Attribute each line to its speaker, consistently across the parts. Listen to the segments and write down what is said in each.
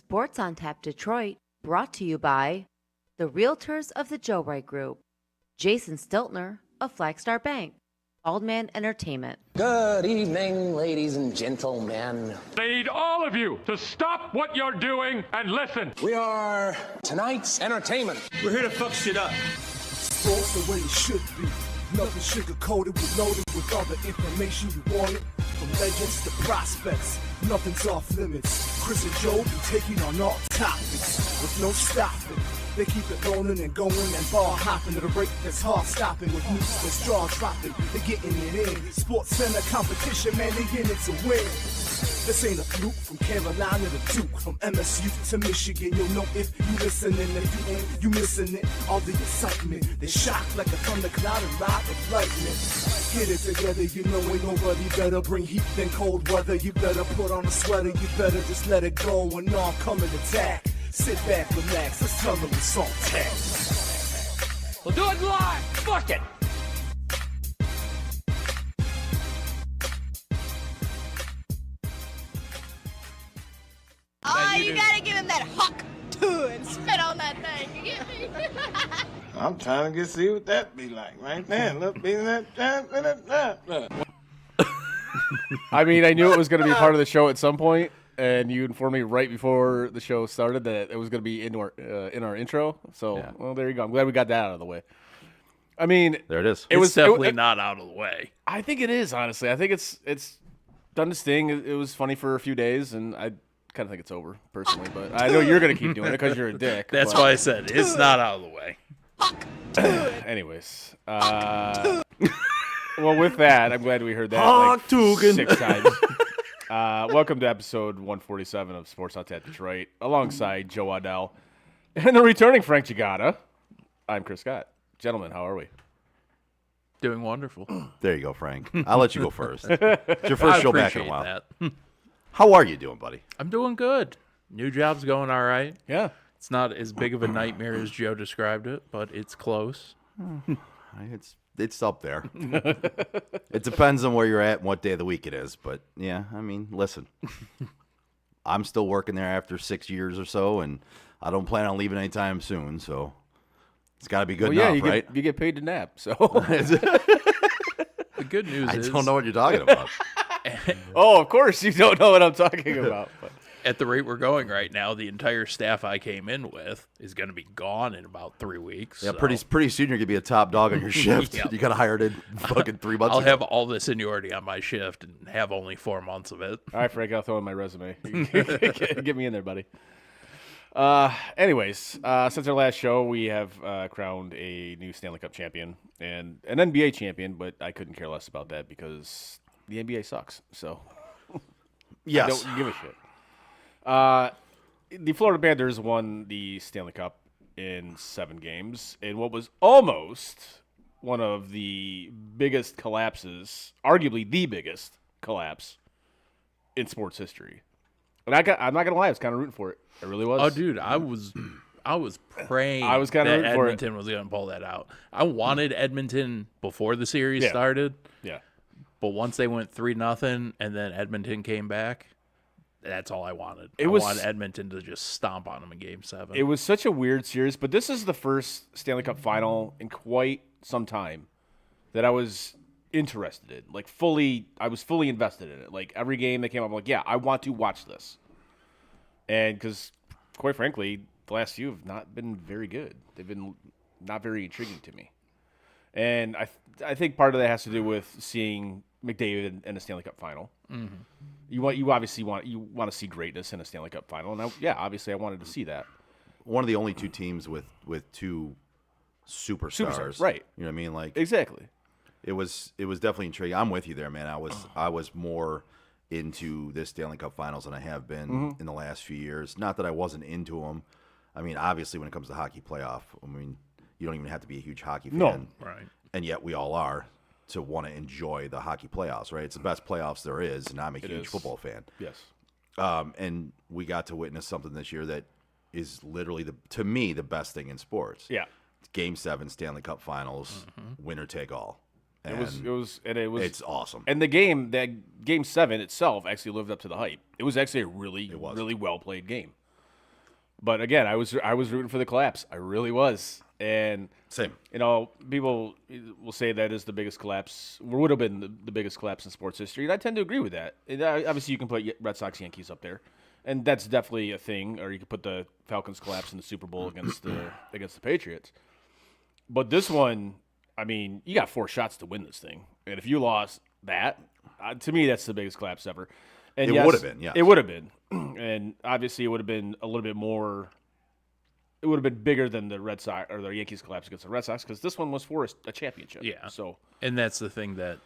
Speaker 1: Sports on Tap Detroit, brought to you by the Realtors of the Joe Wright Group, Jason Stiltner of Flagstar Bank, Aldman Entertainment.
Speaker 2: Good evening, ladies and gentlemen.
Speaker 3: I need all of you to stop what you're doing and listen.
Speaker 2: We are tonight's entertainment.
Speaker 4: We're here to fuck shit up.
Speaker 5: Sports the way it should be. Nothing sugar-coated, we loaded with all the information you wanted. From legends to prospects, nothing's off limits. Chris and Joe be taking on all topics with no stopping. They keep it rolling and going and ball hopping at a rate that's hard stopping with news that's jaw dropping. They getting it in. Sports Center competition, man, they in it to win. This ain't a fluke from Carolina to Duke, from MSU to Michigan. You'll know if you listening. If you ain't, you missing it. All the excitement, they shock like a thundercloud and ride with lightning. Get it together, you know ain't nobody better. Bring heat than cold weather. You better put on a sweater. You better just let it go and all come and attack. Sit back, relax, let's tell them it's on tap.
Speaker 3: We'll do it live. Fuck it.
Speaker 6: Oh, you gotta give him that huck too and spit on that thing. You get me?
Speaker 4: I'm trying to see what that be like right there. Look, be that.
Speaker 7: I mean, I knew it was going to be part of the show at some point, and you informed me right before the show started that it was going to be in our intro. So,
Speaker 8: Yeah.
Speaker 7: well, there you go. I'm glad we got that out of the way. I mean,
Speaker 8: There it is.
Speaker 7: It was
Speaker 8: definitely not out of the way.
Speaker 7: I think it is, honestly. I think it's done its thing. It was funny for a few days, and I kind of think it's over, personally. But I know you're going to keep doing it because you're a dick.
Speaker 8: That's
Speaker 7: but-
Speaker 8: why I said it's not out of the way.
Speaker 7: Anyways. Well, with that, I'm glad we heard that like 6 times. Welcome to episode 147 of Sports on Tap Detroit, alongside Joe Waddell and the returning Frank Gigata. I'm Chris Scott. Gentlemen, how are we?
Speaker 8: Doing wonderful.
Speaker 9: There you go, Frank. I'll let you go first. It's your first
Speaker 8: I
Speaker 9: show back in a
Speaker 8: appreciate
Speaker 9: while.
Speaker 8: that.
Speaker 9: How are you doing, buddy?
Speaker 8: I'm doing good. New job's going all right.
Speaker 7: Yeah.
Speaker 8: It's not as big of a nightmare as Joe described it, but it's close.
Speaker 9: It's up there. It depends on where you're at and what day of the week it is. But, yeah, I mean, listen. I'm still working there after 6 years or so, and I don't plan on leaving anytime soon. So it's got to be good
Speaker 7: Well, yeah,
Speaker 9: enough, right?
Speaker 7: you get paid to nap, so.
Speaker 8: The good news
Speaker 9: I
Speaker 8: is
Speaker 9: don't know what you're talking about.
Speaker 7: Oh, of course you don't know what I'm talking about. But.
Speaker 8: at the rate we're going right now, the entire staff I came in with is going to be gone in about 3 weeks.
Speaker 9: Yeah,
Speaker 8: so
Speaker 9: pretty soon you're going to be a top dog on your shift.
Speaker 8: Yep.
Speaker 9: You got hired in fucking 3 months
Speaker 8: I'll
Speaker 9: ago.
Speaker 8: have all the seniority on my shift and have only 4 months of it.
Speaker 7: All right, Frank, I'll throw in my resume. Get me in there, buddy. Anyways, since our last show, we have crowned a new Stanley Cup champion and an NBA champion, but I couldn't care less about that because the NBA sucks. So
Speaker 9: Yes.
Speaker 7: I don't give a shit. The Florida Panthers won the Stanley Cup in 7 games in what was almost one of the biggest collapses, arguably the biggest collapse in sports history. And I'm not gonna lie, I was kind of rooting for it. It really was.
Speaker 8: Oh, dude, I was praying
Speaker 7: I was kinda
Speaker 8: that
Speaker 7: rooting for it.
Speaker 8: Edmonton was going to pull that out. I wanted Edmonton before the series
Speaker 7: Yeah.
Speaker 8: started,
Speaker 7: Yeah.
Speaker 8: but once they went 3-0 and then Edmonton came back, that's all I wanted.
Speaker 7: I
Speaker 8: I
Speaker 7: was-
Speaker 8: wanted Edmonton to just stomp on them in Game 7.
Speaker 7: It was such a weird series, but this is the first Stanley Cup final in quite some time that I was interested in. Like I was fully invested in it. Like every game that came up, I'm like, yeah, I want to watch this. And because, quite frankly, the last few have not been very good. They've been not very intriguing to me. And I think part of that has to do with seeing McDavid in a Stanley Cup final. Mm-hmm. You obviously want to see greatness in a Stanley Cup final, and obviously I wanted to see that.
Speaker 9: One of the only 2 teams with 2 superstars.
Speaker 7: Right.
Speaker 9: You know what I mean? Like
Speaker 7: Exactly.
Speaker 9: it was definitely intriguing. I'm with you there, man. I was more into this Stanley Cup Finals than I have been in the last few years. Not that I wasn't into them. I mean, obviously, when it comes to hockey playoff, I mean, you don't even have to be a huge hockey fan.
Speaker 7: No.
Speaker 8: right.
Speaker 9: And yet we all are to want to enjoy the hockey playoffs, right? It's the best playoffs there is, and I'm a huge
Speaker 7: is.
Speaker 9: football fan.
Speaker 7: Yes.
Speaker 9: And we got to witness something this year that is literally, to me, the best thing in sports.
Speaker 7: Yeah.
Speaker 9: Game 7 Stanley Cup Finals, winner take all.
Speaker 7: It was.
Speaker 9: It's awesome.
Speaker 7: And Game 7 itself actually lived up to the hype. It was actually a really
Speaker 9: was.
Speaker 7: really well played game. But again, I was rooting for the collapse. I really was. And
Speaker 9: Same.
Speaker 7: People will say that is the biggest collapse, or would have been the biggest collapse in sports history, and I tend to agree with that. Obviously, you can put Red Sox, Yankees up there, and that's definitely a thing. Or you could put the Falcons collapse in the Super Bowl against the Patriots. But this one, I mean, you got 4 shots to win this thing, and if you lost that, to me, that's the biggest collapse ever. And
Speaker 9: It
Speaker 7: yes,
Speaker 9: would have been, yes.
Speaker 7: It would have been, and obviously, it would have been a little bit more. It would have been bigger than the Red Sox or the Yankees collapse against the Red Sox because this one was for a championship.
Speaker 8: Yeah.
Speaker 7: So
Speaker 8: And that's the thing that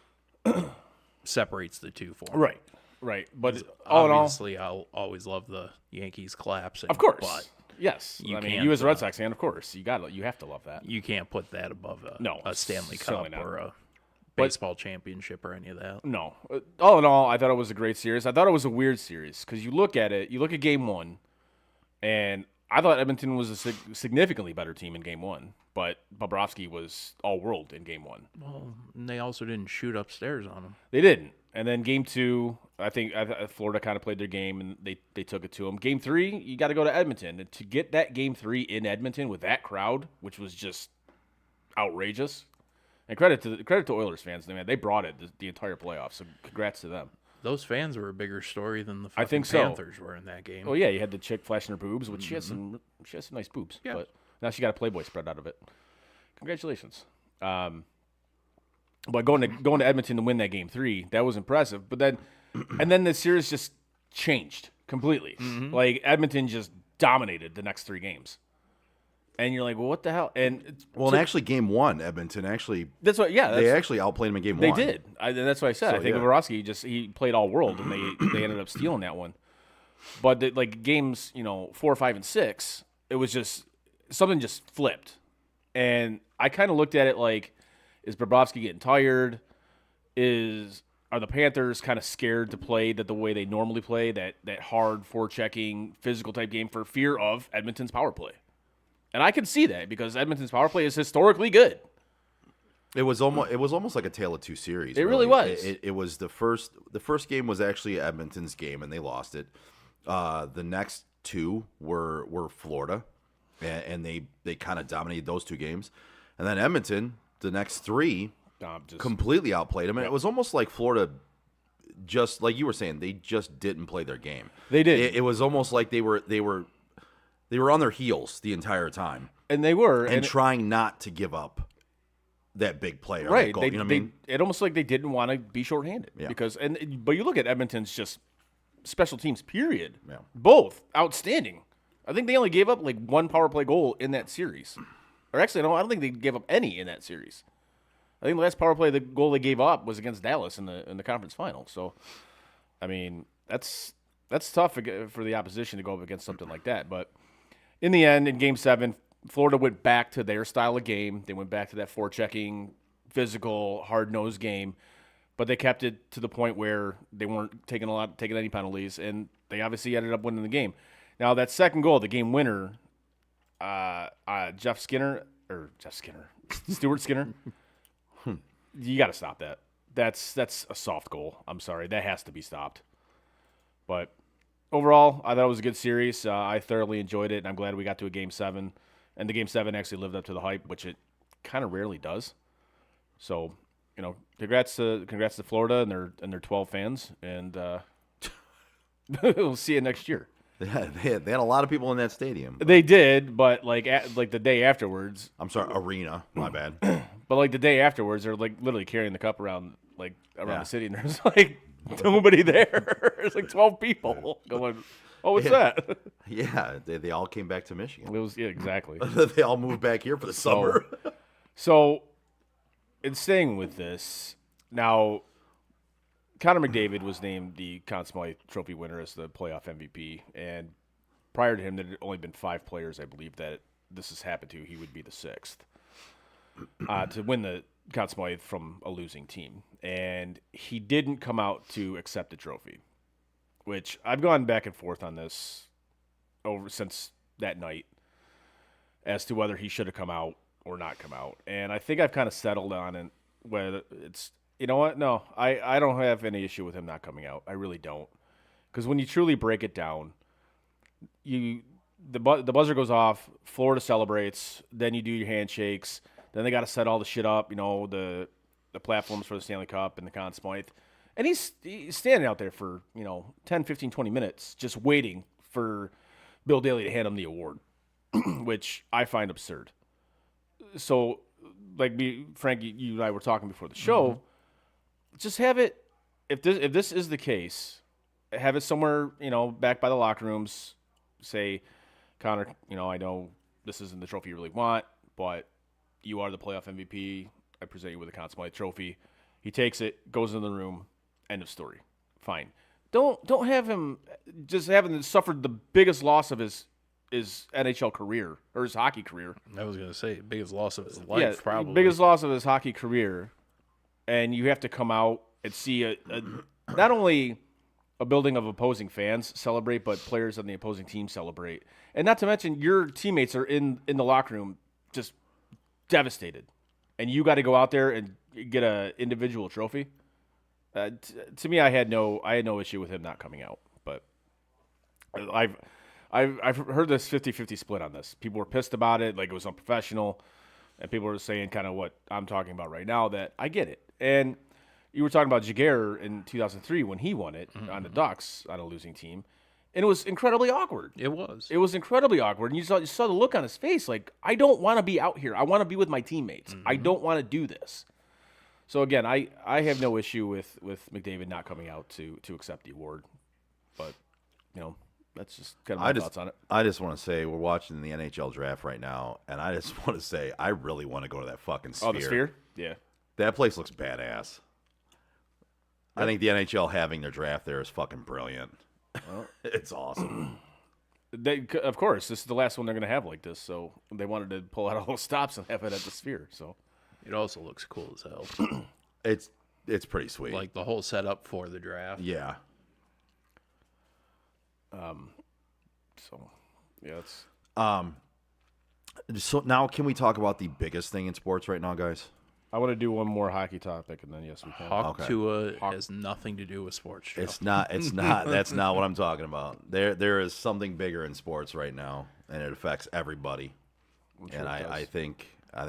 Speaker 8: separates the two for me.
Speaker 7: right. But all in all,
Speaker 8: Obviously, I'll always love the Yankees collapsing.
Speaker 7: of course,
Speaker 8: But
Speaker 7: yes.
Speaker 8: you
Speaker 7: I mean,
Speaker 8: can't,
Speaker 7: you as a Red Sox fan, of course, you have to love that.
Speaker 8: you can't put that above a Stanley
Speaker 7: certainly
Speaker 8: Cup
Speaker 7: not.
Speaker 8: or a baseball championship or any of that.
Speaker 7: No. All in all, I thought it was a great series. I thought it was a weird series because you look at Game 1, and I thought Edmonton was a significantly better team in Game 1, but Bobrovsky was all-world in Game 1.
Speaker 8: Well, and they also didn't shoot upstairs on them.
Speaker 7: They didn't. And then Game 2, I think Florida kind of played their game, and they took it to them. Game 3, you got to go to Edmonton. And to get that Game 3 in Edmonton with that crowd, which was just outrageous, and credit to Oilers fans, man, they brought it the entire playoffs. So congrats to them.
Speaker 8: Those fans were a bigger story than the
Speaker 7: I
Speaker 8: fucking
Speaker 7: think so.
Speaker 8: Panthers were in that game.
Speaker 7: Oh yeah, you had the chick flashing her boobs, which she has some nice boobs.
Speaker 8: Yeah.
Speaker 7: But now she got a Playboy spread out of it. Congratulations. But going to Edmonton to win that Game 3, that was impressive. But then, and then the series just changed completely. Like Edmonton just dominated the next 3 games, and you're like, well, what the hell? And
Speaker 9: Well, and actually, Game 1, Edmonton
Speaker 7: that's what. Yeah,
Speaker 9: they actually outplayed them in Game 1.
Speaker 7: they did. And that's what I said.
Speaker 9: So,
Speaker 7: I think
Speaker 9: yeah.
Speaker 7: Bobrovsky he played all world, and they ended up stealing that one. But games 4, 5, and 6, it was just something just flipped, and I kind of looked at it like, is Bobrovsky getting tired? Are the Panthers kind of scared to play the way they normally play, that hard forechecking physical type game for fear of Edmonton's power play? And I can see that because Edmonton's power play is historically good.
Speaker 9: It was almost like a tale of two series.
Speaker 7: It really was.
Speaker 9: It was the first game was actually Edmonton's game, and they lost it. The next 2 were Florida, and they kind of dominated those 2 games. And then Edmonton, the next 3, completely outplayed them. And it was almost like Florida, just like you were saying, they just didn't play their game.
Speaker 7: They did.
Speaker 9: It was almost like they were on their heels the entire time,
Speaker 7: And they were.
Speaker 9: and trying not to give up that big play. Or that
Speaker 7: Right.
Speaker 9: goal, you know what I mean?
Speaker 7: It almost like they didn't want to be shorthanded.
Speaker 9: Yeah.
Speaker 7: But you look at Edmonton's just special teams, period.
Speaker 9: Yeah.
Speaker 7: Both outstanding. I think they only gave up 1 power play goal in that series. Or actually, no, I don't think they gave up any in that series. I think the last power play, the goal they gave up was against Dallas in the conference final. So, I mean, that's tough for the opposition to go up against something like that. But in the end, in Game 7, Florida went back to their style of game. They went back to that forechecking, physical, hard-nosed game. But they kept it to the point where they weren't taking any penalties, and they obviously ended up winning the game. Now, that second goal, the game winner, Stuart Skinner, you got to stop that. That's a soft goal. I'm sorry. That has to be stopped. But overall, I thought it was a good series. I thoroughly enjoyed it, and I'm glad we got to a Game 7. And the Game 7 actually lived up to the hype, which it kind of rarely does. So, congrats to Florida and their 12 fans, and we'll see you next year.
Speaker 9: Yeah, they had a lot of people in that stadium.
Speaker 7: They did, but the day afterwards.
Speaker 9: I'm sorry, arena. My bad.
Speaker 7: But the day afterwards, they're literally carrying the cup around the city, and there's nobody there. There's 12 people going. Oh, what's that?
Speaker 9: Yeah, they all came back to Michigan.
Speaker 7: It was exactly.
Speaker 9: They all moved back here for the summer.
Speaker 7: So, in staying with this, now, Connor McDavid was named the Conn Smythe Trophy winner as the playoff MVP, and prior to him, there had only been 5 players, I believe, that this has happened to. He would be the 6th to win the Conn Smythe from a losing team, and he didn't come out to accept the trophy, which I've gone back and forth on this since that night as to whether he should have come out or not come out, and I think I've kind of settled on it. Whether it's, you know what? No, I don't have any issue with him not coming out. I really don't. Because when you truly break it down, the buzzer goes off. Florida celebrates. Then you do your handshakes. Then they got to set all the shit up. The platforms for the Stanley Cup and the Conn Smythe. And he's standing out there for 10, 15, 20 minutes just waiting for Bill Daly to hand him the award, which I find absurd. So, like Frank, you and I were talking before the show. Just have it. If this is the case, have it somewhere back by the locker rooms. Say, Connor, I know this isn't the trophy you really want, but you are the playoff MVP. I present you with a Conn Smythe trophy. He takes it, goes in the room. End of story. Fine. Don't have him just having suffered the biggest loss of his NHL career or his hockey career.
Speaker 8: I was going to say biggest loss of his life, probably.
Speaker 7: Biggest loss of his hockey career. And you have to come out and see not only a building of opposing fans celebrate, but players on the opposing team celebrate. And not to mention your teammates are in the locker room just devastated. And you got to go out there and get an individual trophy. To me, I had no issue with him not coming out, but I've heard this 50-50 split on this. People were pissed about it, like it was unprofessional, and people were saying kind of what I'm talking about right now. That I get it, and you were talking about Jaguar in 2003 when he won it on the Ducks on a losing team, and it was incredibly awkward.
Speaker 8: It was.
Speaker 7: It was incredibly awkward, and you saw the look on his face, like I don't want to be out here. I want to be with my teammates. I don't want to do this. So again, I have no issue with McDavid not coming out to accept the award, but that's just kind of my thoughts on it.
Speaker 9: I just want to say we're watching the NHL draft right now, and I just want to say I really want to go to that fucking Sphere.
Speaker 7: Oh, the Sphere? Yeah,
Speaker 9: that place looks badass. I think the NHL having their draft there is fucking brilliant. It's awesome.
Speaker 7: Of course, this is the last one they're going to have like this, so they wanted to pull out all those stops and have it at the Sphere. So.
Speaker 8: It also looks cool as hell.
Speaker 9: It's pretty sweet.
Speaker 8: Like the whole setup for the draft.
Speaker 9: Yeah.
Speaker 7: So, yeah, it's.
Speaker 9: So now, can we talk about the biggest thing in sports right now, guys?
Speaker 7: I want to do one more hockey topic, and then yes, we can.
Speaker 8: Hawk Tua has nothing to do with sports. Joe.
Speaker 9: It's not. That's not what I'm talking about. There is something bigger in sports right now, and it affects everybody.
Speaker 7: Sure,
Speaker 9: and I think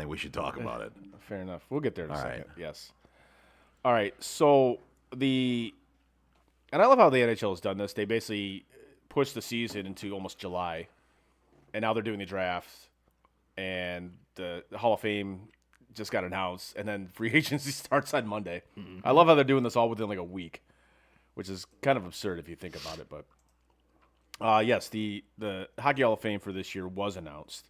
Speaker 9: we should talk about it.
Speaker 7: Fair enough. We'll get there in a second.
Speaker 9: Right.
Speaker 7: Yes. All right. So and I love how the NHL has done this. They basically pushed the season into almost July, and now they're doing the draft, and the Hall of Fame just got announced, and then free agency starts on Monday. I love how they're doing this all within like a week, which is kind of absurd if you think about it. But yes, the Hockey Hall of Fame for this year was announced,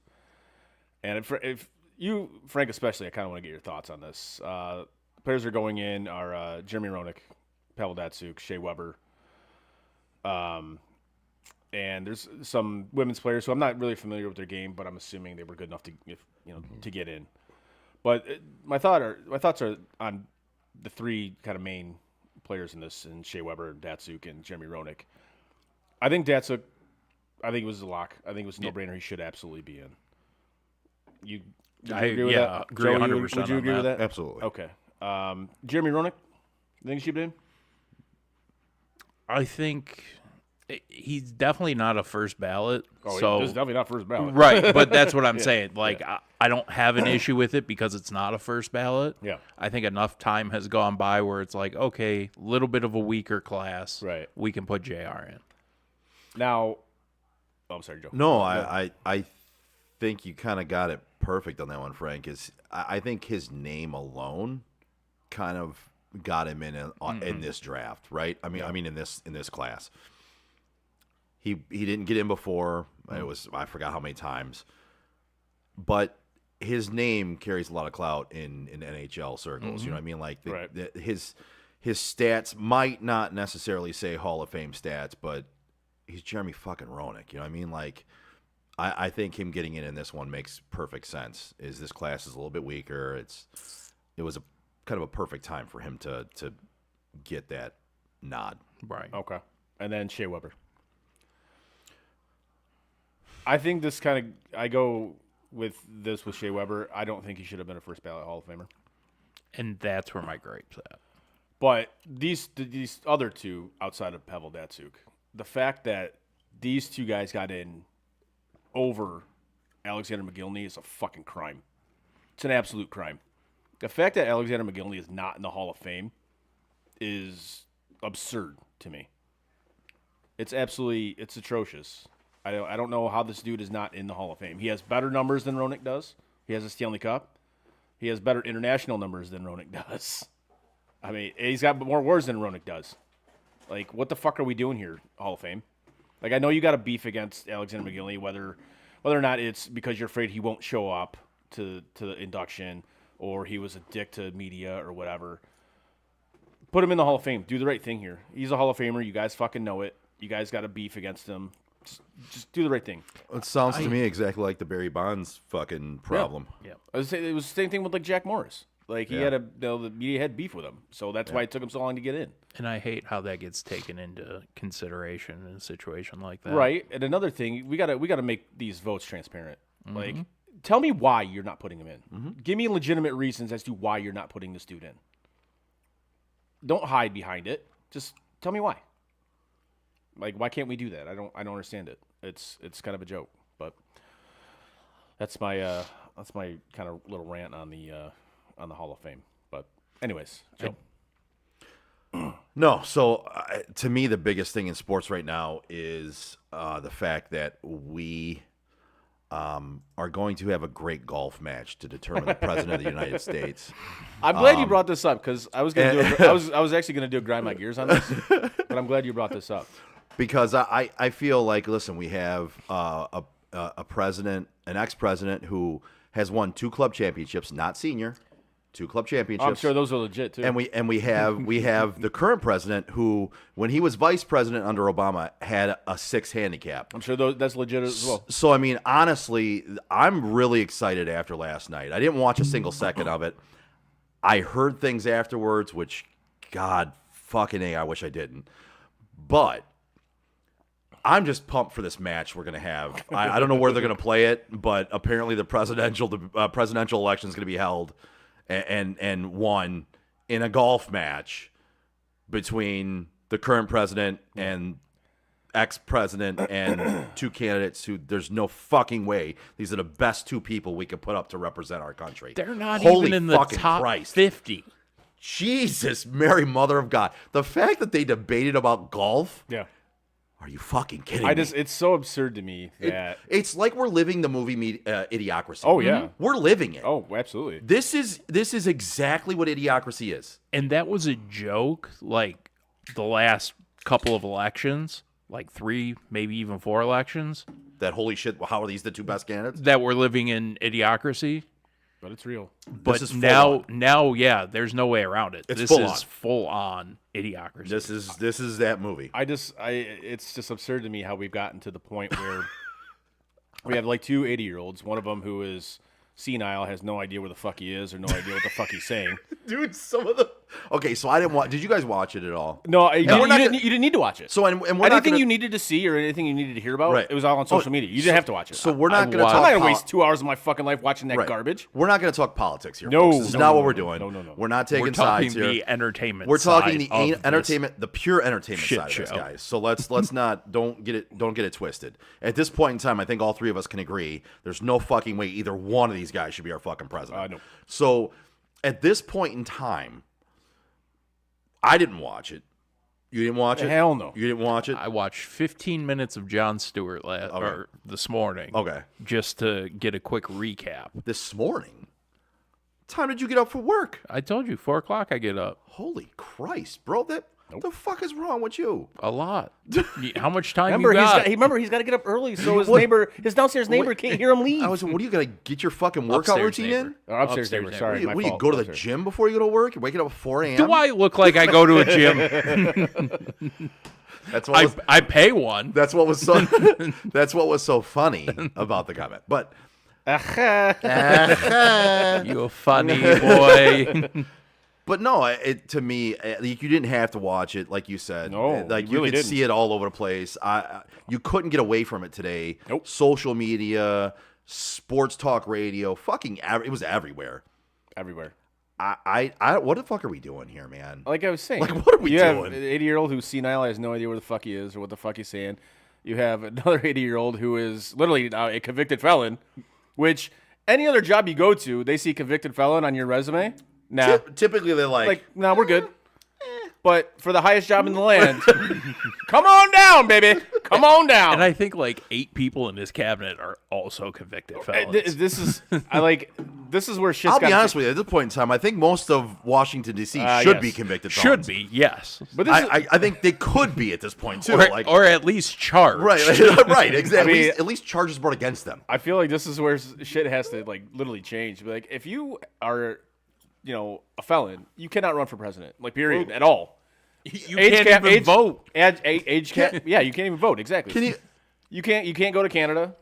Speaker 7: and if you, Frank, especially, I kind of want to get your thoughts on this. Players are going in are Jeremy Roenick, Pavel Datsyuk, Shea Weber, and there's some women's players who I'm not really familiar with their game, but I'm assuming they were good enough to get in. But my thoughts are on the three kind of main players in this, and Shea Weber, Datsyuk, and Jeremy Roenick. I think Datsyuk, it was a lock. I think it was a no-brainer. He should absolutely be in. Would you agree with that?
Speaker 8: Agree 100%.
Speaker 7: Would you agree with that?
Speaker 9: Absolutely.
Speaker 7: Okay. Jeremy Roenick, you think he should be in?
Speaker 8: I think he's definitely not a first ballot.
Speaker 7: Oh,
Speaker 8: so
Speaker 7: he's definitely not first ballot.
Speaker 8: Right, but that's what I'm saying. Like, I don't have an issue with it because it's not a first ballot.
Speaker 7: Yeah.
Speaker 8: I think enough time has gone by where it's like, okay, a little bit of a weaker class.
Speaker 7: Right.
Speaker 8: We can put JR in.
Speaker 7: Now, I'm sorry, Joe.
Speaker 9: No, I think you kind of got it perfect on that one, Frank. I think his name alone kind of got him in this draft, right? I mean in this class. He didn't get in before. I forgot how many times. But his name carries a lot of clout in NHL circles. You know what I mean? Like his stats might not necessarily say Hall of Fame stats, but he's Jeremy fucking Roenick. You know what I mean? Like I think him getting in this one makes perfect sense. This class is a little bit weaker. It was a kind of a perfect time for him to get that nod.
Speaker 8: Right.
Speaker 7: Okay. And then Shea Weber. I think this I go with Shea Weber. I don't think he should have been a first ballot Hall of Famer.
Speaker 8: And that's where my gripe's at.
Speaker 7: But these other two outside of Pavel Datsyuk, the fact that these two guys got in over Alexander McGillney is a fucking crime. It's an absolute crime. The fact that Alexander McGillney is not in the Hall of Fame is absurd to me. It's atrocious. I don't know how this dude is not in the Hall of Fame. He has better numbers than Roenick does. He has a Stanley Cup. He has better international numbers than Roenick does. I mean, he's got more wars than Roenick does. Like, what the fuck are we doing here, Hall of Fame? Like, I know you got a beef against Alexander McGillney, whether or not it's because you're afraid he won't show up to the induction or he was a dick to media or whatever. Put him in the Hall of Fame. Do the right thing here. He's a Hall of Famer. You guys fucking know it. You guys got a beef against him. Just do the right thing.
Speaker 9: It sounds to me exactly like the Barry Bonds fucking problem.
Speaker 7: Yeah. It was the same thing with like Jack Morris. Like he had the media had beef with him, so that's why it took him so long to get in.
Speaker 8: And I hate how that gets taken into consideration in a situation like that.
Speaker 7: Right. And another thing, we gotta make these votes transparent. Like, tell me why you're not putting him in. Give me legitimate reasons as to why you're not putting this dude in. Don't hide behind it. Just tell me why. Like, why can't we do that? I don't understand it. It's kind of a joke, but that's my kind of little rant on the Hall of Fame. But anyways, Joe.
Speaker 9: No, so to me, the biggest thing in sports right now is the fact that we are going to have a great golf match to determine the president of the United States.
Speaker 7: I'm glad you brought this up because I was actually gonna do a grind my gears on this, but I'm glad you brought this up
Speaker 9: because I feel like, listen, we have a president, an ex-president who has won 2 club championships, not senior. 2 club championships.
Speaker 7: I'm sure those are legit too.
Speaker 9: And we have the current president who, when he was vice president under Obama, had a 6 handicap.
Speaker 7: I'm sure that's legit as well.
Speaker 9: So I mean, honestly, I'm really excited after last night. I didn't watch a single second of it. I heard things afterwards, which, God fucking A, I wish I didn't. But I'm just pumped for this match we're going to have. I don't know where they're going to play it, but apparently the presidential election is going to be held and won in a golf match between the current president and ex-president and 2 candidates who there's no fucking way these are the best 2 people we could put up to represent our country.
Speaker 8: They're not
Speaker 9: Holy
Speaker 8: even in the
Speaker 9: fucking
Speaker 8: top
Speaker 9: Christ.
Speaker 8: 50.
Speaker 9: Jesus, Mary, Mother of God. The fact that they debated about golf.
Speaker 7: Yeah.
Speaker 9: Are you fucking kidding me?
Speaker 7: It's so absurd to me that
Speaker 9: it's like we're living the movie Idiocracy.
Speaker 7: Oh yeah,
Speaker 9: we're living it.
Speaker 7: Oh, absolutely.
Speaker 9: This is exactly what Idiocracy is.
Speaker 8: And that was a joke. Like the last couple of elections, like 3, maybe even 4 elections.
Speaker 9: That holy shit. How are these the 2 best candidates?
Speaker 8: That we're living in Idiocracy.
Speaker 7: But it's real.
Speaker 8: But
Speaker 9: this is
Speaker 8: now, yeah, there's no way around it.
Speaker 9: It's
Speaker 8: this
Speaker 9: full
Speaker 8: is
Speaker 9: on.
Speaker 8: full on Idiocracy.
Speaker 9: This is that movie.
Speaker 7: It's just absurd to me how we've gotten to the point where we have like 2 80-year-olds, one of them who is senile, has no idea where the fuck he is or no idea what the fuck he's saying.
Speaker 9: Dude, some of the... Okay, so I didn't watch... Did you guys watch it at all?
Speaker 7: No, you didn't need to watch it.
Speaker 9: So, and we're
Speaker 7: anything
Speaker 9: not gonna...
Speaker 7: you needed to see or anything you needed to hear about,
Speaker 9: Right.
Speaker 7: it was all on social media. You didn't have to watch it.
Speaker 9: So we're not going to talk...
Speaker 7: I'm not going to waste 2 hours of my fucking life watching that
Speaker 9: Right.
Speaker 7: garbage.
Speaker 9: We're not going to talk politics here,
Speaker 7: No,
Speaker 9: folks. This is
Speaker 7: no,
Speaker 9: not
Speaker 7: no,
Speaker 9: what
Speaker 7: no,
Speaker 9: we're
Speaker 7: no,
Speaker 9: doing.
Speaker 7: no.
Speaker 9: We're not taking
Speaker 8: We're talking
Speaker 9: sides here.
Speaker 8: the entertainment
Speaker 9: We're talking
Speaker 8: side
Speaker 9: the
Speaker 8: of this
Speaker 9: entertainment, the pure entertainment
Speaker 8: shit
Speaker 9: side of this,
Speaker 8: show.
Speaker 9: guys. So let's not don't get it twisted. At this point in time, I think all 3 of us can agree there's no fucking way either one of these guys should be our fucking president.
Speaker 7: No.
Speaker 9: So at this point in time, I didn't watch it. You didn't watch it?
Speaker 7: Hell no.
Speaker 9: You didn't watch it?
Speaker 8: I watched 15 minutes of Jon Stewart this morning.
Speaker 9: Okay.
Speaker 8: Just to get a quick recap.
Speaker 9: This morning? What time did you get up for work?
Speaker 8: I told you, 4 o'clock I get up.
Speaker 9: Holy Christ, bro. What the fuck is wrong with you?
Speaker 8: A lot. How much time
Speaker 7: Remember,
Speaker 8: you got?
Speaker 7: he's got to get up early so his downstairs neighbor can't hear him leave.
Speaker 9: What are you going to get your fucking workout
Speaker 8: Upstairs
Speaker 9: routine
Speaker 8: neighbor.
Speaker 9: in?
Speaker 7: Upstairs neighbor, sorry.
Speaker 9: What do you go to the gym before you go to work? You're waking up at 4 a.m.?
Speaker 8: Do I look like I go to a gym?
Speaker 9: That's what
Speaker 8: I pay one.
Speaker 9: That's what was so funny about the comment. But
Speaker 8: You a funny boy.
Speaker 9: But no, to me, you didn't have to watch it, like you said.
Speaker 7: No,
Speaker 9: like
Speaker 7: you really
Speaker 9: could
Speaker 7: didn't.
Speaker 9: see it all over the place. You couldn't get away from it today.
Speaker 7: Nope.
Speaker 9: Social media, sports talk radio, it was everywhere.
Speaker 7: Everywhere.
Speaker 9: What the fuck are we doing here, man?
Speaker 7: Like I was saying.
Speaker 9: Like, what are we
Speaker 7: you
Speaker 9: doing?
Speaker 7: Have an 80-year-old who's senile, has no idea where the fuck he is or what the fuck he's saying. You have another 80-year-old who is literally now a convicted felon, which any other job you go to, they see convicted felon on your resume. Nah,
Speaker 9: Typically, they're like
Speaker 7: no, we're good. But for the highest job in the land, come on down, baby. Come on down.
Speaker 8: And I think like 8 people in his cabinet are also convicted felons.
Speaker 7: This is where shit's
Speaker 9: I'll
Speaker 7: got
Speaker 9: be honest with you. At this point in time, I think most of Washington D.C. should be convicted.
Speaker 8: Should
Speaker 9: felons.
Speaker 8: be, yes.
Speaker 7: But
Speaker 9: I think they could be at this point too,
Speaker 8: or at least charged.
Speaker 9: Right, right, exactly.
Speaker 7: I mean,
Speaker 9: at least charges brought against them.
Speaker 7: I feel like this is where shit has to like literally change. Like if you are, a felon, you cannot run for president. Like period at all.
Speaker 8: You can't even vote.
Speaker 7: Age cap. Yeah, you can't even vote. Exactly.
Speaker 9: Can you?
Speaker 7: You can't go to Canada.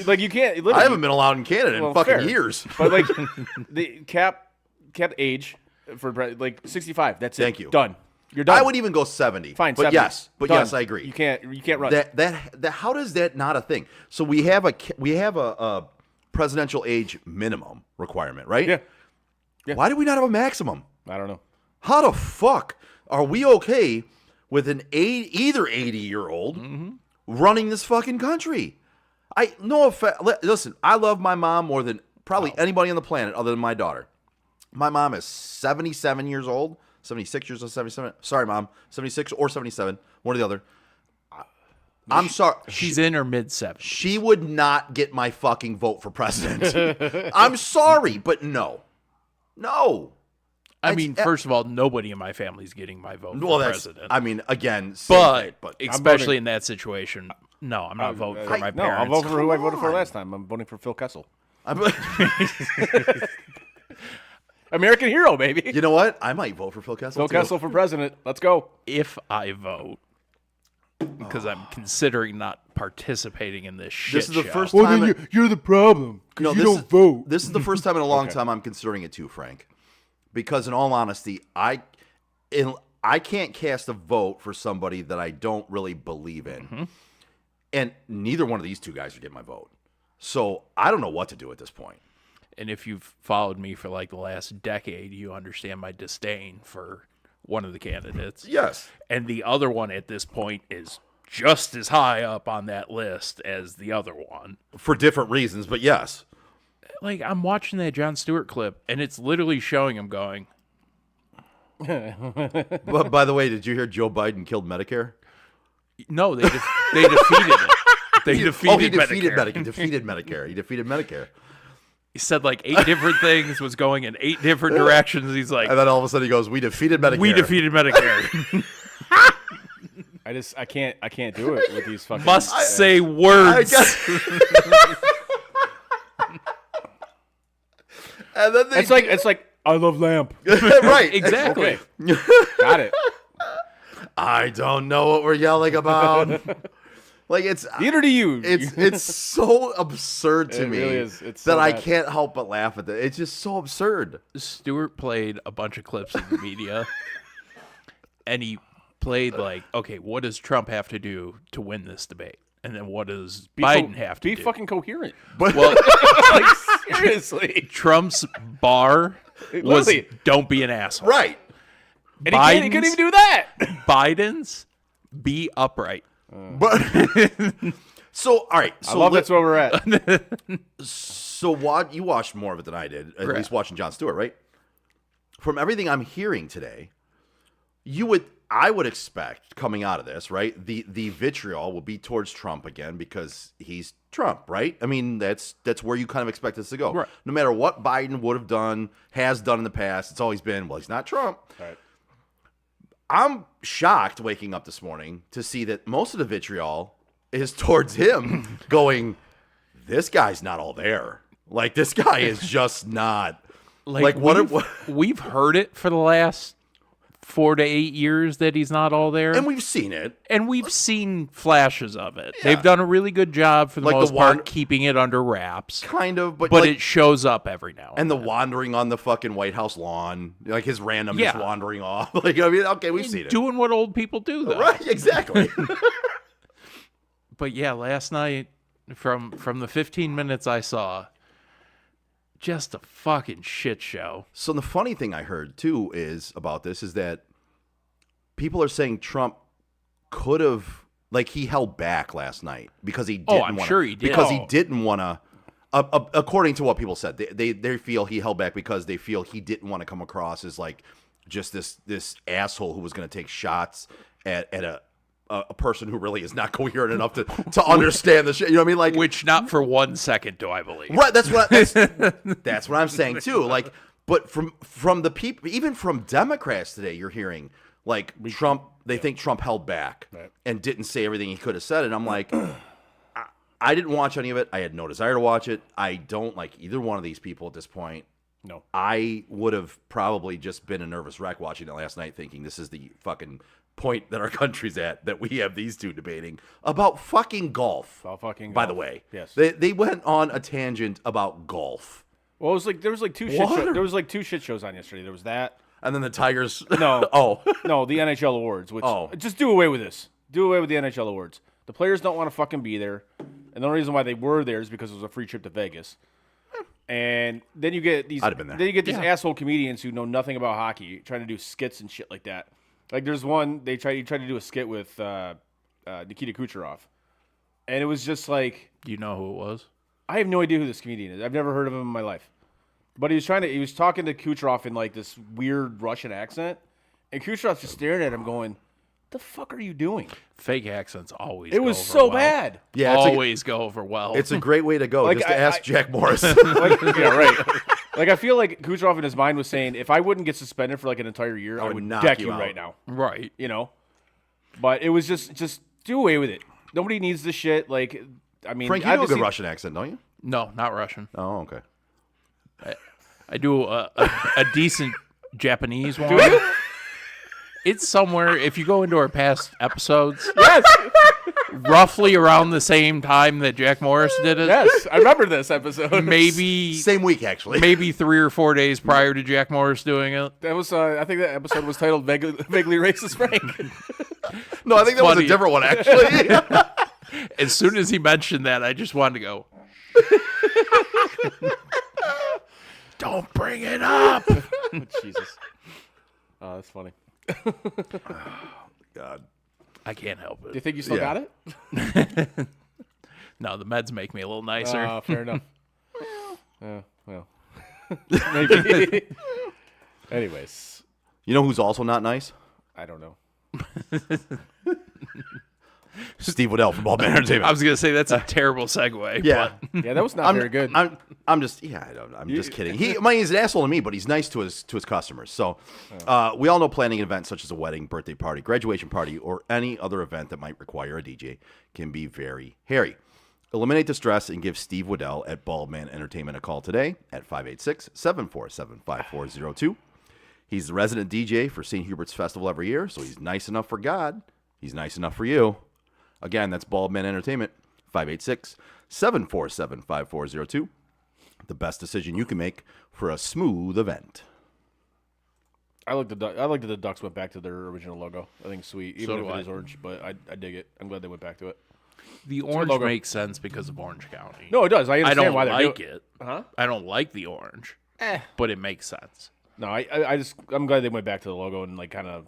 Speaker 7: Like you can't.
Speaker 9: I haven't been allowed in Canada in fucking
Speaker 7: fair.
Speaker 9: years.
Speaker 7: But like the cap age for like 65. That's it.
Speaker 9: Thank you.
Speaker 7: Done. You're done.
Speaker 9: I would even go 70.
Speaker 7: Fine.
Speaker 9: but
Speaker 7: 70.
Speaker 9: yes,
Speaker 7: Done.
Speaker 9: I agree.
Speaker 7: You can't run.
Speaker 9: That how does that not a thing? So we have a presidential age minimum requirement, right?
Speaker 7: Yeah.
Speaker 9: Why do we not have a maximum?
Speaker 7: I don't know.
Speaker 9: How the fuck are we okay with either 80-year-old running this fucking country? Listen, I love my mom more than probably anybody on the planet other than my daughter. My mom is 77 years old, 76 years old, 77. Sorry, Mom, 76 or 77, one or the other. I'm sorry.
Speaker 8: She's in her mid-70s.
Speaker 9: She would not get my fucking vote for president. I'm sorry, but no.
Speaker 8: I mean, first of all, nobody in my family's getting my vote for president.
Speaker 9: I mean, again,
Speaker 8: but especially in that situation, no, I'm not voting for my
Speaker 7: No,
Speaker 8: parents.
Speaker 7: I'm voting for who I voted for last time. I'm voting for Phil Kessel. American hero, baby.
Speaker 9: You know what? I might vote for Phil Kessel.
Speaker 7: Phil Kessel for president. Let's go.
Speaker 8: If I vote, because I'm considering not participating in this shit.
Speaker 9: This is the
Speaker 8: show.
Speaker 9: first time.
Speaker 5: You're the problem.
Speaker 9: No,
Speaker 5: You don't vote.
Speaker 9: This is the first time in a long time I'm considering it too, Frank. Because in all honesty, I can't cast a vote for somebody that I don't really believe in. And neither one of these two guys would get my vote. So I don't know what to do at this point.
Speaker 8: And if you've followed me for like the last decade, you understand my disdain for one of the candidates.
Speaker 9: Yes.
Speaker 8: And the other one at this point is just as high up on that list as the other one.
Speaker 9: For different reasons, but yes.
Speaker 8: Like, I'm watching that Jon Stewart clip, and it's literally showing him going.
Speaker 9: But by the way, did you hear Joe Biden killed Medicare?
Speaker 8: No, they defeated it. He defeated Medicare.
Speaker 9: He defeated Medicare. He defeated Medicare.
Speaker 8: He said like 8 different things, was going in 8 different directions. He's like,
Speaker 9: and then all of a sudden he goes, "We defeated Medicare.
Speaker 8: We defeated Medicare."
Speaker 7: I can't do it with these fucking.
Speaker 8: Must say words.
Speaker 9: And then
Speaker 7: it's like I love lamp.
Speaker 9: Right,
Speaker 8: exactly.
Speaker 7: Got it.
Speaker 9: I don't know what we're yelling about. Like it's
Speaker 7: neither do you.
Speaker 9: It's so absurd to me
Speaker 7: really is. It's
Speaker 9: that
Speaker 7: so
Speaker 9: I
Speaker 7: bad.
Speaker 9: can't help but laugh at it. It's just so absurd.
Speaker 8: Stewart played a bunch of clips in the media, and he played like, okay, what does Trump have to do to win this debate? And then what does Biden have to do?
Speaker 7: Be fucking coherent.
Speaker 8: Well,
Speaker 7: like seriously,
Speaker 8: Trump's bar was
Speaker 7: Literally.
Speaker 8: don't be an asshole.
Speaker 9: Right.
Speaker 7: And he couldn't even do that.
Speaker 8: Biden's be upright.
Speaker 9: But so all right. So
Speaker 7: I love that's where we're at.
Speaker 9: So what you watched more of it than I did, at
Speaker 8: Correct.
Speaker 9: least watching Jon Stewart, right? From everything I'm hearing today, I would expect coming out of this, right? The vitriol will be towards Trump again because he's Trump, right? I mean, that's where you kind of expect this to go.
Speaker 8: Right.
Speaker 9: No matter what Biden would have done, has done in the past, it's always been, well, he's not Trump.
Speaker 7: Right.
Speaker 9: I'm shocked waking up this morning to see that most of the vitriol is towards him going, this guy's not all there. Like, this guy is just not. Like
Speaker 8: we've heard it for the last 4 to 8 years that he's not all there.
Speaker 9: And we've seen it.
Speaker 8: And we've seen flashes of it.
Speaker 9: Yeah.
Speaker 8: They've done a really good job for the
Speaker 9: Like the
Speaker 8: most part keeping it under wraps.
Speaker 9: Kind of, but
Speaker 8: But
Speaker 9: like,
Speaker 8: it shows up every now and
Speaker 9: and the
Speaker 8: then.
Speaker 9: wandering on the fucking White House lawn, like his random just
Speaker 8: Yeah.
Speaker 9: wandering off. Like, I mean, okay, we've seen it.
Speaker 8: Doing what old people do, though.
Speaker 9: Right, exactly.
Speaker 8: But yeah, last night, from the 15 minutes I saw, just a fucking shit show.
Speaker 9: So the funny thing I heard too is about this is that people are saying Trump could have like he held back last night because he didn't.
Speaker 8: I'm sure he did.
Speaker 9: Because he didn't want to. According to what people said, they feel he held back because they feel he didn't want to come across as like just this asshole who was going to take shots at a person who really is not coherent enough to understand the shit. You know what I mean? Like,
Speaker 8: which not for 1 second do I believe.
Speaker 9: right? That's what I'm saying too. Like, but from the people, even from Democrats today, you're hearing like Trump. They think Trump held back and didn't say everything he could have said. And I'm like, I didn't watch any of it. I had no desire to watch it. I don't like either one of these people at this point.
Speaker 7: No.
Speaker 9: I would have probably just been a nervous wreck watching it last night, thinking this is the fucking point that our country's at, that we have these two debating about fucking golf.
Speaker 7: About fucking golf.
Speaker 9: By the way,
Speaker 7: yes,
Speaker 9: they went on a tangent about golf.
Speaker 7: Well, it was like there was like two shit shows on yesterday. There was that,
Speaker 9: and then the Tigers.
Speaker 7: No,
Speaker 9: no,
Speaker 7: the NHL awards. Which just do away with this. Do away with the NHL awards. The players don't want to fucking be there, and the only reason why they were there is because it was a free trip to Vegas. And then you get these.
Speaker 9: I'd have been there.
Speaker 7: Then you get these asshole comedians who know nothing about hockey trying to do skits and shit like that. Like there's one he tried to do a skit with Nikita Kucherov, and it was just like.
Speaker 8: Do you know who it was?
Speaker 7: I have no idea who this comedian is. I've never heard of him in my life. But he was talking to Kucherov in like this weird Russian accent, and Kucherov's just staring at him, going, "The fuck are you doing?"
Speaker 8: Fake accents always.
Speaker 7: It was so bad.
Speaker 9: Yeah,
Speaker 8: always go over well.
Speaker 9: It's a great way to go.
Speaker 7: Like,
Speaker 9: just to ask Jack Morris.
Speaker 7: Yeah, right. Like I feel like Kucherov in his mind was saying, if I wouldn't get suspended for like an entire year, I would
Speaker 9: knock
Speaker 7: deck
Speaker 9: you
Speaker 7: you
Speaker 9: out.
Speaker 7: right now.
Speaker 8: Right.
Speaker 7: You know. But it was just do away with it. Nobody needs this shit. Like, I mean,
Speaker 9: Frank, you know a good Russian accent, don't you?
Speaker 8: No, not Russian.
Speaker 9: Oh, okay.
Speaker 8: I do a decent Japanese one. It's somewhere, if you go into our past episodes,
Speaker 7: yes,
Speaker 8: roughly around the same time that Jack Morris did it.
Speaker 7: Yes, I remember this episode.
Speaker 8: Maybe
Speaker 9: same week, actually.
Speaker 8: Maybe 3 or 4 days prior to Jack Morris doing it.
Speaker 7: That was, I think that episode was titled Vaguely Racist Frank.
Speaker 9: No, I think that was a different one, actually.
Speaker 8: As soon as he mentioned that, I just wanted to go, don't bring it up.
Speaker 7: Jesus. Oh, that's funny.
Speaker 9: God.
Speaker 8: I can't help it.
Speaker 7: Do you think you still got it?
Speaker 8: No, the meds make me a little nicer.
Speaker 7: Oh, fair enough. Well. Maybe. Anyways.
Speaker 9: You know who's also not nice?
Speaker 7: I don't know.
Speaker 9: Steve Waddell from Baldman Entertainment.
Speaker 8: I was going to say that's a terrible segue.
Speaker 9: Yeah.
Speaker 8: But.
Speaker 7: Yeah, that was not very good.
Speaker 9: I'm just I'm just kidding. He's an asshole to me, but he's nice to his customers. So we all know planning an event such as a wedding, birthday party, graduation party, or any other event that might require a DJ can be very hairy. Eliminate the stress and give Steve Waddell at Baldman Entertainment a call today at 586-747-5402. He's the resident DJ for St. Hubert's Festival every year, so he's nice enough for God. He's nice enough for you. Again, that's Baldman Entertainment, 586-747-5402. The best decision you can make for a smooth event.
Speaker 7: I like that the Ducks went back to their original logo. I think it's sweet, even if it is orange, but I dig it. I'm glad they went back to it.
Speaker 8: The orange makes sense because of Orange County.
Speaker 7: No, it does. I understand why they
Speaker 8: like it.
Speaker 7: Huh?
Speaker 8: I don't like the orange, but it makes sense.
Speaker 7: No, I'm glad they went back to the logo and like kind of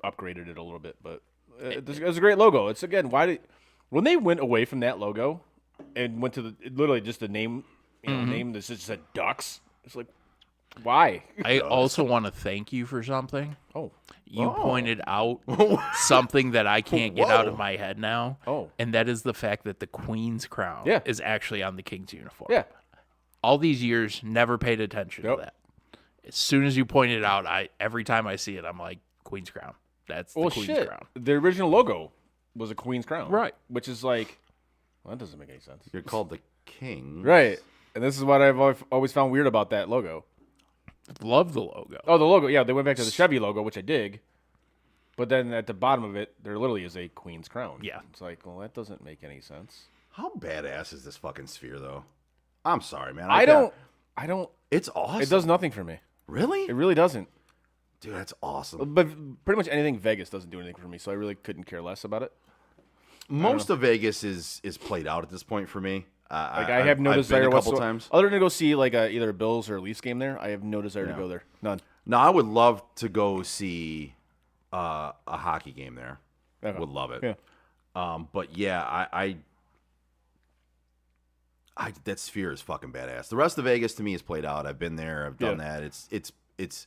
Speaker 7: upgraded it a little bit, but it was a great logo. It's again when they went away from that logo and went to literally just the name, name that just said Ducks. It's like, why?
Speaker 8: I also want to thank you for something.
Speaker 7: Oh,
Speaker 8: you pointed out something that I can't get out of my head now.
Speaker 7: Oh,
Speaker 8: and that is the fact that the Queen's crown is actually on the King's uniform.
Speaker 7: Yeah,
Speaker 8: all these years never paid attention to that. As soon as you pointed it out, every time I see it, I'm like, Queen's crown. That's the Queen's crown.
Speaker 7: The original logo was a Queen's crown.
Speaker 8: Right.
Speaker 7: Which is like, well, that doesn't make any sense.
Speaker 9: You're called the King.
Speaker 7: Right. And this is what I've always found weird about that logo.
Speaker 8: Love the logo.
Speaker 7: Oh, the logo. Yeah, they went back to the Chevy logo, which I dig. But then at the bottom of it, there literally is a Queen's crown.
Speaker 8: Yeah.
Speaker 7: It's like, well, that doesn't make any sense.
Speaker 9: How badass is this fucking sphere, though? I'm sorry, man.
Speaker 7: I don't.
Speaker 9: It's awesome.
Speaker 7: It does nothing for me.
Speaker 9: Really?
Speaker 7: It really doesn't.
Speaker 9: Dude, that's awesome.
Speaker 7: But pretty much anything Vegas doesn't do anything for me, so I really couldn't care less about it.
Speaker 9: Most of Vegas is played out at this point for me.
Speaker 7: I have no desire
Speaker 9: been a couple
Speaker 7: whatsoever.
Speaker 9: times.
Speaker 7: Other than to go see like either a Bills or a Leafs game there, I have no desire to go there. None.
Speaker 9: No, I would love to go see a hockey game there.
Speaker 7: Okay.
Speaker 9: Would love it.
Speaker 7: Yeah.
Speaker 9: But yeah, that Sphere is fucking badass. The rest of Vegas to me is played out. I've been there. I've done that. It's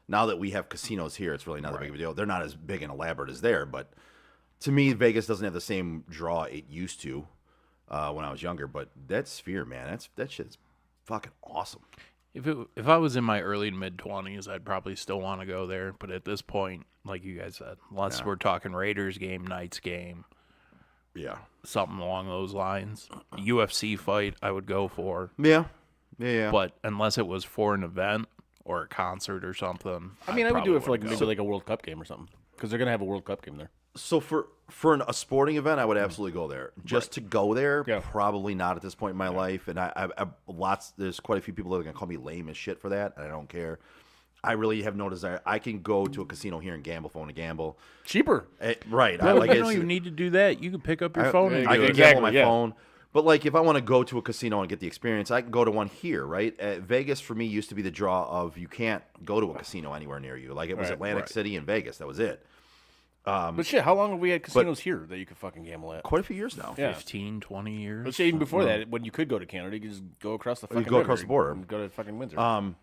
Speaker 9: now that we have casinos here, it's really not that big of a deal. They're not as big and elaborate as there, but to me, Vegas doesn't have the same draw it used to when I was younger. But that Sphere, man, that shit's fucking awesome.
Speaker 8: If I was in my early to mid 20s, I'd probably still want to go there. But at this point, like you guys said, unless we're talking Raiders game, Knights game, something along those lines, UFC fight, I would go for.
Speaker 9: Yeah.
Speaker 8: But unless it was for an event or a concert or something,
Speaker 7: I mean, I would do it for maybe like a World Cup game or something, because they're gonna have a World Cup game there.
Speaker 9: So for a sporting event, I would absolutely go there. Just to go there, probably not at this point in my life. And I there's quite a few people that are gonna call me lame as shit for that, and I don't care. I really have no desire. I can go to a casino here and gamble if I want to gamble.
Speaker 7: Cheaper,
Speaker 9: right?
Speaker 8: Bro, you don't even need to do that. You can pick up your phone and
Speaker 9: I
Speaker 8: do
Speaker 9: can
Speaker 8: it.
Speaker 9: gamble on my phone. But like, if I want to go to a casino and get the experience, I can go to one here, right? Vegas for me used to be the draw of you can't go to a casino anywhere near you. Like it was Atlantic City and Vegas. That was it.
Speaker 7: But shit, how long have we had casinos here that you could fucking gamble at?
Speaker 9: Quite a few years now.
Speaker 8: 15, 20 years.
Speaker 7: Let's say even before that, when you could go to Canada, you could just go across the fucking
Speaker 9: go across the border
Speaker 7: and go to fucking Windsor.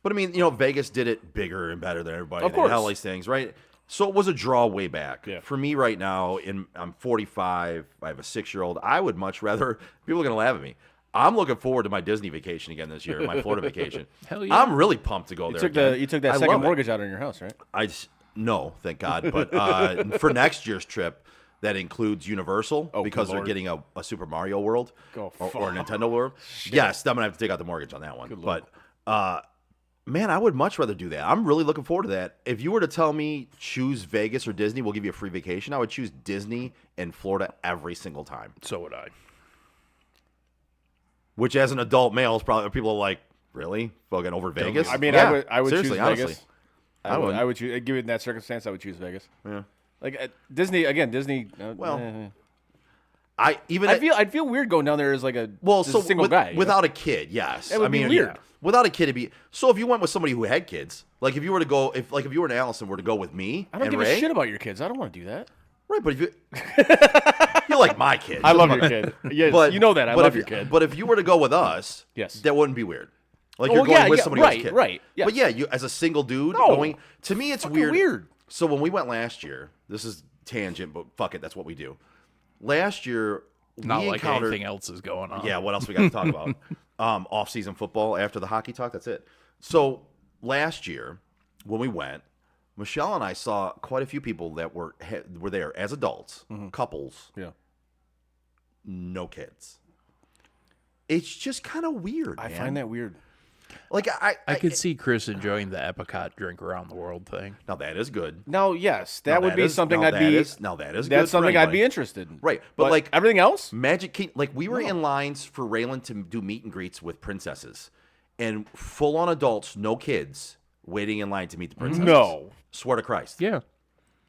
Speaker 9: But I mean, Vegas did it bigger and better than everybody.
Speaker 7: Of course,
Speaker 9: all these things, right? So it was a draw way back.
Speaker 7: Yeah.
Speaker 9: For me right now, I'm 45. I have a 6-year-old. I would much rather. People are gonna laugh at me. I'm looking forward to my Disney vacation again this year, my Florida vacation.
Speaker 8: Hell yeah!
Speaker 9: I'm really pumped to go there.
Speaker 7: You took that second mortgage out on your house, right?
Speaker 9: No, thank God. But for next year's trip, that includes Universal because they're getting a Super Mario World or a Nintendo World. Yes, I'm gonna have to take out the mortgage on that one. But man, I would much rather do that. I'm really looking forward to that. If you were to tell me choose Vegas or Disney, we'll give you a free vacation, I would choose Disney and Florida every single time.
Speaker 8: So would I.
Speaker 9: Which, as an adult male, is probably people are like, really fucking over Vegas.
Speaker 7: I mean,
Speaker 9: yeah,
Speaker 7: I would
Speaker 9: seriously,
Speaker 7: choose Vegas.
Speaker 9: honestly.
Speaker 7: I would choose. Given that circumstance, I would choose Vegas.
Speaker 9: Yeah.
Speaker 7: Like Disney again. Disney. I'd feel weird going down there as like a single guy
Speaker 9: without a kid. Yes,
Speaker 7: it would be weird.
Speaker 9: Without a kid, it'd be so. If you went with somebody who had kids, like if you were to go, if you were and Allison were to go with me,
Speaker 7: I don't give a shit about your kids. I don't want to do that.
Speaker 9: Right, but if you you're like my kid,
Speaker 7: I love your kid. Yes, but, you know that I love your kid.
Speaker 9: But if you were to go with us, that wouldn't be weird. Like you're going with somebody else's kid,
Speaker 7: right? Yes.
Speaker 9: But yeah, you as a single dude going. To me, it's weird. So when we went last year, this is tangent, but fuck it, that's what we do. Last year,
Speaker 8: not like anything else is going on.
Speaker 9: Yeah, what else we got to talk about? Off-season football after the hockey talk. That's it. So last year, when we went, Michelle and I saw quite a few people that were there as adults, couples.
Speaker 7: Yeah.
Speaker 9: No kids. It's just kind of weird.
Speaker 7: I find that weird.
Speaker 9: Like
Speaker 8: I could see Chris enjoying the Epcot drink around the world thing.
Speaker 9: Now that is good.
Speaker 7: Now, yes, that would be something I'd be.
Speaker 9: That's
Speaker 7: good something I'd be interested in.
Speaker 9: Right, but like
Speaker 7: everything else,
Speaker 9: Magic Kingdom. Like we were in lines for Raylan to do meet and greets with princesses, and full-on adults, no kids, waiting in line to meet the princesses.
Speaker 7: No,
Speaker 9: swear to Christ.
Speaker 8: Yeah.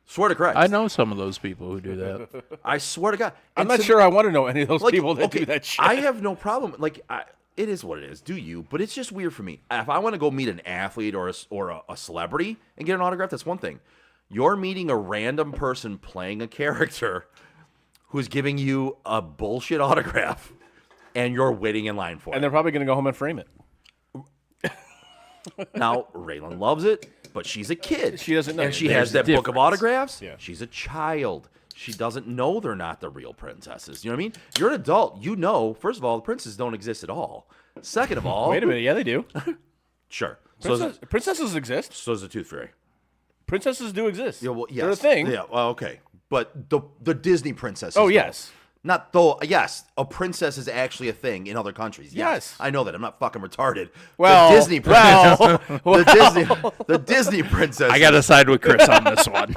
Speaker 9: Swear to Christ.
Speaker 8: I know some of those people who do that.
Speaker 9: I swear to God.
Speaker 7: I'm not sure I want to know any of those people that do that shit.
Speaker 9: I have no problem. Like, it is what it is. Do you? But it's just weird for me. If I want to go meet an athlete or a celebrity and get an autograph, that's one thing. You're meeting a random person playing a character who's giving you a bullshit autograph, and you're waiting in line for it.
Speaker 7: And they're probably going to go home and frame it.
Speaker 9: Now, Raylan loves it, but she's a kid.
Speaker 7: She doesn't know.
Speaker 9: And she has that book of autographs.
Speaker 7: Yeah.
Speaker 9: She's a child. She doesn't know they're not the real princesses. You know what I mean? You're an adult. You know, first of all, the princesses don't exist at all. Second of all...
Speaker 7: Wait a minute. Yeah, they do.
Speaker 9: Sure.
Speaker 7: Princesses exist.
Speaker 9: So does the Tooth Fairy.
Speaker 7: Princesses do exist.
Speaker 9: Yeah, well, yes.
Speaker 7: They're a thing.
Speaker 9: Yeah, well, okay. But the Disney princesses...
Speaker 7: Oh, yes.
Speaker 9: Not though. Yes, a princess is actually a thing in other countries.
Speaker 7: Yes.
Speaker 9: I know that. I'm not fucking retarded.
Speaker 7: Well,
Speaker 9: the Disney princess. The Disney princess.
Speaker 8: I got to side with Chris on this one.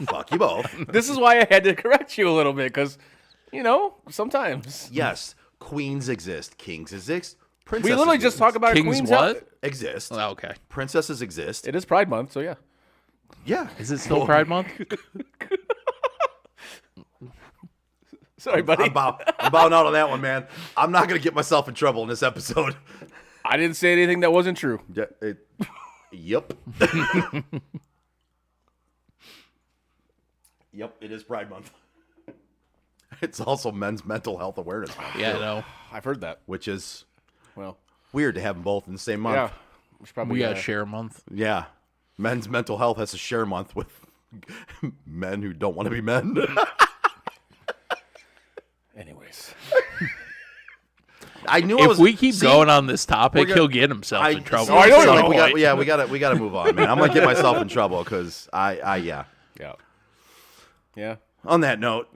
Speaker 9: Fuck you both.
Speaker 7: This is why I had to correct you a little bit, because, sometimes.
Speaker 9: Yes, queens exist, kings exist, princesses.
Speaker 7: We literally just talk about
Speaker 8: Kings
Speaker 7: queens
Speaker 9: exist.
Speaker 8: Oh, okay.
Speaker 9: Princesses exist.
Speaker 7: It is Pride Month, so yeah.
Speaker 9: Yeah.
Speaker 8: Is it still Pride Month?
Speaker 7: Sorry, buddy.
Speaker 9: I'm bowing out on that one, man. I'm not going to get myself in trouble in this episode.
Speaker 7: I didn't say anything that wasn't true.
Speaker 9: Yep. Yep, it is Pride Month. It's also Men's Mental Health Awareness Month.
Speaker 8: Yeah, I
Speaker 9: too,
Speaker 8: know.
Speaker 7: I've heard that.
Speaker 9: Which is
Speaker 7: Well,
Speaker 9: weird to have them both in the same month.
Speaker 7: yeah. We should probably
Speaker 8: We got share a month.
Speaker 9: Yeah. Men's Mental Health has a share month with men who don't want to be men.
Speaker 7: Anyways.
Speaker 9: I knew
Speaker 8: If we keep going on this topic, he'll get himself in trouble.
Speaker 7: I know
Speaker 9: Like,
Speaker 7: you
Speaker 9: we got to move on, man. I'm gonna get myself in trouble because yeah.
Speaker 7: Yeah.
Speaker 9: On that note,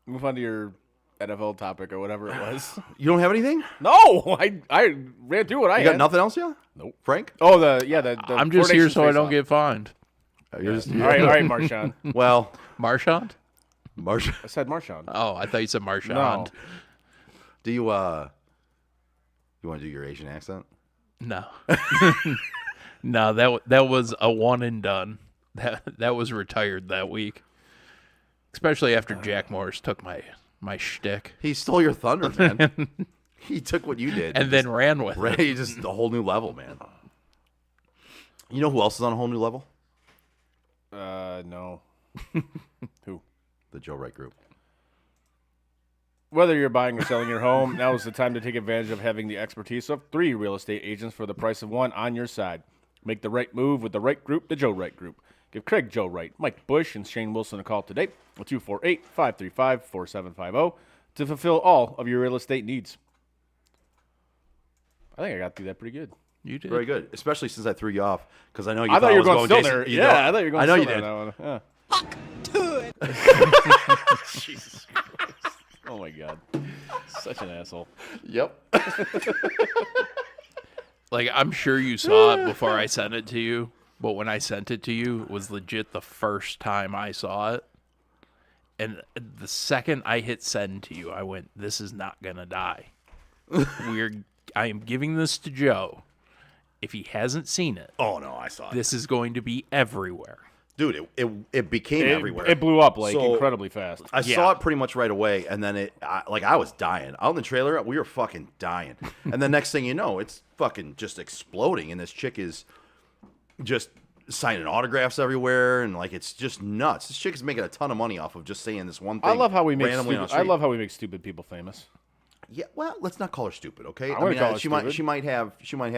Speaker 7: Move on to your NFL topic or whatever it was.
Speaker 9: you don't have anything?
Speaker 7: No, I ran through what I
Speaker 9: You
Speaker 7: had.
Speaker 9: got nothing else, yeah?
Speaker 7: Nope.
Speaker 9: Frank?
Speaker 7: Oh, the
Speaker 8: I'm just here so I don't
Speaker 7: get.
Speaker 8: get fined.
Speaker 7: All right, Marshawn.
Speaker 9: Well,
Speaker 8: Marchand?
Speaker 7: I said Marshawn.
Speaker 8: Oh, I thought you said Marchand.
Speaker 7: No.
Speaker 9: do you want to do your Asian accent?
Speaker 8: No. No, that was a one and done. That was retired that week. Especially after Jack Morris took my shtick.
Speaker 9: He stole your thunder, man. He took what you did
Speaker 8: And then ran with it.
Speaker 9: He just a whole new level, man. You know who else is on a whole new level?
Speaker 7: No. Who?
Speaker 9: The Joe Wright Group.
Speaker 7: Whether you're buying or selling your home, now is the time to take advantage of having the expertise of 3 real estate agents for the price of 1 on your side. Make the right move with the right group, the Joe Wright Group. Give Craig Joe Wright, Mike Bush, and Shane Wilson a call today at 248-535-4750 to fulfill all of your real estate needs. I think I got through that pretty good.
Speaker 8: You did.
Speaker 9: Very good, especially since I threw you off because I know you.
Speaker 7: I thought you were
Speaker 9: I
Speaker 7: going
Speaker 9: was
Speaker 7: still
Speaker 9: Jason,
Speaker 7: there.
Speaker 9: you
Speaker 7: Yeah,
Speaker 9: know-
Speaker 7: I thought you were going
Speaker 9: I know
Speaker 7: still
Speaker 9: you
Speaker 7: there
Speaker 9: did.
Speaker 7: on that one. Yeah. Jesus Christ. Oh, my God. Such an asshole.
Speaker 9: Yep.
Speaker 8: Like, I'm sure you saw it before I sent it to you, but when I sent it to you, it was legit the first time I saw it. And the second I hit send to you, I went, this is not going to die. I am giving this to Joe. If he hasn't seen it,
Speaker 9: Oh no, I saw it,
Speaker 8: this is going to be everywhere.
Speaker 9: dude. It became everywhere.
Speaker 7: It blew up like
Speaker 9: So,
Speaker 7: incredibly fast.
Speaker 9: I saw it pretty much right away, and then I was dying. Out in the trailer, we were fucking dying. And the next thing you know, it's fucking just exploding, and this chick is just signing autographs everywhere, and like it's just nuts. This chick is making a ton of money off of just saying this one thing.
Speaker 7: I love how we make
Speaker 9: randomly on the
Speaker 7: stupid, I
Speaker 9: street.
Speaker 7: love how we make stupid people famous.
Speaker 9: Yeah, well, let's not call her stupid, okay?
Speaker 7: I wouldn't call her
Speaker 9: she
Speaker 7: stupid.
Speaker 9: might have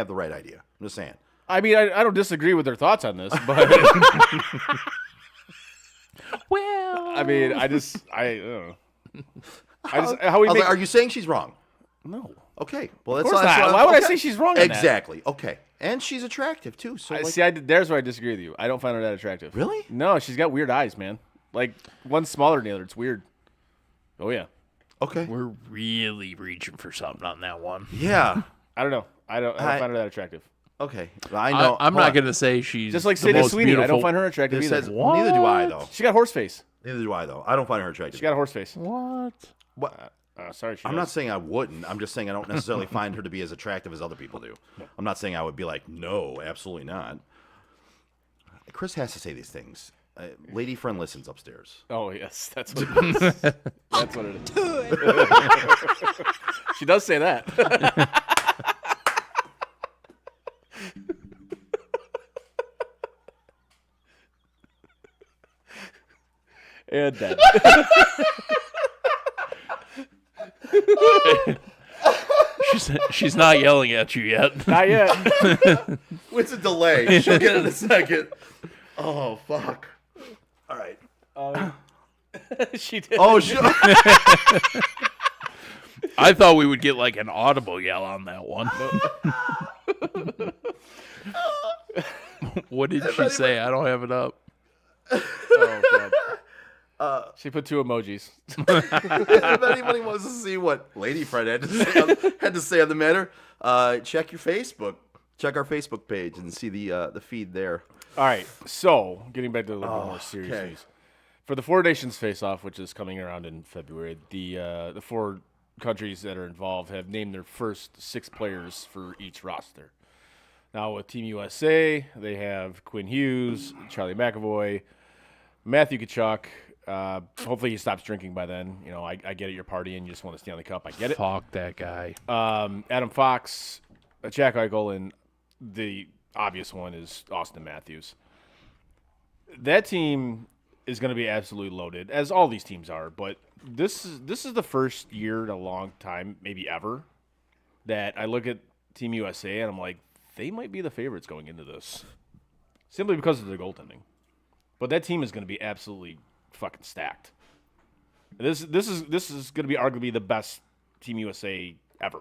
Speaker 9: the right idea. I'm just saying.
Speaker 7: I mean, I don't disagree with their thoughts on this, but
Speaker 8: Well,
Speaker 7: I mean, I don't know. How we
Speaker 9: I was
Speaker 7: make
Speaker 9: like, are you saying she's wrong?
Speaker 7: no.
Speaker 9: Okay, well that's
Speaker 7: course
Speaker 9: that's
Speaker 7: not.
Speaker 9: what
Speaker 7: Why would I
Speaker 9: okay.
Speaker 7: say she's wrong on that?
Speaker 9: Exactly. Okay, and she's attractive too. So like,
Speaker 7: There's where I disagree with you. I don't find her that attractive.
Speaker 9: Really?
Speaker 7: No, she's got weird eyes, man. Like one's smaller than the other. It's weird. Oh yeah.
Speaker 9: okay,
Speaker 8: we're really reaching for something on that one.
Speaker 9: yeah,
Speaker 7: I don't know. I don't find her that attractive.
Speaker 9: okay. I know.
Speaker 8: I'm
Speaker 9: hold
Speaker 8: not
Speaker 9: on.
Speaker 8: going to say she's
Speaker 7: Just like
Speaker 8: the
Speaker 7: Sadie
Speaker 8: most
Speaker 7: Sweeney, I don't
Speaker 8: beautiful-
Speaker 7: find her attractive
Speaker 9: This
Speaker 7: either.
Speaker 9: says, neither do I though.
Speaker 7: She got horse face.
Speaker 9: Neither do I though. I don't find her attractive.
Speaker 7: She got a horse face.
Speaker 8: What?
Speaker 9: What?
Speaker 7: Sorry, she
Speaker 9: I'm
Speaker 7: does.
Speaker 9: not saying I wouldn't. I'm just saying I don't necessarily find her to be as attractive as other people do. I'm not saying I would be like, no, absolutely not. Chris has to say these things. Lady friend listens upstairs.
Speaker 7: Oh yes, that's what it is. That's what it is. She does say that. And dead.
Speaker 8: She's not yelling at you yet.
Speaker 7: Not yet.
Speaker 9: What's a delay? She'll get it in a second. Oh, fuck. All right.
Speaker 7: She did.
Speaker 9: Oh, shit.
Speaker 8: I thought we would get like an audible yell on that one. What did she say? I don't have it up.
Speaker 7: Oh, God. She put 2 emojis.
Speaker 9: If anybody wants to see what Lady Friend had to say on the matter, check your Facebook. Check our Facebook page and see the feed there.
Speaker 7: All right, so getting back to a little bit more serious
Speaker 9: okay.
Speaker 7: news. For the 4 Nations face-off, which is coming around in February, the 4 countries that are involved have named their first 6 players for each roster. Now with Team USA, they have Quinn Hughes, Charlie McAvoy, Matthew Tkachuk. Hopefully he stops drinking by then. You know, I get it, you're partying, you just want to stay on the cup. I get it.
Speaker 8: Fuck that guy.
Speaker 7: Adam Fox, Jack Eichel, and the obvious one is Austin Matthews. That team is going to be absolutely loaded, as all these teams are. But this is the first year in a long time, maybe ever, that I look at Team USA and I'm like, they might be the favorites going into this, simply because of their goaltending. But that team is going to be absolutely fucking stacked. This is going to be arguably the best Team USA ever,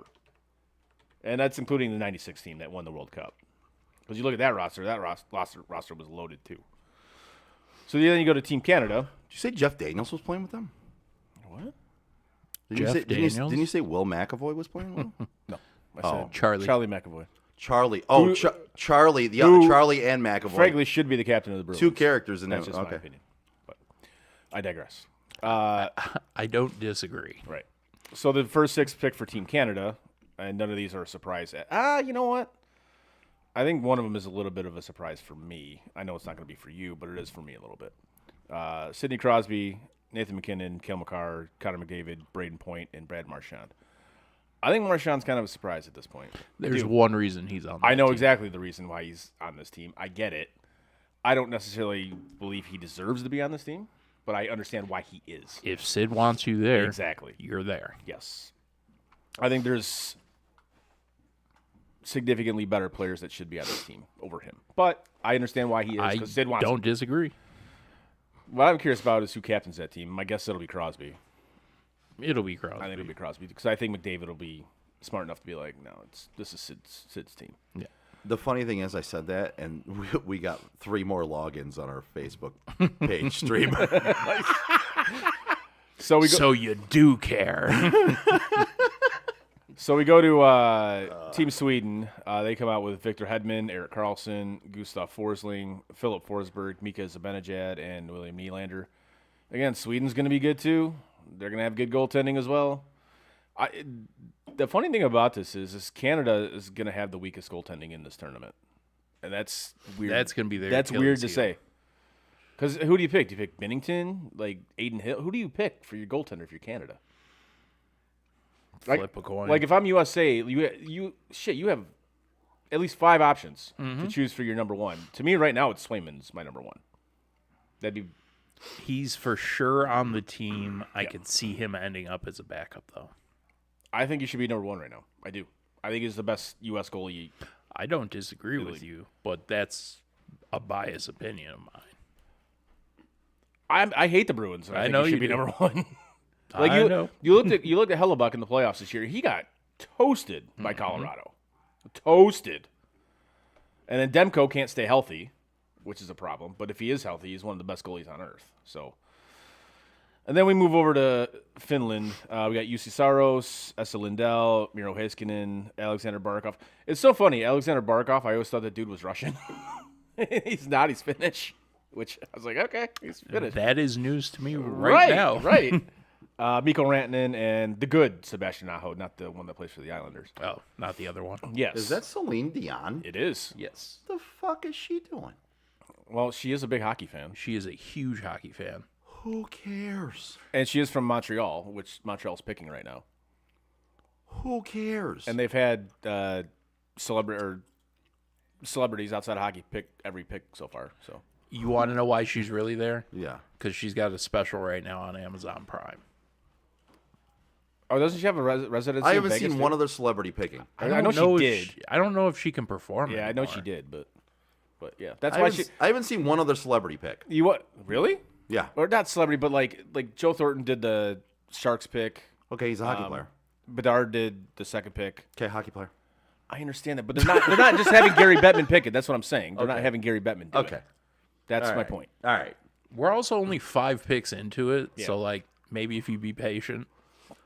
Speaker 7: and that's including the '96 team that won the World Cup. Because you look at that roster was loaded too. So then you go to Team Canada.
Speaker 9: Did you say Jeff Daniels was playing with them?
Speaker 7: What?
Speaker 9: Didn't you say Will McAvoy was playing with them?
Speaker 7: No, I said
Speaker 8: Charlie
Speaker 7: McAvoy.
Speaker 9: Charlie. Oh, Charlie. The other Charlie and McAvoy.
Speaker 7: Frankly, should be the captain of the Bruins.
Speaker 9: Two characters in there.
Speaker 7: That's just my opinion. But I digress.
Speaker 8: I don't disagree.
Speaker 7: Right. So the first 6 pick for Team Canada, and none of these are a surprise. You know what? I think one of them is a little bit of a surprise for me. I know it's not going to be for you, but it is for me a little bit. Sidney Crosby, Nathan McKinnon, Cale Makar, Connor McDavid, Braden Point, and Brad Marchand. I think Marchand's kind of a surprise at this point.
Speaker 8: There's one reason he's on.
Speaker 7: I know exactly the reason why he's on this team. I get it. I don't necessarily believe he deserves to be on this team, but I understand why he is.
Speaker 8: If Sid wants you there,
Speaker 7: exactly,
Speaker 8: you're there.
Speaker 7: Yes. I think there's significantly better players that should be on this team over him. But I understand why he is, because Sid wants
Speaker 8: don't disagree.
Speaker 7: What I'm curious about is who captains that team. My guess it'll be Crosby.
Speaker 8: It'll be Crosby.
Speaker 7: I think it'll be Crosby, because I think McDavid will be smart enough to be like, no, this is Sid's team.
Speaker 8: Yeah.
Speaker 9: The funny thing is, I said that, and we got 3 more logins on our Facebook page stream.
Speaker 8: So you do care.
Speaker 7: So we go to Team Sweden. They come out with Victor Hedman, Erik Karlsson, Gustav Forsling, Philip Forsberg, Mika Zibanejad, and William Nylander. Again, Sweden's going to be good too. They're going to have good goaltending as well. The funny thing about this is Canada is going to have the weakest goaltending in this tournament, and that's weird.
Speaker 8: That's going to be their
Speaker 7: That's
Speaker 8: Achilles
Speaker 7: weird to
Speaker 8: heel.
Speaker 7: say. Because who do you pick? Do you pick Binnington, like Aiden Hill? Who do you pick for your goaltender if you're Canada?
Speaker 8: Flip a coin.
Speaker 7: Like if I'm USA, you have at least 5 options to choose for your number one. To me, right now, it's Swayman's my number one. That'd be.
Speaker 8: He's for sure on the team. I could see him ending up as a backup, though.
Speaker 7: I think he should be number one right now. I do. I think he's the best U.S. goalie.
Speaker 8: I don't disagree with you, but that's a biased opinion of mine.
Speaker 7: I hate the Bruins. And I think
Speaker 8: know
Speaker 7: he should
Speaker 8: you
Speaker 7: be
Speaker 8: do.
Speaker 7: number one.
Speaker 8: I know.
Speaker 7: You looked at Hellebuck in the playoffs this year. He got toasted by Colorado. Toasted. And then Demko can't stay healthy, which is a problem. But if he is healthy, he's one of the best goalies on earth. So, and then we move over to Finland. We got Jussi Saros, Esa Lindell, Miro Heiskanen, Alexander Barkov. It's so funny. Alexander Barkov, I always thought that dude was Russian. He's not. He's Finnish. Which I was like, okay, he's Finnish.
Speaker 8: That is news to me right now.
Speaker 7: Right. Mikko Rantanen and the good Sebastian Aho, not the one that plays for the Islanders.
Speaker 8: Oh, not the other one.
Speaker 7: Yes.
Speaker 9: Is that Celine Dion?
Speaker 7: It is.
Speaker 8: Yes.
Speaker 9: What the fuck is she doing?
Speaker 7: Well, she is a big hockey fan.
Speaker 8: She is a huge hockey fan.
Speaker 9: Who cares?
Speaker 7: And she is from Montreal, which Montreal's picking right now.
Speaker 9: Who cares?
Speaker 7: And they've had celebrities outside of hockey pick every pick so far. So
Speaker 8: You want to know why she's really there?
Speaker 9: Yeah.
Speaker 8: Because she's got a special right now on Amazon Prime.
Speaker 7: Oh, doesn't she have a residency?
Speaker 9: I haven't
Speaker 7: in Vegas
Speaker 9: seen
Speaker 7: too?
Speaker 9: one other celebrity picking.
Speaker 7: I know she did.
Speaker 8: I don't know if she can perform.
Speaker 7: Yeah, I know she
Speaker 8: anymore.
Speaker 7: did, but yeah, that's why she.
Speaker 9: I haven't seen one other celebrity pick.
Speaker 7: You what? Really?
Speaker 9: Yeah.
Speaker 7: Or not celebrity, but like Joe Thornton did the Sharks pick.
Speaker 9: Okay, he's a hockey player.
Speaker 7: Bedard did the second pick.
Speaker 9: Okay, hockey player.
Speaker 7: I understand that, but they're not just having Gary Bettman pick it. That's what I'm saying. They're not
Speaker 9: Okay.
Speaker 7: having Gary Bettman do it.
Speaker 9: Okay.
Speaker 7: That's
Speaker 9: All
Speaker 7: my
Speaker 9: right.
Speaker 7: point.
Speaker 9: All right.
Speaker 8: We're also only 5 picks into it,
Speaker 7: Yeah.
Speaker 8: so like maybe if you be patient,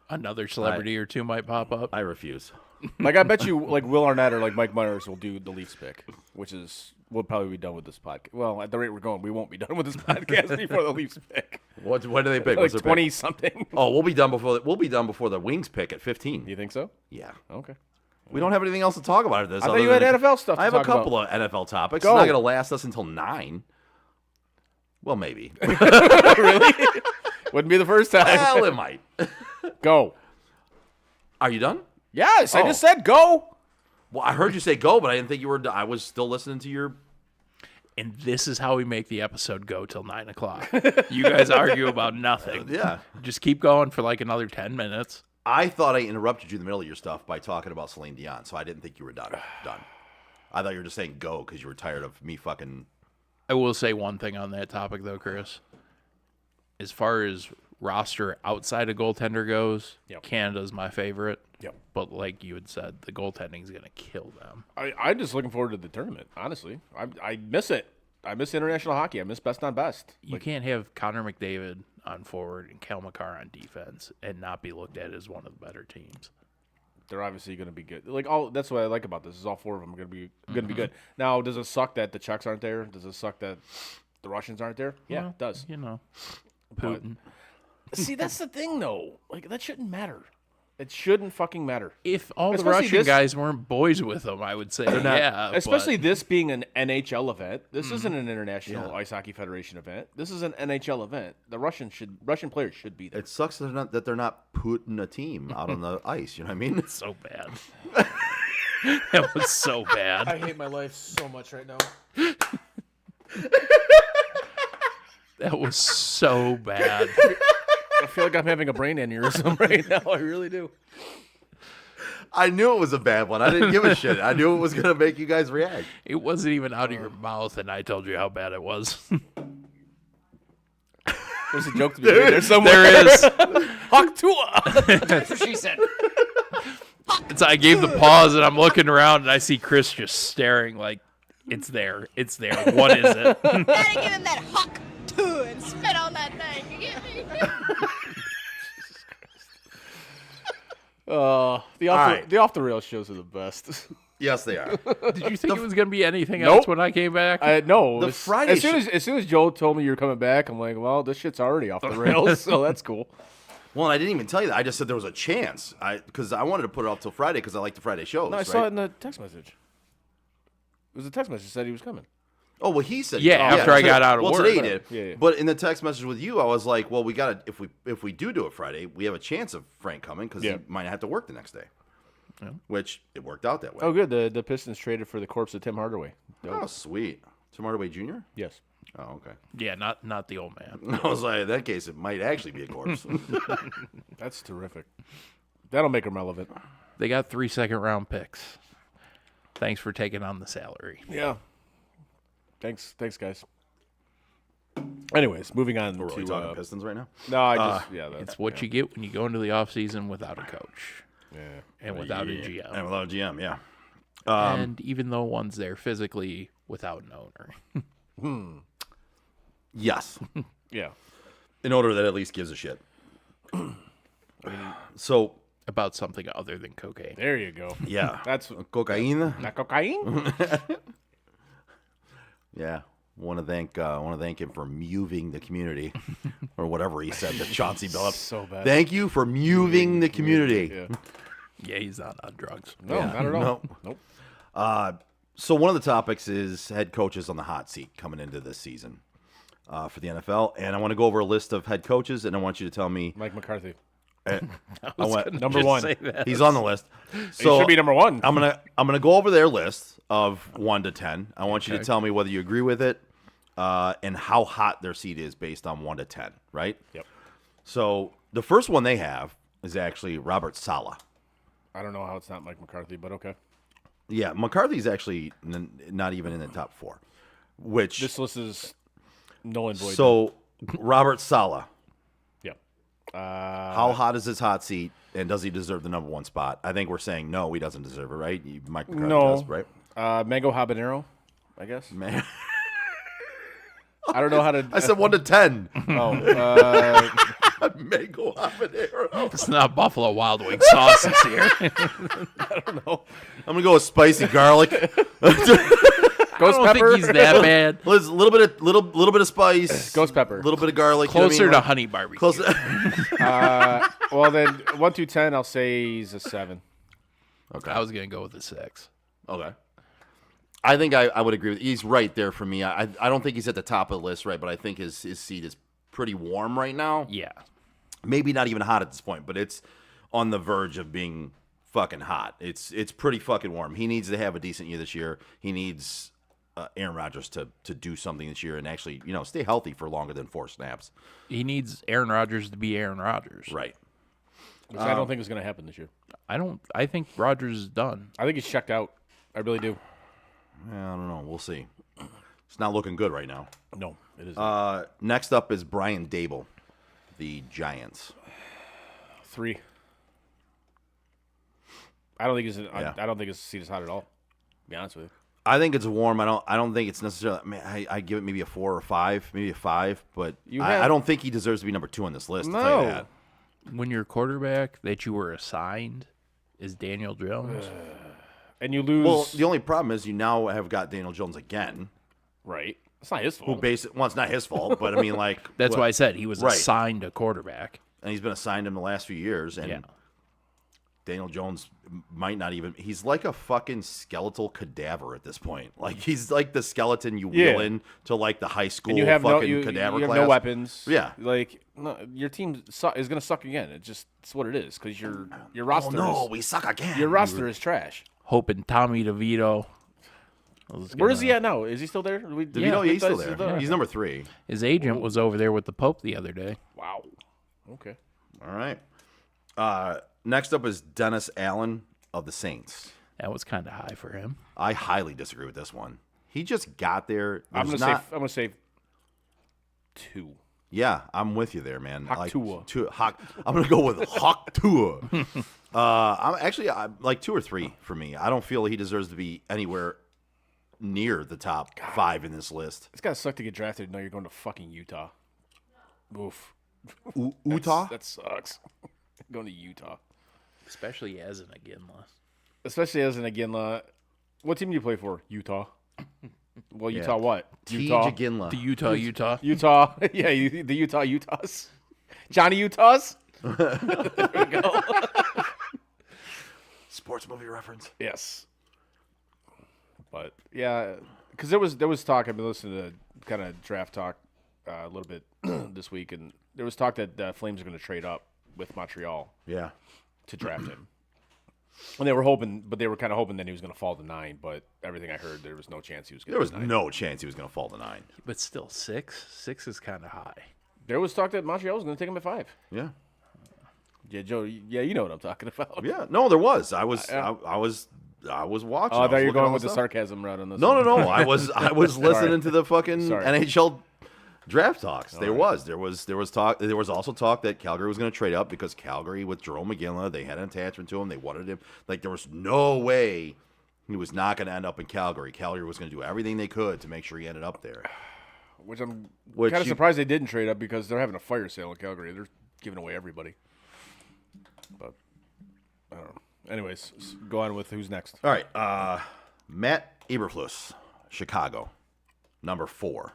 Speaker 8: another celebrity or two might pop up.
Speaker 9: I refuse.
Speaker 7: Like I bet you, like Will Arnett or like Mike Myers will do the Leafs pick, which is we'll probably be done with this podcast. Well, at the rate we're going, we won't be done with this podcast before the Leafs pick.
Speaker 9: What do they pick?
Speaker 7: Like
Speaker 9: What's their
Speaker 7: 20
Speaker 9: pick?
Speaker 7: something.
Speaker 9: Oh, we'll be done before the Wings pick at 15.
Speaker 7: You think so?
Speaker 9: Yeah.
Speaker 7: Okay.
Speaker 9: We don't have anything else to talk about at this.
Speaker 7: I thought
Speaker 9: other
Speaker 7: you had
Speaker 9: than-
Speaker 7: NFL stuff to
Speaker 9: I have a
Speaker 7: talk
Speaker 9: couple of NFL topics.
Speaker 7: Go.
Speaker 9: It's not going to last us until 9. Well, maybe.
Speaker 7: Really? Wouldn't be the first time.
Speaker 9: Well, it might.
Speaker 7: Go.
Speaker 9: Are you done?
Speaker 7: Yes, I
Speaker 9: Oh.
Speaker 7: just said go.
Speaker 9: Well, I heard you say go, but I didn't think you were. I was still listening to your.
Speaker 8: And this is how we make the episode go till 9 o'clock. You guys argue about nothing.
Speaker 9: Yeah.
Speaker 8: Just keep going for like another 10 minutes.
Speaker 9: I thought I interrupted you in the middle of your stuff by talking about Celine Dion, so I didn't think you were done. I thought you were just saying go because you were tired of me fucking.
Speaker 8: I will say one thing on that topic, though, Chris. As far as roster outside of goaltender goes, Canada's my favorite.
Speaker 7: Yep.
Speaker 8: But like you had said, the goaltending's going to kill them.
Speaker 7: I'm just looking forward to the tournament, honestly. I miss it. I miss international hockey. I miss best on best.
Speaker 8: You can't have Connor McDavid on forward and Kel McCarr on defense and not be looked at as one of the better teams.
Speaker 7: They're obviously going to be good. That's what I like about this is all four of them are going to be good. Now, does it suck that the Czechs aren't there? Does it suck that the Russians aren't there? Yeah, it does.
Speaker 8: You know, Putin.
Speaker 7: See, that's the thing, though. Like, that shouldn't matter. It shouldn't fucking matter.
Speaker 8: If all the Russian guys weren't boys with them, I would say, yeah.
Speaker 7: Especially this being an NHL event. This isn't an International Ice Hockey Federation event. This is an NHL event. The Russian players should be there.
Speaker 9: It sucks that they're not putting a team out on the ice. You know what I mean?
Speaker 8: It's so bad. That was so bad.
Speaker 10: I hate my life so much right now.
Speaker 8: That was so bad.
Speaker 7: I feel like I'm having a brain aneurysm right now. I really do.
Speaker 9: I knew it was a bad one. I didn't give a shit. I knew it was going to make you guys react.
Speaker 8: It wasn't even out of your mouth, and I told you how bad it was.
Speaker 7: There's a joke to be made there somewhere.
Speaker 8: There is.
Speaker 7: Hawk Tua.
Speaker 10: That's what she said.
Speaker 8: So I gave the pause, and I'm looking around, and I see Chris just staring like, it's there. It's there. What is it?
Speaker 6: Gotta give him that Hawk Tua and spit on that thing. You get me?
Speaker 7: The off the rails shows are the best.
Speaker 9: Yes, they are.
Speaker 8: Did you think it was going to be anything else when I came back?
Speaker 7: No.
Speaker 9: The Friday
Speaker 7: as soon as Joe told me you were coming back, I'm like, well, this shit's already off the rails, so that's cool.
Speaker 9: Well, I didn't even tell you that. I just said there was a chance. Because I wanted to put it off till Friday because I like the Friday shows.
Speaker 7: No, I saw it in the text message. It was a text message that said he was coming.
Speaker 9: Oh, well, he said
Speaker 8: after I got out of work.
Speaker 9: Well, today he did.
Speaker 7: Yeah.
Speaker 9: But in the text message with you, I was like, well, we got to if we do it Friday, we have a chance of Frank coming because he might have to work the next day. Yeah. Which it worked out that way.
Speaker 7: Oh, good. The Pistons traded for the corpse of Tim Hardaway.
Speaker 9: Oh, sweet. Tim Hardaway Jr.?
Speaker 7: Yes.
Speaker 9: Oh, okay.
Speaker 8: Yeah, not the old man.
Speaker 9: I was like, in that case, it might actually be a corpse.
Speaker 7: That's terrific. That'll make him relevant.
Speaker 8: They got 3 second-round picks. Thanks for taking on the salary.
Speaker 7: Yeah. Thanks, guys. Anyways, moving on
Speaker 9: We're really
Speaker 7: to
Speaker 9: talking Pistons right now?
Speaker 7: No, I just
Speaker 8: it's what you get when you go into the offseason without a coach.
Speaker 7: Yeah.
Speaker 8: And without a GM.
Speaker 9: And without a GM, yeah.
Speaker 8: And even though one's there physically without an owner.
Speaker 9: Yes.
Speaker 7: Yeah.
Speaker 9: In order that at least gives a shit. So
Speaker 8: about something other than cocaine.
Speaker 7: There you go.
Speaker 9: Yeah.
Speaker 7: That's
Speaker 9: cocaine.
Speaker 7: Not cocaine?
Speaker 9: Yeah. Want to thank him for moving the community, or whatever he said to Chauncey Billups.
Speaker 7: So bad.
Speaker 9: Thank you for moving the community.
Speaker 8: Yeah, he's not on drugs.
Speaker 7: No, not at all. Nope.
Speaker 9: So one of the topics is head coaches on the hot seat coming into this season for the NFL, and I want to go over a list of head coaches, and I want you to tell me.
Speaker 7: Mike McCarthy.
Speaker 9: Number one. He's on the list. So
Speaker 7: he should be number one.
Speaker 9: I'm gonna go over their list of 1 to 10. I want you to tell me whether you agree with it and how hot their seat is based on 1 to 10. Right?
Speaker 7: Yep.
Speaker 9: So the first one they have is actually Robert Saleh.
Speaker 7: I don't know how it's not Mike McCarthy, but okay.
Speaker 9: Yeah, McCarthy's actually not even in the top 4. Which
Speaker 7: this list is null and void.
Speaker 9: So Robert Saleh.
Speaker 7: Yep.
Speaker 9: How hot is his hot seat, and does he deserve the number 1 spot? I think we're saying no, he doesn't deserve it, right? Mike McCarthy does, right?
Speaker 7: Mango habanero, I guess.
Speaker 9: Man.
Speaker 7: I don't know how to.
Speaker 9: I said 1 to 10.
Speaker 7: Oh,
Speaker 9: Mango habanero.
Speaker 8: It's not Buffalo Wild Wing sauces here.
Speaker 7: I don't know.
Speaker 9: I'm gonna go with spicy garlic.
Speaker 8: Ghost pepper. I don't think he's that bad.
Speaker 9: A little bit of spice.
Speaker 7: Ghost pepper.
Speaker 9: A little bit of garlic.
Speaker 8: Closer to honey barbecue.
Speaker 9: Closer.
Speaker 7: Well, then 1 through 10, I'll say he's a 7.
Speaker 8: Okay. I was gonna go with a 6.
Speaker 9: Okay. I think I would agree with. He's right there for me. I don't think he's at the top of the list, right? But I think his seat is pretty warm right now.
Speaker 8: Yeah.
Speaker 9: Maybe not even hot at this point, but it's on the verge of being fucking hot. It's pretty fucking warm. He needs to have a decent year this year. He needs Aaron Rodgers to do something this year and actually, stay healthy for longer than 4 snaps.
Speaker 8: He needs Aaron Rodgers to be Aaron Rodgers.
Speaker 9: Right.
Speaker 7: Which I don't think is going to happen this year.
Speaker 8: I think Rodgers is done.
Speaker 7: I think he's checked out. I really do.
Speaker 9: I don't know. We'll see. It's not looking good right now.
Speaker 7: No, it isn't.
Speaker 9: Next up is Brian Dable, the Giants.
Speaker 7: 3. I don't think I don't think his seat is hot at all. To be honest with you.
Speaker 9: I think it's warm. I don't think it's necessarily. I give it maybe a 4 or 5, maybe a 5. But I don't think he deserves to be number 2 on this list.
Speaker 7: No.
Speaker 9: To tell you that.
Speaker 8: When your quarterback that you were assigned is Daniel Jones,
Speaker 7: and you lose.
Speaker 9: Well, the only problem is you now have got Daniel Jones again.
Speaker 7: Right. It's not his fault.
Speaker 9: Well, it's not his fault, but I mean, like
Speaker 8: that's why I said he was assigned a quarterback,
Speaker 9: and he's been assigned him the last few years. And Daniel Jones might not even. He's like a fucking skeletal cadaver at this point. Like he's like the skeleton you wheel in to like the high school
Speaker 7: and you have
Speaker 9: fucking cadaver
Speaker 7: you have
Speaker 9: class.
Speaker 7: no weapons.
Speaker 9: Yeah,
Speaker 7: like your team is going to suck again. It's what it is because your roster.
Speaker 9: We suck again.
Speaker 7: Your roster is trash.
Speaker 8: Hoping Tommy DeVito.
Speaker 7: Where is he at now? Is he still there?
Speaker 9: DeVito, he's still there. Yeah. He's number 3.
Speaker 8: His agent was over there with the Pope the other day.
Speaker 7: Wow. Okay.
Speaker 9: All right. Next up is Dennis Allen of the Saints.
Speaker 8: That was kind of high for him.
Speaker 9: I highly disagree with this one. He just got there.
Speaker 7: I'm gonna say 2.
Speaker 9: Yeah, I'm with you there, man.
Speaker 7: Hawk Tua.
Speaker 9: I'm gonna go with Hawk Tua. I'm like 2 or 3 for me. I don't feel he deserves to be anywhere near the top 5 in this list.
Speaker 7: It's gotta suck to get drafted and know you're going to fucking Utah. Oof.
Speaker 9: Utah?
Speaker 7: That sucks. Going to Utah.
Speaker 8: Especially as an Aginla.
Speaker 7: What team do you play for? Utah. Well, Utah what?
Speaker 9: Utah.
Speaker 8: The Utah.
Speaker 7: Utah. Yeah, the Utahs. Johnny Utahs. There we go.
Speaker 9: Sports movie reference.
Speaker 7: Yes. But yeah, because there was talk. I've been listening to kind of draft talk a little bit this week, and there was talk that Flames are going to trade up with Montreal.
Speaker 9: Yeah.
Speaker 7: To draft him. And they were hoping, but they were kind of hoping that he was going to fall to 9. But everything I heard, there was no chance he was going to.
Speaker 9: There was no chance he was going to fall to 9.
Speaker 8: But still, 6. 6 is kind of high.
Speaker 7: There was talk that Montreal was going to take him at 5.
Speaker 9: Yeah.
Speaker 7: Yeah, Joe. Yeah, you know what I'm talking about.
Speaker 9: Yeah. No, there was. I was watching.
Speaker 7: Oh, I thought you were going with the sarcasm route on this.
Speaker 9: No. I was listening to the fucking NHL draft talks. There was talk. There was also talk that Calgary was going to trade up because Calgary with Jerome McGinley, they had an attachment to him. They wanted him. Like there was no way he was not going to end up in Calgary. Calgary was going to do everything they could to make sure he ended up there.
Speaker 7: Which I'm kind of surprised they didn't trade up because they're having a fire sale in Calgary. They're giving away everybody. But I don't know. Anyways, go on with who's next.
Speaker 9: All right, Matt Eberflus, Chicago, number 4.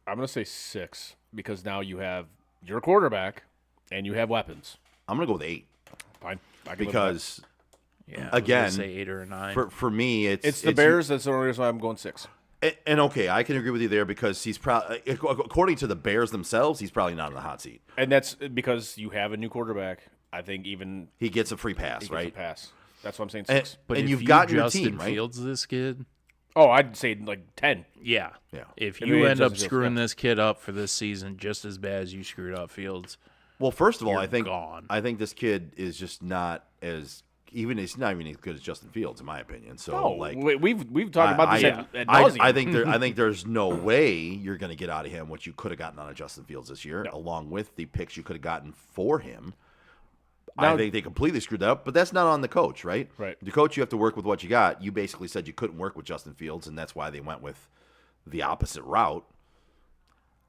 Speaker 7: I'm going to say 6 because now you have your quarterback and you have weapons.
Speaker 9: I'm going to go with 8.
Speaker 7: Fine.
Speaker 9: Because,
Speaker 8: again, say 8 or 9.
Speaker 9: For me,
Speaker 7: it's the Bears. That's the only reason why I'm going 6.
Speaker 9: And okay, I can agree with you there because he's probably, according to the Bears themselves, he's probably not in the hot seat.
Speaker 7: And that's because you have a new quarterback. I think even
Speaker 9: he gets a free pass, right?
Speaker 7: Gets a pass. That's what I'm saying. 6.
Speaker 8: But
Speaker 9: and you've got your team,
Speaker 8: Justin
Speaker 9: right?
Speaker 8: Fields, this kid.
Speaker 7: Oh, I'd say like 10.
Speaker 8: Yeah.
Speaker 9: Yeah.
Speaker 8: If you end up screwing this kid up for this season just as bad as you screwed up Fields,
Speaker 9: well, first of all, I
Speaker 8: gone.
Speaker 9: think this kid is just not as he's not even as good as Justin Fields, in my opinion. So,
Speaker 7: we've talked about this ad nauseam.
Speaker 9: I think there's no way you're going to get out of him what you could have gotten out of Justin Fields this year, along with the picks you could have gotten for him. Now, I think they completely screwed that up, but that's not on the coach, right?
Speaker 7: Right.
Speaker 9: The coach, you have to work with what you got. You basically said you couldn't work with Justin Fields, and that's why they went with the opposite route.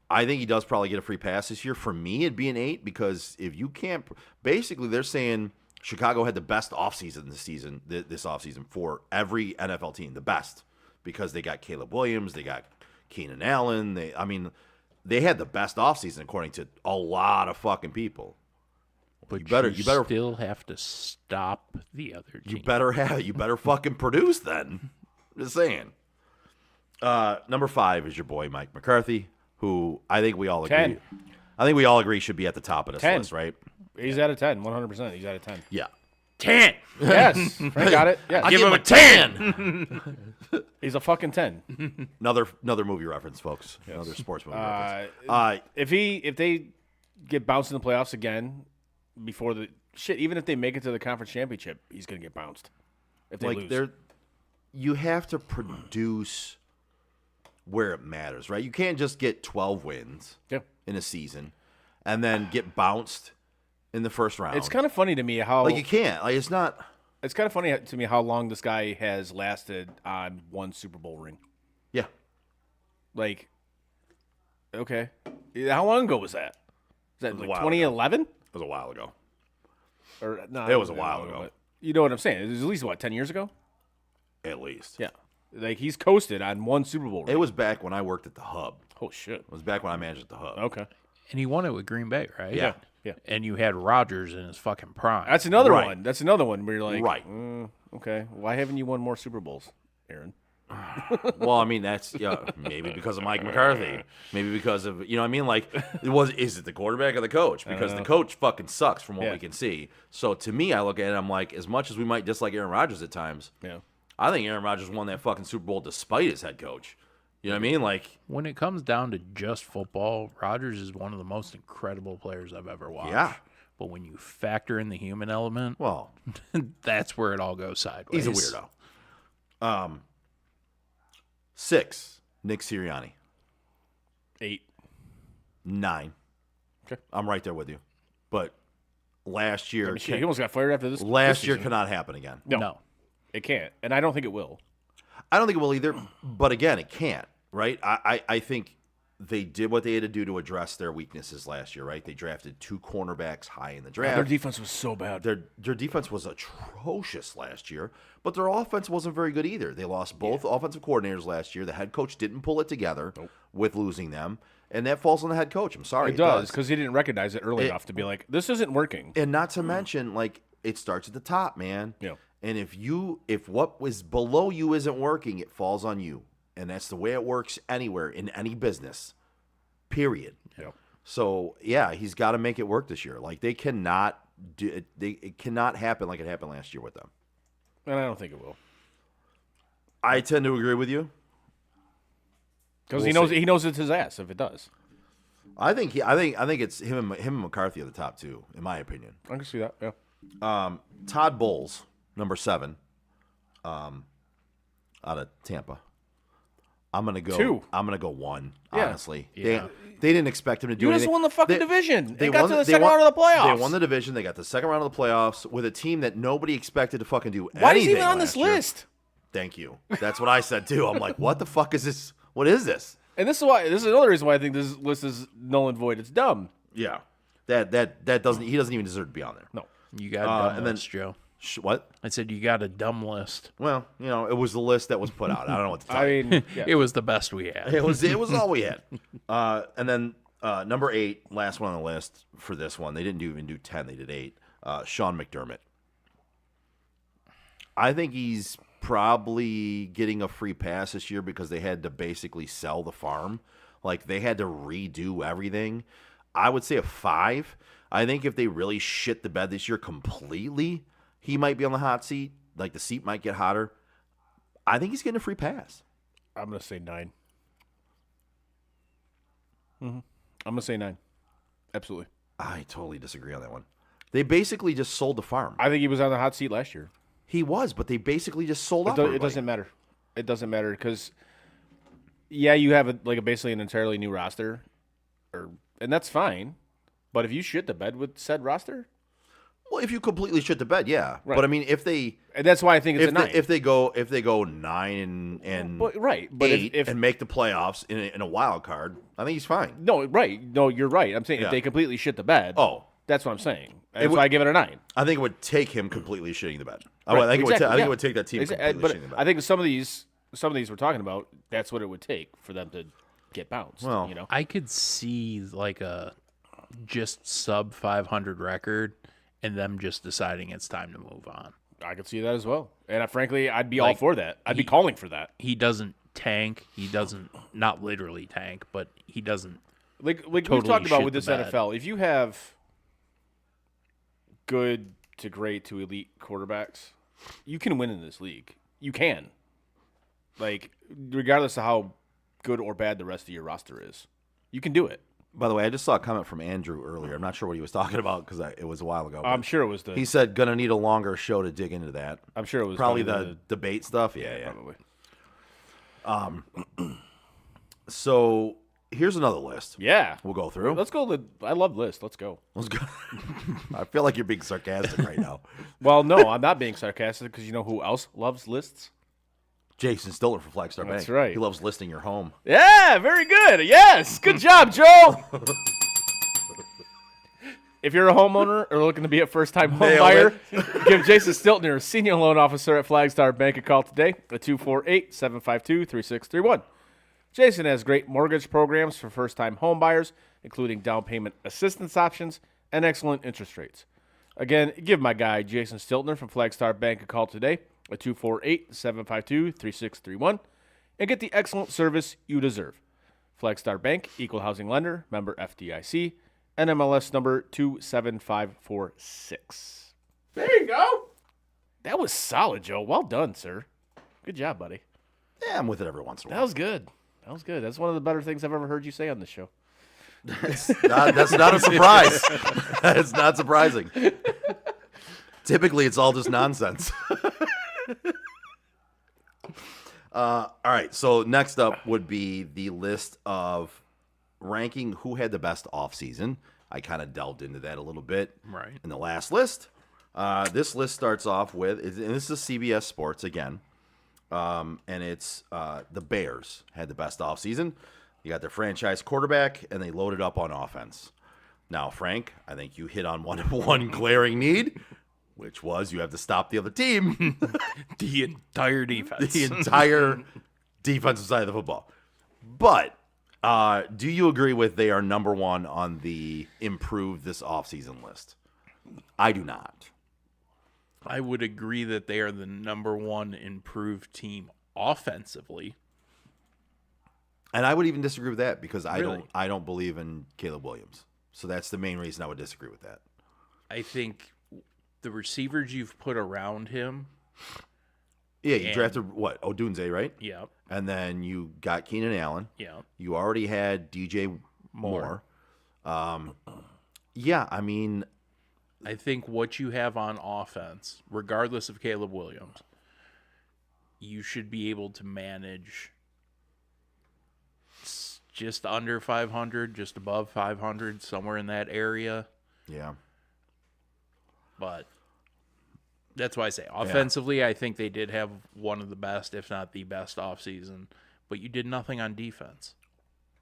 Speaker 9: I think he does probably get a free pass this year. For me, it'd be an 8 because if you can't – basically they're saying Chicago had the best offseason this offseason for every NFL team, the best, because they got Caleb Williams, they got Keenan Allen. They had the best offseason according to a lot of fucking people.
Speaker 8: But you better still have to stop the other team.
Speaker 9: You better fucking produce then. Just saying. Number 5 is your boy Mike McCarthy, who I think we all agree.
Speaker 7: 10.
Speaker 9: I think we all agree should be at the top of this
Speaker 7: 10.
Speaker 9: list, right?
Speaker 7: He's at a 10, 100%. He's at a 10.
Speaker 9: Yeah.
Speaker 8: 10.
Speaker 7: Yes. Frank got it. Yes.
Speaker 8: I'll give him a 10.
Speaker 7: He's a fucking 10.
Speaker 9: Another movie reference, folks.
Speaker 7: Yes.
Speaker 9: Another sports movie reference.
Speaker 7: If they get bounced in the playoffs again before the shit, even if they make it to the conference championship, he's gonna get bounced. If they lose,
Speaker 9: you have to produce where it matters, right? You can't just get 12 wins in a season and then get bounced in the first round.
Speaker 7: It's kind of funny to me how
Speaker 9: you can't. It's not.
Speaker 7: It's kind of funny to me how long this guy has lasted on one Super Bowl ring.
Speaker 9: Yeah.
Speaker 7: Like, okay, how long ago was that? Is that like 2011? It
Speaker 9: was a while ago.
Speaker 7: Or no,
Speaker 9: it was a while ago.
Speaker 7: But you know what I'm saying? It was at least 10 years ago.
Speaker 9: At least.
Speaker 7: Yeah. Like he's coasted on one Super Bowl ring.
Speaker 9: It was back when I worked at the Hub.
Speaker 7: Oh shit!
Speaker 9: It was back when I managed at the Hub.
Speaker 7: Okay.
Speaker 8: And he won it with Green Bay, right?
Speaker 9: Yeah.
Speaker 7: Yeah.
Speaker 8: And you had Rodgers in his fucking prime.
Speaker 7: That's another one. That's another one where you're like,
Speaker 9: right.
Speaker 7: Okay, why haven't you won more Super Bowls, Aaron?
Speaker 9: Well, I mean, that's maybe because of Mike McCarthy. Maybe because of what I mean. Like, is it the quarterback or the coach? Because the coach fucking sucks from what we can see. So to me, I look at it, I'm like, as much as we might dislike Aaron Rodgers at times, I think Aaron Rodgers won that fucking Super Bowl despite his head coach. You know what I mean? Like,
Speaker 8: when it comes down to just football, Rodgers is one of the most incredible players I've ever watched.
Speaker 9: Yeah.
Speaker 8: But when you factor in the human element,
Speaker 9: well,
Speaker 8: that's where it all goes sideways.
Speaker 9: He's a weirdo. 6, Nick Sirianni.
Speaker 7: 8.
Speaker 9: 9.
Speaker 7: Okay.
Speaker 9: I'm right there with you. But last year,
Speaker 7: he almost got fired after this.
Speaker 9: Last
Speaker 7: this
Speaker 9: year
Speaker 7: season.
Speaker 9: cannot happen again.
Speaker 7: No, it can't, and I don't think it will.
Speaker 9: I don't think it will either. But again, it can't. Right? I think they did what they had to do to address their weaknesses last year. Right? They drafted 2 cornerbacks high in the draft.
Speaker 7: Their defense was so bad.
Speaker 9: Their defense was atrocious last year, but their offense wasn't very good either. They lost both offensive coordinators last year. The head coach didn't pull it together with losing them, and that falls on the head coach. I'm sorry.
Speaker 7: It does, because he didn't recognize it early enough to be like, this isn't working.
Speaker 9: And not to mention, like, it starts at the top, man.
Speaker 7: Yeah.
Speaker 9: And if what was below you isn't working, it falls on you. And that's the way it works anywhere in any business. Period.
Speaker 7: Yeah.
Speaker 9: So yeah, he's got to make it work this year. Like, they cannot do it. It cannot happen like it happened last year with them.
Speaker 7: And I don't think it will.
Speaker 9: I tend to agree with you
Speaker 7: because he knows it's his ass if it does.
Speaker 9: I think it's him and McCarthy at the top two, in my opinion.
Speaker 7: I can see that. Yeah.
Speaker 9: Todd Bowles, number 7, out of Tampa. I'm gonna go
Speaker 7: 2.
Speaker 9: I'm gonna go 1.
Speaker 7: Yeah.
Speaker 9: Honestly,
Speaker 8: Yeah.
Speaker 9: they didn't expect him to do
Speaker 7: You
Speaker 9: anything.
Speaker 7: just won the fucking division. They got
Speaker 9: won
Speaker 7: to the second round of the playoffs.
Speaker 9: They won the division. They got the second round of the playoffs with a team that nobody expected to fucking do anything.
Speaker 7: Why is he even on
Speaker 9: last
Speaker 7: this
Speaker 9: year.
Speaker 7: list?
Speaker 9: Thank you. That's what I said too. I'm like, what the fuck is this? What is this?
Speaker 7: And this is another reason why I think this list is null and void. It's dumb.
Speaker 9: Yeah, that doesn't. He doesn't even deserve to be on there.
Speaker 7: No.
Speaker 8: You got a dumb
Speaker 9: and then-
Speaker 8: list, Joe.
Speaker 9: What?
Speaker 8: I said you got a dumb list.
Speaker 9: Well, it was the list that was put out. I don't know what to tell
Speaker 7: I
Speaker 9: you.
Speaker 7: mean, yeah.
Speaker 8: It was the best we had.
Speaker 9: It was all we had. And then number 8, last one on the list for this one. They didn't even do 10. They did 8. Sean McDermott. I think he's probably getting a free pass this year because they had to basically sell the farm. Like, they had to redo everything. I would say a 5. I think if they really shit the bed this year completely, he might be on the hot seat. Like, the seat might get hotter. I think he's getting a free pass.
Speaker 7: I'm going to say 9. I'm going to say 9. Absolutely.
Speaker 9: I totally disagree on that one. They basically just sold the farm.
Speaker 7: I think he was on the hot seat last year.
Speaker 9: He was, but they basically just sold out.
Speaker 7: It doesn't matter. It doesn't matter because, yeah, you have basically an entirely new roster, and that's fine. But if you shit the bed with said roster,
Speaker 9: well, if you completely shit the bed, yeah.
Speaker 7: Right.
Speaker 9: But I mean, if they,
Speaker 7: and that's why I think it's a 9.
Speaker 9: If they go 9 and
Speaker 7: but 8
Speaker 9: if and make the playoffs in a wild card, I think he's fine.
Speaker 7: No, you're right. I'm saying if they completely shit the bed, that's what I'm saying. That's why I give it a 9.
Speaker 9: I think it would take him completely shitting the bed.
Speaker 7: Right,
Speaker 9: I think
Speaker 7: exactly,
Speaker 9: it would take that team completely shitting the bed.
Speaker 7: I think some of these we're talking about, that's what it would take for them to get bounced.
Speaker 9: Well,
Speaker 8: I could see like a just sub 500 record and them just deciding it's time to move on.
Speaker 7: I could see that as well. And frankly, I'd be all for that. I'd be calling for that.
Speaker 8: He doesn't tank. He doesn't, not literally tank, but he doesn't.
Speaker 7: Like
Speaker 8: totally
Speaker 7: we've talked about
Speaker 8: shit
Speaker 7: with
Speaker 8: the
Speaker 7: this
Speaker 8: bed.
Speaker 7: NFL, if you have good to great to elite quarterbacks, you can win in this league. You can. Like, regardless of how good or bad the rest of your roster is, you can do it.
Speaker 9: By the way, I just saw a comment from Andrew earlier. I'm not sure what he was talking about because it was a while ago.
Speaker 7: I'm sure it was
Speaker 9: He said, "Gonna need a longer show to dig into that."
Speaker 7: I'm sure it was
Speaker 9: probably the debate stuff. Yeah,
Speaker 7: probably.
Speaker 9: So here's another list.
Speaker 7: Yeah,
Speaker 9: we'll go through.
Speaker 7: Let's go. I love lists. Let's go.
Speaker 9: Let's go. I feel like you're being sarcastic right now.
Speaker 7: Well, no, I'm not being sarcastic because you know who else loves lists?
Speaker 9: Jason Stiller for Flagstar Bank.
Speaker 7: That's right.
Speaker 9: He loves listing your home.
Speaker 7: Yeah, very good. Yes, good job, Joe. If you're a homeowner or looking to be a first-time home buyer, give Jason Stiltner, Senior Loan Officer at Flagstar Bank, a call today at 248-752-3631. Jason has great mortgage programs for first-time home buyers, including down payment assistance options and excellent interest rates. Again, give my guy Jason Stiltner from Flagstar Bank a call today at 248-752-3631 and get the excellent service you deserve. Flagstar Bank, Equal Housing Lender, member FDIC, NMLS number 27546. There you go. That was solid, Joe. Well done, sir. Good job, buddy.
Speaker 9: Yeah, I'm with it every once in a while.
Speaker 7: That was good. That was good. That's one of the better things I've ever heard you say on this show.
Speaker 9: That's not a surprise. It's not surprising. Typically, it's all just nonsense. All right, so next up would be the list of ranking who had the best offseason. I kind of delved into that a little bit in the last list. This list starts off with, and this is CBS Sports again, and it's the Bears had the best offseason. You got their franchise quarterback, and they loaded up on offense. Now, Frank, I think you hit on one glaring need, which was you have to stop the other team.
Speaker 8: The entire defense.
Speaker 9: The entire defensive side of the football. But do you agree with they are number one on the improve this offseason list? I do not.
Speaker 8: I would agree that they are the number one improved team offensively.
Speaker 9: And I would even disagree with that because I
Speaker 8: Really?
Speaker 9: don't believe in Caleb Williams. So that's the main reason I would disagree with that.
Speaker 8: I think the receivers you've put around him.
Speaker 9: Yeah, you drafted what? Odunze, right?
Speaker 8: Yeah.
Speaker 9: And then you got Keenan Allen.
Speaker 8: Yeah.
Speaker 9: You already had DJ Moore. Yeah, I mean,
Speaker 8: I think what you have on offense, regardless of Caleb Williams, you should be able to manage just under 500, just above 500, somewhere in that area.
Speaker 9: yeah.
Speaker 8: But that's why I say offensively, I think they did have one of the best, if not the best offseason. But you did nothing on defense.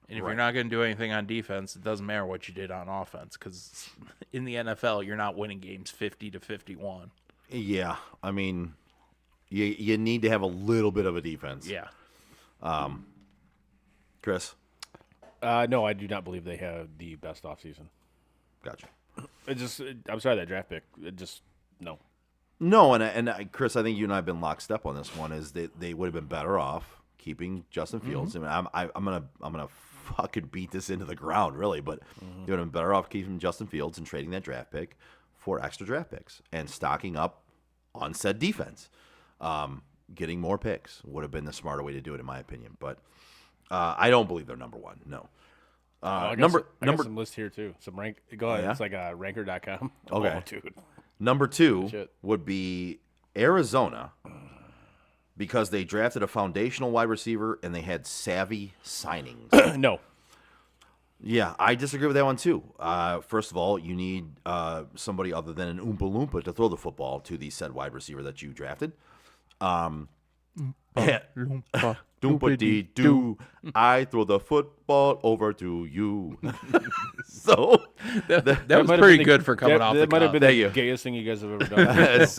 Speaker 8: And if you're not going to do anything on defense, it doesn't matter what you did on offense because in the NFL, you're not winning games 50-51.
Speaker 9: Yeah, I mean, you need to have a little bit of a defense.
Speaker 8: Yeah.
Speaker 9: Chris?
Speaker 7: No, I do not believe they have the best offseason.
Speaker 9: Gotcha.
Speaker 7: I'm sorry, that draft pick. No.
Speaker 9: No, and Chris, I think you and I have been lockstep on this one. Is they would have been better off keeping Justin Fields.
Speaker 7: Mm-hmm.
Speaker 9: I mean, I'm gonna fucking beat this into the ground, really. But they would have been better off keeping Justin Fields and trading that draft pick for extra draft picks and stocking up on said defense. Getting more picks would have been the smarter way to do it, in my opinion. But I don't believe they're number one. No.
Speaker 7: I got some list here too. Some rank. Go ahead.
Speaker 9: yeah?
Speaker 7: It's like ranker.com.
Speaker 9: Okay.
Speaker 7: Oh, dude.
Speaker 9: Number two
Speaker 7: Shit.
Speaker 9: would be Arizona because they drafted a foundational wide receiver and they had savvy signings.
Speaker 7: No.
Speaker 9: Yeah, I disagree with that one too. First of all, you need somebody other than an Oompa Loompa to throw the football to the said wide receiver that you drafted. Doompa dee doo, I throw the football over to you. So
Speaker 8: That was pretty good for coming off the
Speaker 7: That might have
Speaker 8: cuff.
Speaker 7: been the gayest thing you guys have ever done.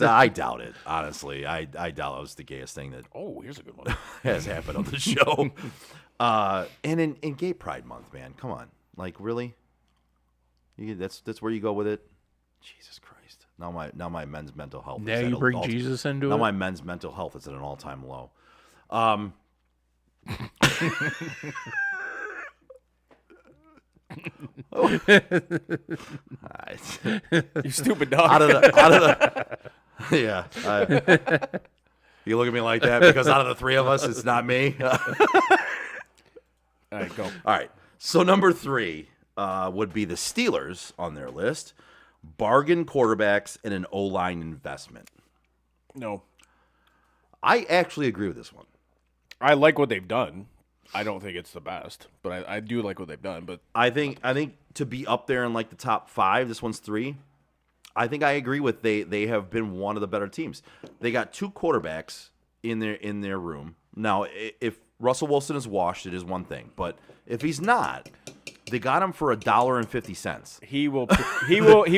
Speaker 9: I doubt it, honestly. I doubt it was the gayest thing that
Speaker 7: Oh, here's a good one.
Speaker 9: has happened on the show. And in Gay Pride Month, man, come on, like really? That's where you go with it. Jesus Christ! Now my men's mental health.
Speaker 8: Now you bring Jesus into
Speaker 9: now
Speaker 8: it?
Speaker 9: my men's mental health is at an all-time low.
Speaker 7: You stupid dog.
Speaker 9: Out of the yeah. You look at me like that because out of the three of us, it's not me.
Speaker 7: All right, go.
Speaker 9: All right. So number 3 would be the Steelers on their list. Bargain quarterbacks and an O-line investment.
Speaker 7: No.
Speaker 9: I actually agree with this one.
Speaker 7: I like what they've done. I don't think it's the best, but I do like what they've done. But
Speaker 9: I think to be up there in like the top 5, this one's 3. I think I agree with they have been one of the better teams. They got 2 quarterbacks in their room. Now, if Russell Wilson is washed, it is one thing, but if he's not, they got him for $1.50.
Speaker 7: He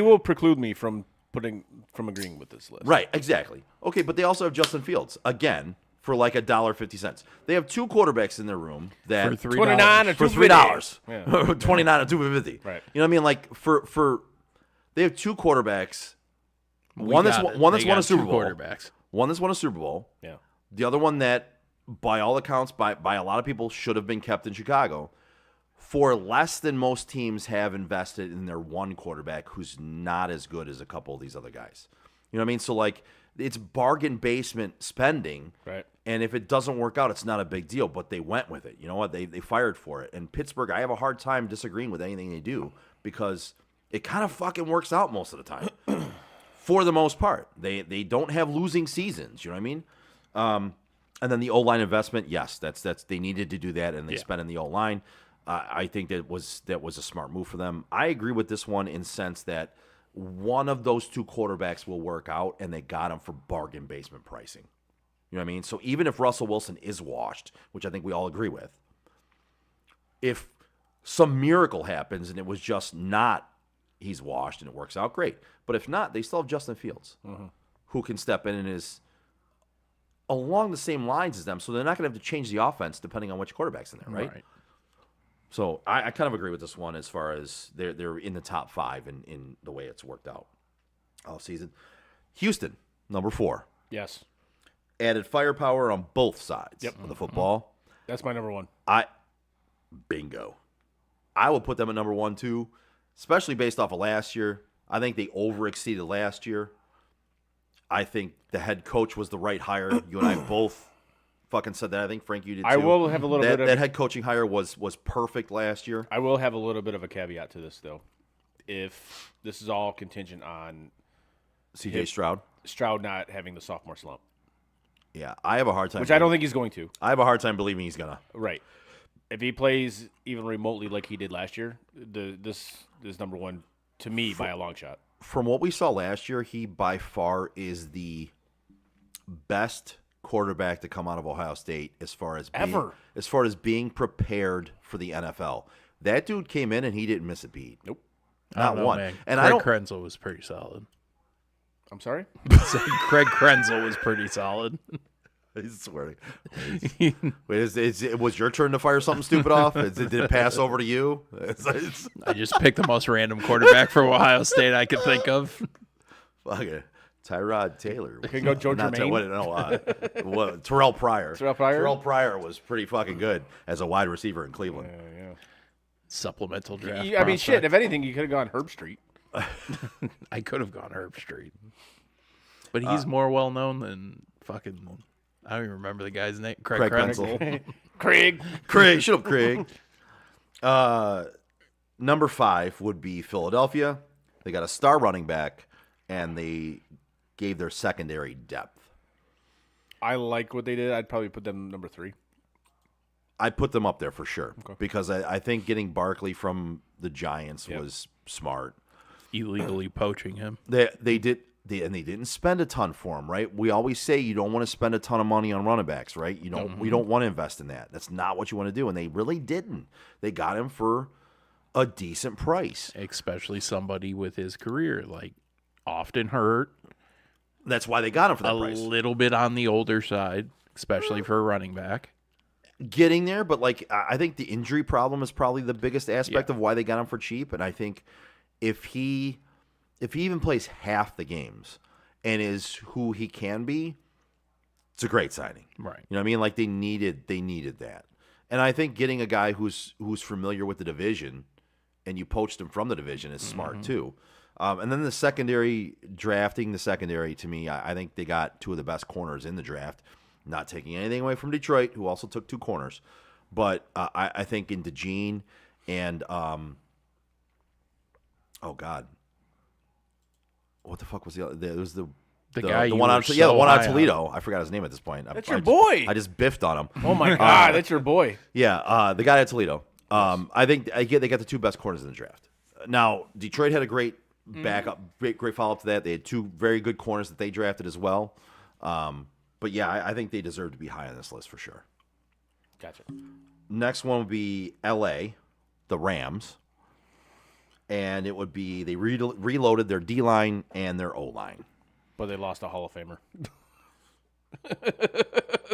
Speaker 7: will preclude me from agreeing with this list.
Speaker 9: Right, exactly. Okay, but they also have Justin Fields again for like $1.50. They have 2 quarterbacks in their room that
Speaker 8: For $3.
Speaker 7: $29 or
Speaker 9: for
Speaker 7: $2.50.
Speaker 9: $3. 29 or $2.50.
Speaker 7: Right.
Speaker 9: You know what I mean? Like for they have 2 quarterbacks. One that's won a Super Bowl.
Speaker 8: Quarterbacks.
Speaker 9: One that's won a Super Bowl.
Speaker 7: Yeah.
Speaker 9: The other one that, by all accounts, by a lot of people, should have been kept in Chicago. For less than most teams have invested in their one quarterback who's not as good as a couple of these other guys. You know what I mean? So, like, it's bargain basement spending.
Speaker 7: Right.
Speaker 9: And if it doesn't work out, it's not a big deal. But they went with it. You know what? They fired for it. And Pittsburgh, I have a hard time disagreeing with anything they do because it kind of fucking works out most of the time. For the most part. They don't have losing seasons. You know what I mean? And then the O-line investment, yes, that's they needed to do that, and they spent in the O-line. I think that was a smart move for them. I agree with this one in sense that one of those 2 quarterbacks will work out, and they got him for bargain basement pricing. You know what I mean? So even if Russell Wilson is washed, which I think we all agree with, if some miracle happens and it was just not he's washed and it works out, great. But if not, they still have Justin Fields, who can step in and is along the same lines as them, so they're not going to have to change the offense depending on which quarterback's in there, right? So I kind of agree with this one as far as they're in the top 5 in the way it's worked out all season. Houston, number 4.
Speaker 7: Yes.
Speaker 9: Added firepower on both sides of the football.
Speaker 7: That's my number 1.
Speaker 9: Bingo. I will put them at number 1 too, especially based off of last year. I think they overexceeded last year. I think the head coach was the right hire. You and I both fucking said that. I think, Frank, you did too.
Speaker 7: I will have a little bit of...
Speaker 9: That head coaching hire was perfect last year.
Speaker 7: I will have a little bit of a caveat to this, though. If this is all contingent on...
Speaker 9: C.J. Stroud?
Speaker 7: Stroud not having the sophomore slump.
Speaker 9: Yeah, I have a hard time...
Speaker 7: Which I don't think he's going to.
Speaker 9: I have a hard time believing he's going to.
Speaker 7: Right. If he plays even remotely like he did last year, this is number 1 to me by a long shot.
Speaker 9: From what we saw last year, he by far is the best quarterback to come out of Ohio State as far as being prepared for the NFL. That dude came in and he didn't miss a beat.
Speaker 7: Nope.
Speaker 9: Not one.
Speaker 8: Man.
Speaker 9: And
Speaker 8: Craig Krenzel was pretty solid.
Speaker 7: I'm sorry?
Speaker 8: Craig Krenzel was pretty solid.
Speaker 9: He's swearing. Wait, it was your turn to fire something stupid off? Did it pass over to you?
Speaker 8: I just picked the most random quarterback from Ohio State I could think of.
Speaker 9: Fuck it. Tyrod Taylor.
Speaker 7: Can go Joe Germain?
Speaker 9: Terrell Pryor.
Speaker 7: Terrell Pryor?
Speaker 9: Terrell Pryor was pretty fucking good as a wide receiver in Cleveland.
Speaker 7: Yeah.
Speaker 8: Supplemental draft.
Speaker 7: I mean, shit, if anything, you could have gone Herb Street.
Speaker 8: I could have gone Herb Street. But he's more well known than fucking... I don't even remember the guy's name. Craig
Speaker 9: Krenzel.
Speaker 7: Craig.
Speaker 9: Shut up, Craig. Number 5 would be Philadelphia. They got a star running back, and they gave their secondary depth.
Speaker 7: I like what they did. I'd probably put them number 3.
Speaker 9: I'd put them up there for sure because I think getting Barkley from the Giants was smart.
Speaker 8: Illegally poaching him.
Speaker 9: They didn't spend a ton for him, right? We always say you don't want to spend a ton of money on running backs, right? You don't. We don't want to invest in that. That's not what you want to do, and they really didn't. They got him for a decent price,
Speaker 8: especially somebody with his career, like often hurt.
Speaker 9: That's why they got him for that price.
Speaker 8: A little bit on the older side, especially for a running back.
Speaker 9: Getting there, but like I think the injury problem is probably the biggest aspect of why they got him for cheap, and I think if he even plays half the games and is who he can be, it's a great signing.
Speaker 8: Right.
Speaker 9: You know what I mean? Like they needed that. And I think getting a guy who's familiar with the division and you poached him from the division is smart too. And then the secondary, drafting the secondary, to me, I think they got two of the best corners in the draft. Not taking anything away from Detroit, who also took 2 corners. But I think in DeJean and, oh, God. What the fuck was the other? There was the
Speaker 8: guy
Speaker 9: the
Speaker 8: you
Speaker 9: one
Speaker 8: were
Speaker 9: on,
Speaker 8: so
Speaker 9: the one on
Speaker 8: high
Speaker 9: Toledo. I forgot his name at this point.
Speaker 7: That's your boy.
Speaker 9: I just biffed on him.
Speaker 7: Oh, my God. That's your boy.
Speaker 9: Yeah, the guy at Toledo. I think they got the 2 best corners in the draft. Now, Detroit had a great backup, great follow-up to that. They had 2 very good corners that they drafted as well. But, yeah, I think they deserve to be high on this list for sure.
Speaker 7: Gotcha.
Speaker 9: Next one would be L.A., the Rams. And it would be they reloaded their D-line and their O-line.
Speaker 7: But they lost a Hall of Famer.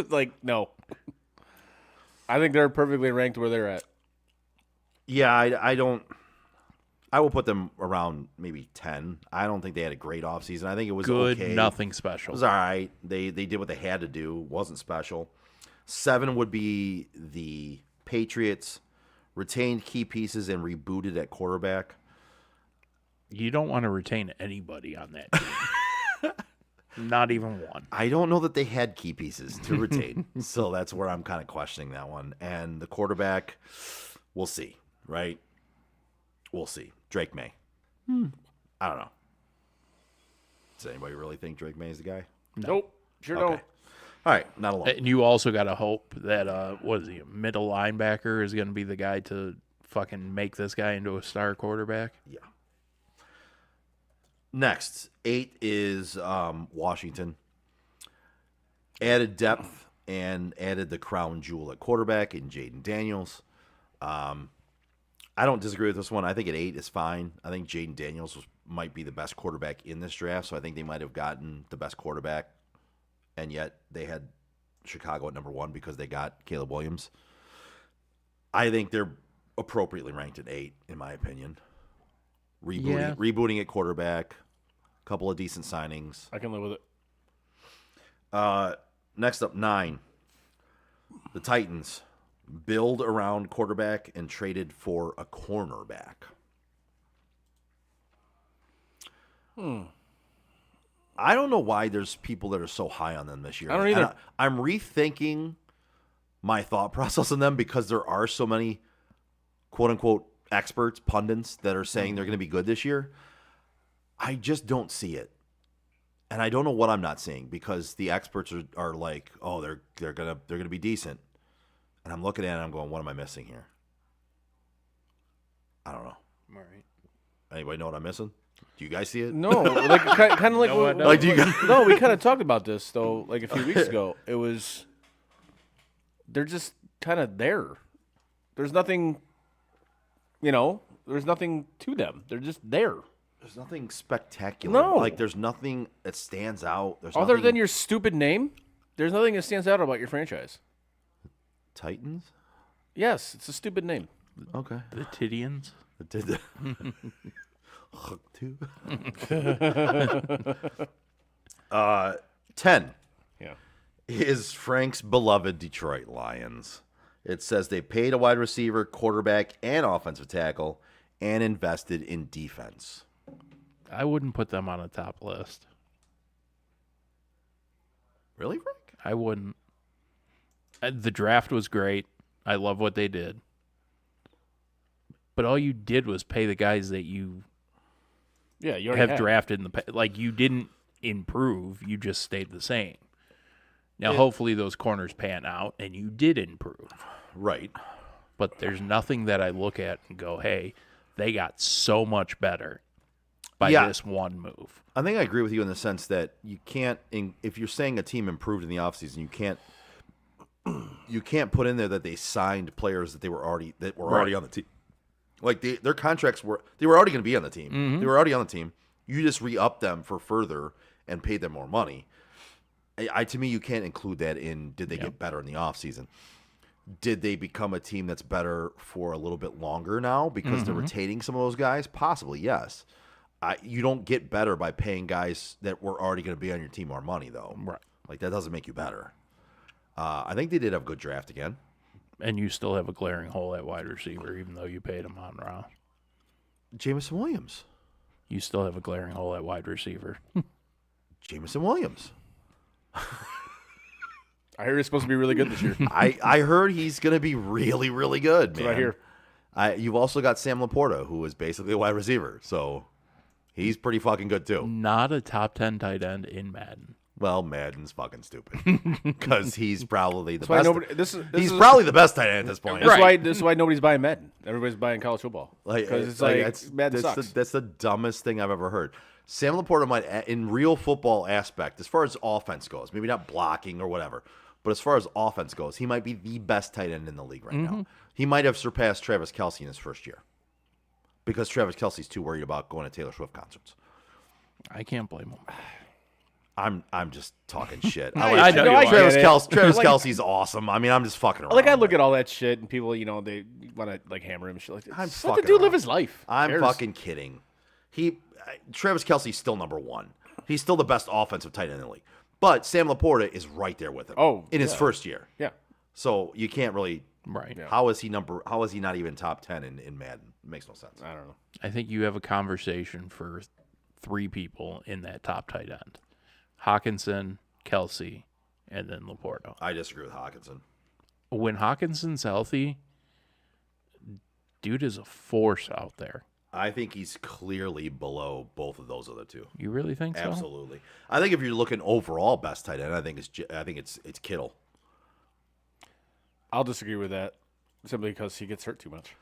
Speaker 7: Like, no. I think they're perfectly ranked where they're at.
Speaker 9: Yeah, I don't. I will put them around maybe 10. I don't think they had a great offseason. I think it was
Speaker 8: good,
Speaker 9: okay.
Speaker 8: nothing special.
Speaker 9: It was all right. They did what they had to do. Wasn't special. 7 would be the Patriots, retained key pieces and rebooted at quarterback.
Speaker 8: You don't want to retain anybody on that team. Not even one.
Speaker 9: I don't know that they had key pieces to retain. So that's where I'm kind of questioning that one. And the quarterback, we'll see, right? We'll see. Drake May. I don't know. Does anybody really think Drake May is the guy?
Speaker 7: Nope. Sure
Speaker 9: Okay.
Speaker 7: don't.
Speaker 9: All right, not alone.
Speaker 8: And you also got to hope that, what is he, a middle linebacker is going to be the guy to fucking make this guy into a star quarterback?
Speaker 9: Yeah. Next, 8 is Washington. Added depth and added the crown jewel at quarterback in Jaden Daniels. I don't disagree with this one. I think at 8 is fine. I think Jaden Daniels might be the best quarterback in this draft, so I think they might have gotten the best quarterback, and yet they had Chicago at number 1 because they got Caleb Williams. I think they're appropriately ranked at 8, in my opinion. Rebooting at quarterback, a couple of decent signings.
Speaker 7: I can live with it.
Speaker 9: Next up, 9. The Titans build around quarterback and traded for a cornerback. I don't know why there's people that are so high on them this year.
Speaker 7: I don't either.
Speaker 9: I'm rethinking my thought process on them because there are so many quote-unquote experts, pundits that are saying they're going to be good this year. I just don't see it. And I don't know what I'm not seeing because the experts are like, oh, they're gonna be decent. And I'm looking at it and I'm going, what am I missing here? I don't know.
Speaker 8: All right.
Speaker 9: Anybody know what I'm missing? Do you guys see it?
Speaker 7: No, like kind of like
Speaker 8: No, I don't.
Speaker 9: Like, do you guys?
Speaker 7: No, we kind of talked about this though, like a few weeks ago. It was they're just kind of there. There's nothing, there's nothing to them. They're just there.
Speaker 9: There's nothing spectacular.
Speaker 7: No.
Speaker 9: Like there's nothing that stands out. There's
Speaker 7: Other
Speaker 9: nothing...
Speaker 7: than your stupid name, there's nothing that stands out about your franchise.
Speaker 9: Titans.
Speaker 7: Yes, it's a stupid name.
Speaker 9: Okay.
Speaker 8: The Tidians.
Speaker 9: Did Hook 2. 10.
Speaker 7: Yeah.
Speaker 9: Is Frank's beloved Detroit Lions. It says they paid a wide receiver, quarterback, and offensive tackle, and invested in defense.
Speaker 8: I wouldn't put them on a top list.
Speaker 9: Really, Frank?
Speaker 8: I wouldn't. The draft was great. I love what they did. But all you did was pay the guys that you
Speaker 7: You
Speaker 8: have drafted in the past. Like, you didn't improve. You just stayed the same. Now, hopefully those corners pan out, and you did improve.
Speaker 9: Right.
Speaker 8: But there's nothing that I look at and go, hey, they got so much better by this one move.
Speaker 9: I think I agree with you in the sense that you can't, if you're saying a team improved in the offseason, you can't put in there that they signed players that were already on the team. Like their contracts they were already going to be on the team.
Speaker 8: Mm-hmm.
Speaker 9: They were already on the team. You just re-up them for further and paid them more money. To me, you can't include that in did they get better in the offseason. Did they become a team that's better for a little bit longer now because they're retaining some of those guys? Possibly, yes. You don't get better by paying guys that were already going to be on your team more money, though.
Speaker 8: Right.
Speaker 9: Like, that doesn't make you better. I think they did have a good draft again.
Speaker 8: And you still have a glaring hole at wide receiver, even though you paid him on Ross.
Speaker 9: Jameson Williams.
Speaker 8: You still have a glaring hole at wide receiver.
Speaker 9: Jameson Williams.
Speaker 7: I heard he's supposed to be really good this year.
Speaker 9: I heard he's going to be really, really good,
Speaker 7: That's
Speaker 9: man.
Speaker 7: what I hear.
Speaker 9: You've also got Sam Laporta, who is basically a wide receiver. So he's pretty fucking good, too.
Speaker 8: Not a top 10 tight end in Madden.
Speaker 9: Well, Madden's fucking stupid because he's probably the
Speaker 7: That's why
Speaker 9: best.
Speaker 7: nobody-
Speaker 9: He's probably the best tight end at this point.
Speaker 7: This is why nobody's buying Madden. Everybody's buying college football. Because it's like Madden sucks.
Speaker 9: That's the dumbest thing I've ever heard. Sam Laporta might, in real football aspect, as far as offense goes, maybe not blocking or whatever, but as far as offense goes, he might be the best tight end in the league right now. He might have surpassed Travis Kelce in his first year because Travis Kelce's too worried about going to Taylor Swift concerts.
Speaker 8: I can't blame him.
Speaker 9: I'm just talking shit.
Speaker 7: I know
Speaker 9: Travis
Speaker 7: you are.
Speaker 9: Travis Kelce's awesome. I mean, I'm just fucking around.
Speaker 7: Like, I look at all that shit, and people, they want to like hammer him and shit like that.
Speaker 9: I'm
Speaker 7: Just let the
Speaker 9: fucking
Speaker 7: dude live
Speaker 9: around.
Speaker 7: his life. Who
Speaker 9: I'm
Speaker 7: cares?
Speaker 9: fucking kidding. Travis Kelce's still number one. He's still the best offensive tight end in the league. But Sam Laporta is right there with him. In his first year.
Speaker 7: Yeah.
Speaker 9: So you can't really.
Speaker 8: Right.
Speaker 7: Yeah.
Speaker 9: How is he not even top 10 in Madden? It makes no sense.
Speaker 7: I don't know.
Speaker 8: I think you have a conversation for 3 people in that top tight end. Hawkinson, Kelce, and then Laporta.
Speaker 9: I disagree with Hawkinson.
Speaker 8: When Hawkinson's healthy, dude is a force out there.
Speaker 9: I think he's clearly below both of those other two.
Speaker 8: You really think so?
Speaker 9: Absolutely. I think if you're looking overall best tight end, I think it's Kittle.
Speaker 7: I'll disagree with that simply because he gets hurt too much.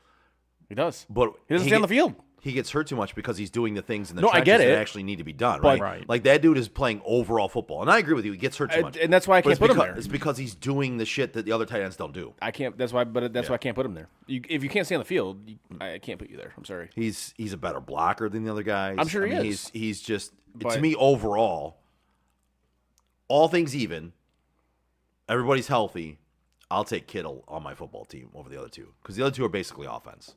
Speaker 7: He does.
Speaker 9: But
Speaker 7: he doesn't stay on the field.
Speaker 9: He gets hurt too much because he's doing the things in the
Speaker 7: No, I
Speaker 9: trenches
Speaker 7: get
Speaker 9: that
Speaker 7: it.
Speaker 9: actually need to be done,
Speaker 7: But-
Speaker 9: right? Like that dude is playing overall football. And I agree with you. He gets hurt too much.
Speaker 7: And that's why I
Speaker 9: But
Speaker 7: can't
Speaker 9: it's
Speaker 7: put him
Speaker 9: because-
Speaker 7: there.
Speaker 9: It's because he's doing the shit that the other tight ends don't do.
Speaker 7: I can't. That's why. But that's why I can't put him there. If you can't stay on the field, I can't put you there. I'm sorry.
Speaker 9: He's a better blocker than the other guys.
Speaker 7: I'm sure
Speaker 9: I
Speaker 7: he
Speaker 9: mean,
Speaker 7: is.
Speaker 9: He's just to
Speaker 7: But-
Speaker 9: me overall, all things even, everybody's healthy. I'll take Kittle on my football team over the other two because the other two are basically offense.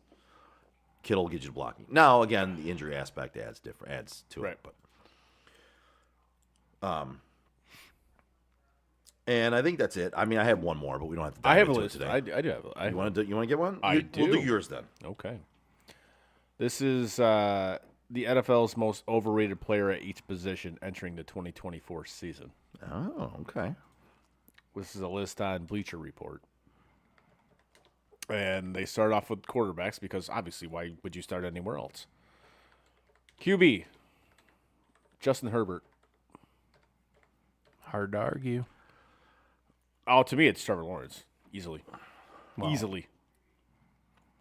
Speaker 9: Kittle gives you blocking. Now again, the injury aspect adds to it, but and I think that's it. I mean, I have one more, but we don't have to.
Speaker 7: I have a
Speaker 9: into it
Speaker 7: list.
Speaker 9: today.
Speaker 7: I do have.
Speaker 9: You want to get one?
Speaker 7: I do.
Speaker 9: We'll do yours then.
Speaker 7: Okay. This is the NFL's most overrated player at each position entering the 2024 season.
Speaker 9: Oh, okay.
Speaker 7: This is a list on Bleacher Report. And they start off with quarterbacks because obviously why would you start anywhere else? QB, Justin Herbert.
Speaker 8: Hard to argue.
Speaker 7: Oh, to me, it's Trevor Lawrence. Easily.
Speaker 8: Wow.
Speaker 7: Easily.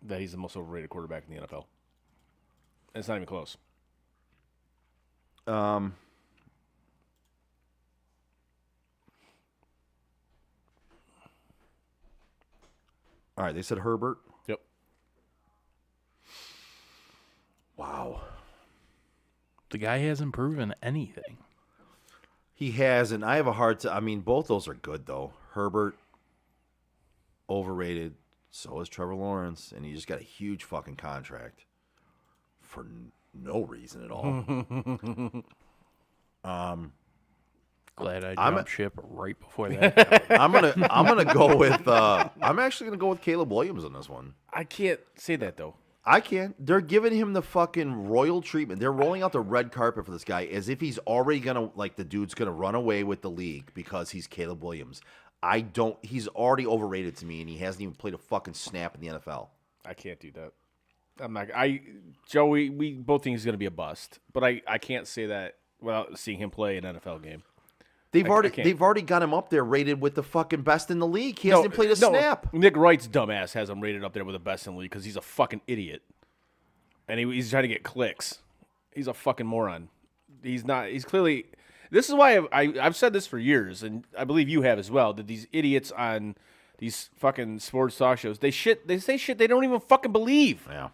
Speaker 7: That he's the most overrated quarterback in the NFL. And it's not even close.
Speaker 9: All right, they said Herbert.
Speaker 7: Yep.
Speaker 9: Wow.
Speaker 8: The guy hasn't proven anything.
Speaker 9: He has, and I have a hard time. I mean, both those are good, though. Herbert, overrated. So is Trevor Lawrence, and he just got a huge fucking contract for no reason at all.
Speaker 8: Glad I
Speaker 9: I'm
Speaker 8: jumped ship right before that.
Speaker 9: I'm gonna go with. I'm actually gonna go with Caleb Williams on this one.
Speaker 7: I can't say that, though.
Speaker 9: I can't. They're giving him the fucking royal treatment. They're rolling out the red carpet for this guy as if he's already gonna the dude's gonna run away with the league because he's Caleb Williams. He's already overrated to me, and he hasn't even played a fucking snap in the NFL.
Speaker 7: I can't do that. I'm not. Joey, we both think he's going to be a bust, but I can't say that without seeing him play an NFL game.
Speaker 9: They've
Speaker 7: I can't.
Speaker 9: already got him up there rated with the fucking best in the league. He hasn't played a snap.
Speaker 7: Nick Wright's dumbass has him rated up there with the best in the league because he's a fucking idiot, and he's trying to get clicks. He's a fucking moron. He's not. He's clearly. This is why I've said this for years, and I believe you have as well. That these idiots on these fucking sports talk shows, they say shit they don't even fucking believe.
Speaker 9: Yeah.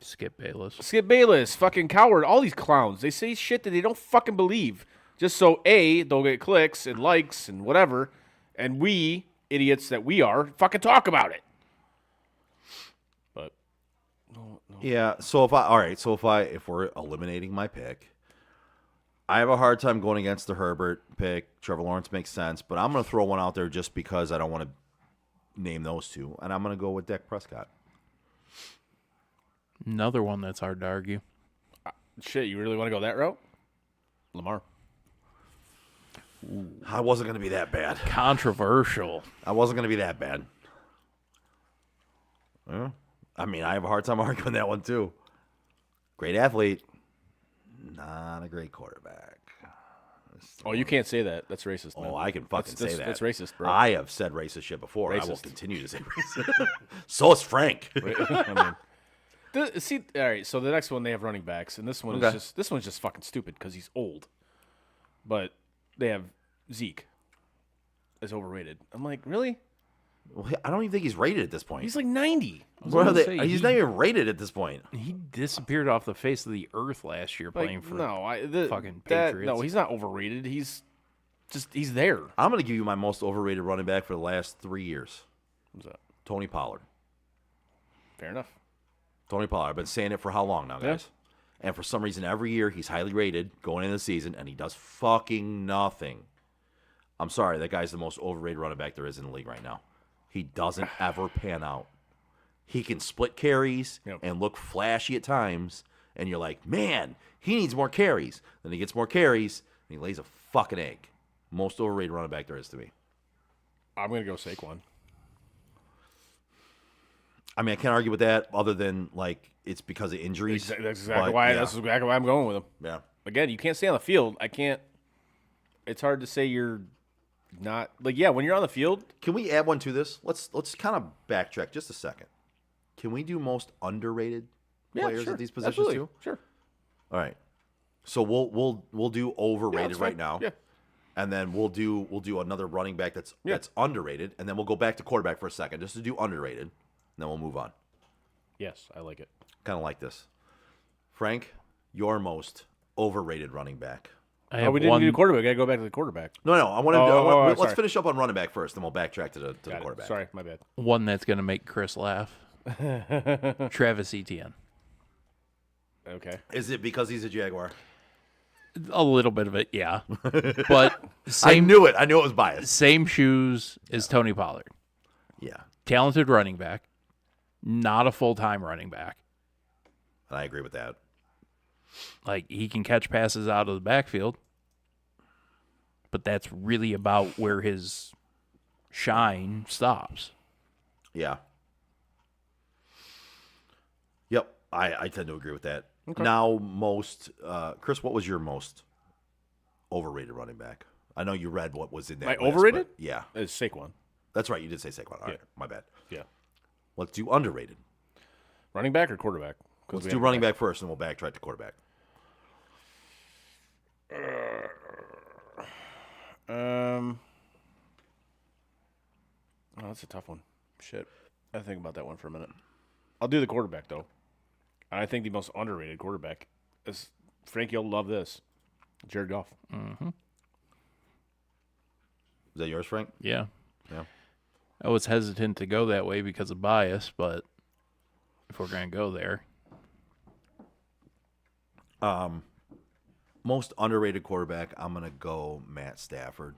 Speaker 8: Skip
Speaker 7: Bayless, fucking Coward, all these clowns. They say shit that they don't fucking believe. Just so they'll get clicks and likes and whatever, and we, idiots that we are, fucking talk about it. But no.
Speaker 9: Yeah, so if we're eliminating my pick, I have a hard time going against the Herbert pick. Trevor Lawrence makes sense, but I'm going to throw one out there just because I don't want to name those two, and I'm going to go with Dak Prescott.
Speaker 8: Another one that's hard to argue.
Speaker 7: Shit, you really want to go that route? Lamar.
Speaker 9: I wasn't going to be that bad.
Speaker 8: Controversial.
Speaker 9: I wasn't going to be that bad. Well, I mean, I have a hard time arguing that one, too. Great athlete. Not a great quarterback.
Speaker 7: Oh, you can't say that. That's racist. Man.
Speaker 9: Oh, I can fucking say that.
Speaker 7: That's racist, bro.
Speaker 9: I have said racist shit before. I will
Speaker 7: Racist.
Speaker 9: continue to say racist. So is Frank.
Speaker 7: I mean, see, all right. So the next one they have running backs, and this one is just fucking stupid because he's old. But they have Zeke as overrated. I'm like, really?
Speaker 9: Well, I don't even think he's rated at this point.
Speaker 7: He's like 90.
Speaker 9: He's not even rated at this point.
Speaker 8: He disappeared off the face of the earth last year playing for fucking Patriots.
Speaker 7: No, he's not overrated. He's there.
Speaker 9: I'm going to give you my most overrated running back for the last 3 years.
Speaker 7: What's that?
Speaker 9: Tony Pollard.
Speaker 7: Fair enough.
Speaker 9: Tony Pollard. I've been saying it for how long now, guys? Yeah. And for some reason, every year he's highly rated going into the season, and he does fucking nothing. I'm sorry, that guy's the most overrated running back there is in the league right now. He doesn't ever pan out. He can split carries and look flashy at times, and you're like, man, he needs more carries. Then he gets more carries, and he lays a fucking egg. Most overrated running back there is to me.
Speaker 7: I'm going to go Saquon.
Speaker 9: I mean, I can't argue with that other than, like, it's because of injuries.
Speaker 7: That's exactly why I'm going with him.
Speaker 9: Yeah.
Speaker 7: Again, you can't stay on the field. I can't. It's hard to say you're not. Like, yeah, when you're on the field.
Speaker 9: Can we add one to this? Let's kind of backtrack just a second. Can we do most underrated players at these positions
Speaker 7: Absolutely.
Speaker 9: too?
Speaker 7: Sure.
Speaker 9: All right. So we'll do overrated right now.
Speaker 7: Yeah.
Speaker 9: And then we'll do another running back that's underrated, and then we'll go back to quarterback for a second just to do underrated, and then we'll move on.
Speaker 7: Yes, I like it.
Speaker 9: Kind of like this. Frank, your most overrated running back.
Speaker 7: We didn't do quarterback. We got to go back to the quarterback.
Speaker 9: No, I want to. Let's
Speaker 7: sorry.
Speaker 9: finish up on running back first, then we'll backtrack to the
Speaker 7: Got it.
Speaker 9: quarterback.
Speaker 7: Sorry, my bad.
Speaker 8: One that's going to make Chris laugh. Travis Etienne.
Speaker 7: Okay.
Speaker 9: Is it because he's a Jaguar?
Speaker 8: A little bit of it, yeah. But
Speaker 9: I knew it. I knew it was biased.
Speaker 8: Same shoes as Tony Pollard.
Speaker 9: Yeah.
Speaker 8: Talented running back. Not a full-time running back.
Speaker 9: And I agree with that.
Speaker 8: Like, he can catch passes out of the backfield. But that's really about where his shine stops.
Speaker 9: Yeah. Yep. I tend to agree with that.
Speaker 7: Okay.
Speaker 9: Now, Chris, what was your most overrated running back? I know you read what was in that
Speaker 7: My
Speaker 9: list,
Speaker 7: overrated?
Speaker 9: but yeah.
Speaker 7: It's Saquon.
Speaker 9: That's right. You did say Saquon. All right. My bad.
Speaker 7: Yeah.
Speaker 9: Let's do underrated.
Speaker 7: Running back or quarterback?
Speaker 9: Let's do running back first, and we'll backtrack to quarterback.
Speaker 7: Oh, that's a tough one. Shit. I have to think about that one for a minute. I'll do the quarterback, though. I think the most underrated quarterback is, Frank, you'll love this, Jared Goff.
Speaker 8: Mm-hmm.
Speaker 9: Is that yours, Frank?
Speaker 8: Yeah.
Speaker 9: Yeah.
Speaker 8: I was hesitant to go that way because of bias, but if we're going to go there.
Speaker 9: Most underrated quarterback, I'm going to go Matt Stafford.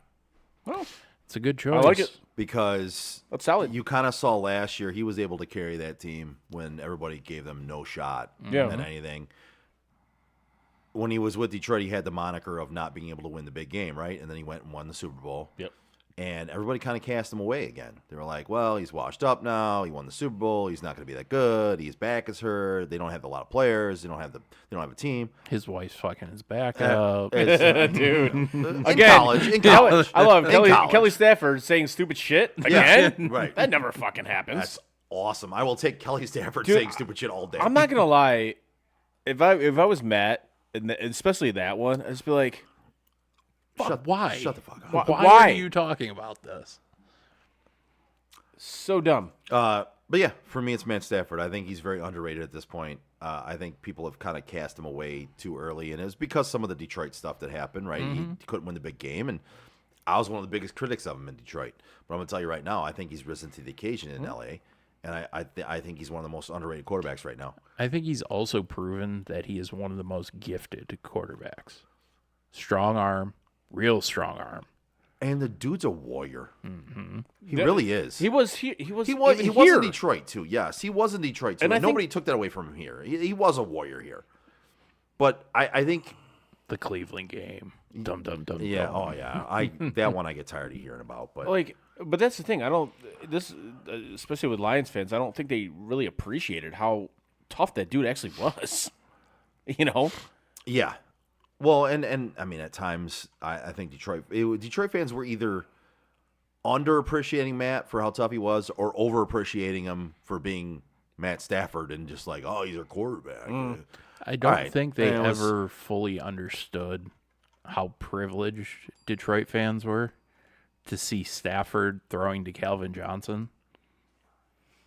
Speaker 7: Well,
Speaker 8: it's a good choice.
Speaker 7: I like it.
Speaker 9: Because
Speaker 7: that's solid.
Speaker 9: You kind of saw last year he was able to carry that team when everybody gave them no shot at anything. When he was with Detroit, he had the moniker of not being able to win the big game, right? And then he went and won the Super Bowl.
Speaker 7: Yep.
Speaker 9: And everybody kind of cast him away again. They were like, well, he's washed up now. He won the Super Bowl. He's not going to be that good. His back is hurt. They don't have a lot of players. They don't have a team.
Speaker 8: His wife's fucking his back up.
Speaker 7: Dude.
Speaker 9: In
Speaker 7: Again,
Speaker 9: college.
Speaker 7: I love Kelly Stafford saying stupid shit again.
Speaker 9: Yeah, right.
Speaker 7: That never fucking happens.
Speaker 9: That's awesome. I will take Kelly Stafford saying stupid shit all day.
Speaker 7: I'm not gonna lie. If I was Matt, and especially that one, I'd just be like,
Speaker 8: why?
Speaker 9: Shut the fuck up.
Speaker 8: Why are you talking about this?
Speaker 7: So dumb.
Speaker 9: But yeah, for me, it's Matt Stafford. I think he's very underrated at this point. I think people have kind of cast him away too early, and it was because some of the Detroit stuff that happened, right? He couldn't win the big game, and I was one of the biggest critics of him in Detroit. But I'm going to tell you right now, I think he's risen to the occasion in L.A., and I think he's one of the most underrated quarterbacks right now.
Speaker 8: I think he's also proven that he is one of the most gifted quarterbacks. Strong arm, real strong arm.
Speaker 9: And the dude's a warrior.
Speaker 8: Mm-hmm.
Speaker 9: He really is.
Speaker 7: He was
Speaker 9: in
Speaker 7: here.
Speaker 9: Detroit too. Yes, he was in Detroit too.
Speaker 7: And I
Speaker 9: And nobody took that away from him here. He was a warrior here.
Speaker 11: But I think
Speaker 8: the Cleveland game. Dum dum dum.
Speaker 11: Yeah.
Speaker 8: dum.
Speaker 11: Oh yeah. That one I get tired of hearing about. But
Speaker 7: but that's the thing. I don't. This, especially with Lions fans, I don't think they really appreciated how tough that dude actually was. You know.
Speaker 11: Yeah. Well, and I mean, at times I think Detroit fans were either underappreciating Matt for how tough he was, or overappreciating him for being Matt Stafford and just like, oh, he's our quarterback.
Speaker 8: I don't think they ever fully understood how privileged Detroit fans were to see Stafford throwing to Calvin Johnson.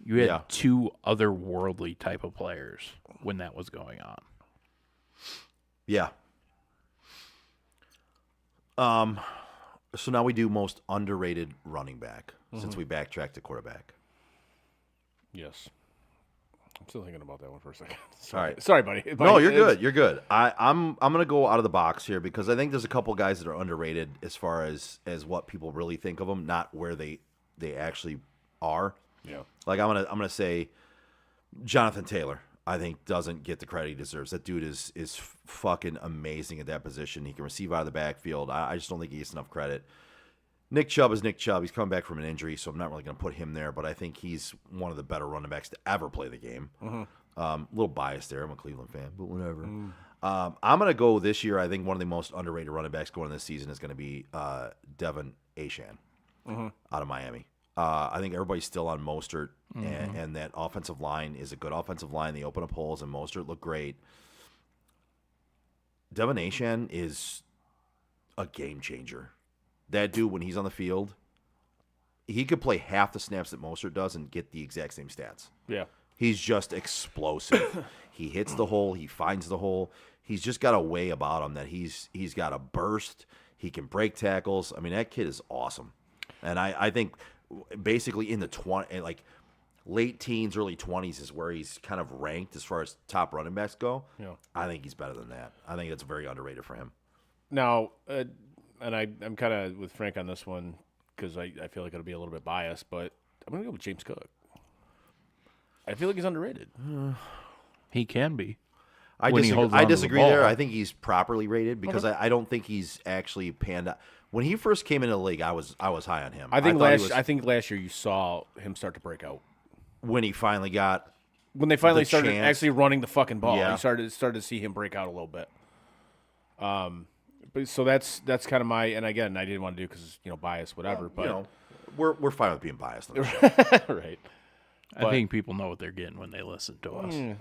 Speaker 8: You had two otherworldly type of players when that was going on.
Speaker 11: Yeah. So now we do most underrated running back since we backtracked to quarterback.
Speaker 7: Yes. I'm still thinking about that one for a second.
Speaker 11: All right.
Speaker 7: Sorry, buddy.
Speaker 11: No, you're good. You're good. I'm gonna go out of the box here because I think there's a couple guys that are underrated as far as what people really think of them, not where they actually are.
Speaker 7: Yeah.
Speaker 11: Like I'm gonna say Jonathan Taylor. I think doesn't get the credit he deserves. That dude is fucking amazing at that position. He can receive out of the backfield. I just don't think he gets enough credit. Nick Chubb is Nick Chubb. He's coming back from an injury, so I'm not really going to put him there, but I think he's one of the better running backs to ever play the game. A little biased there. I'm a Cleveland fan, but whatever. I'm going to go this year. I think one of the most underrated running backs going this season is going to be Devin Achane out of Miami. I think everybody's still on Mostert, and that offensive line is a good offensive line. They open up holes, and Mostert looked great. Devin Achane is a game changer. That dude, when he's on the field, he could play half the snaps that Mostert does and get the exact same stats.
Speaker 7: Yeah.
Speaker 11: He's just explosive. He hits the hole. He finds the hole. He's just got a way about him that he's got a burst. He can break tackles. I mean, that kid is awesome. And I think basically in the late teens, early 20s is where he's kind of ranked as far as top running backs go.
Speaker 7: Yeah.
Speaker 11: I think he's better than that. I think it's very underrated for him.
Speaker 7: Now, and I'm kind of with Frank on this one because I feel like it'll be a little bit biased, but I'm going to go with James Cook. I feel like he's underrated.
Speaker 8: He can be.
Speaker 11: I disagree there. I think he's properly rated because I don't think he's actually panned out. When he first came into the league, I was high on him.
Speaker 7: I think last year you saw him start to break out.
Speaker 11: When he finally got
Speaker 7: when they finally started actually running the fucking ball.
Speaker 11: Yeah.
Speaker 7: You started to see him break out a little bit. But so that's kind of my, and again, I didn't want to do because bias, whatever. But
Speaker 11: we're fine with being biased on the show.
Speaker 7: Right.
Speaker 8: I think people know what they're getting when they listen to us.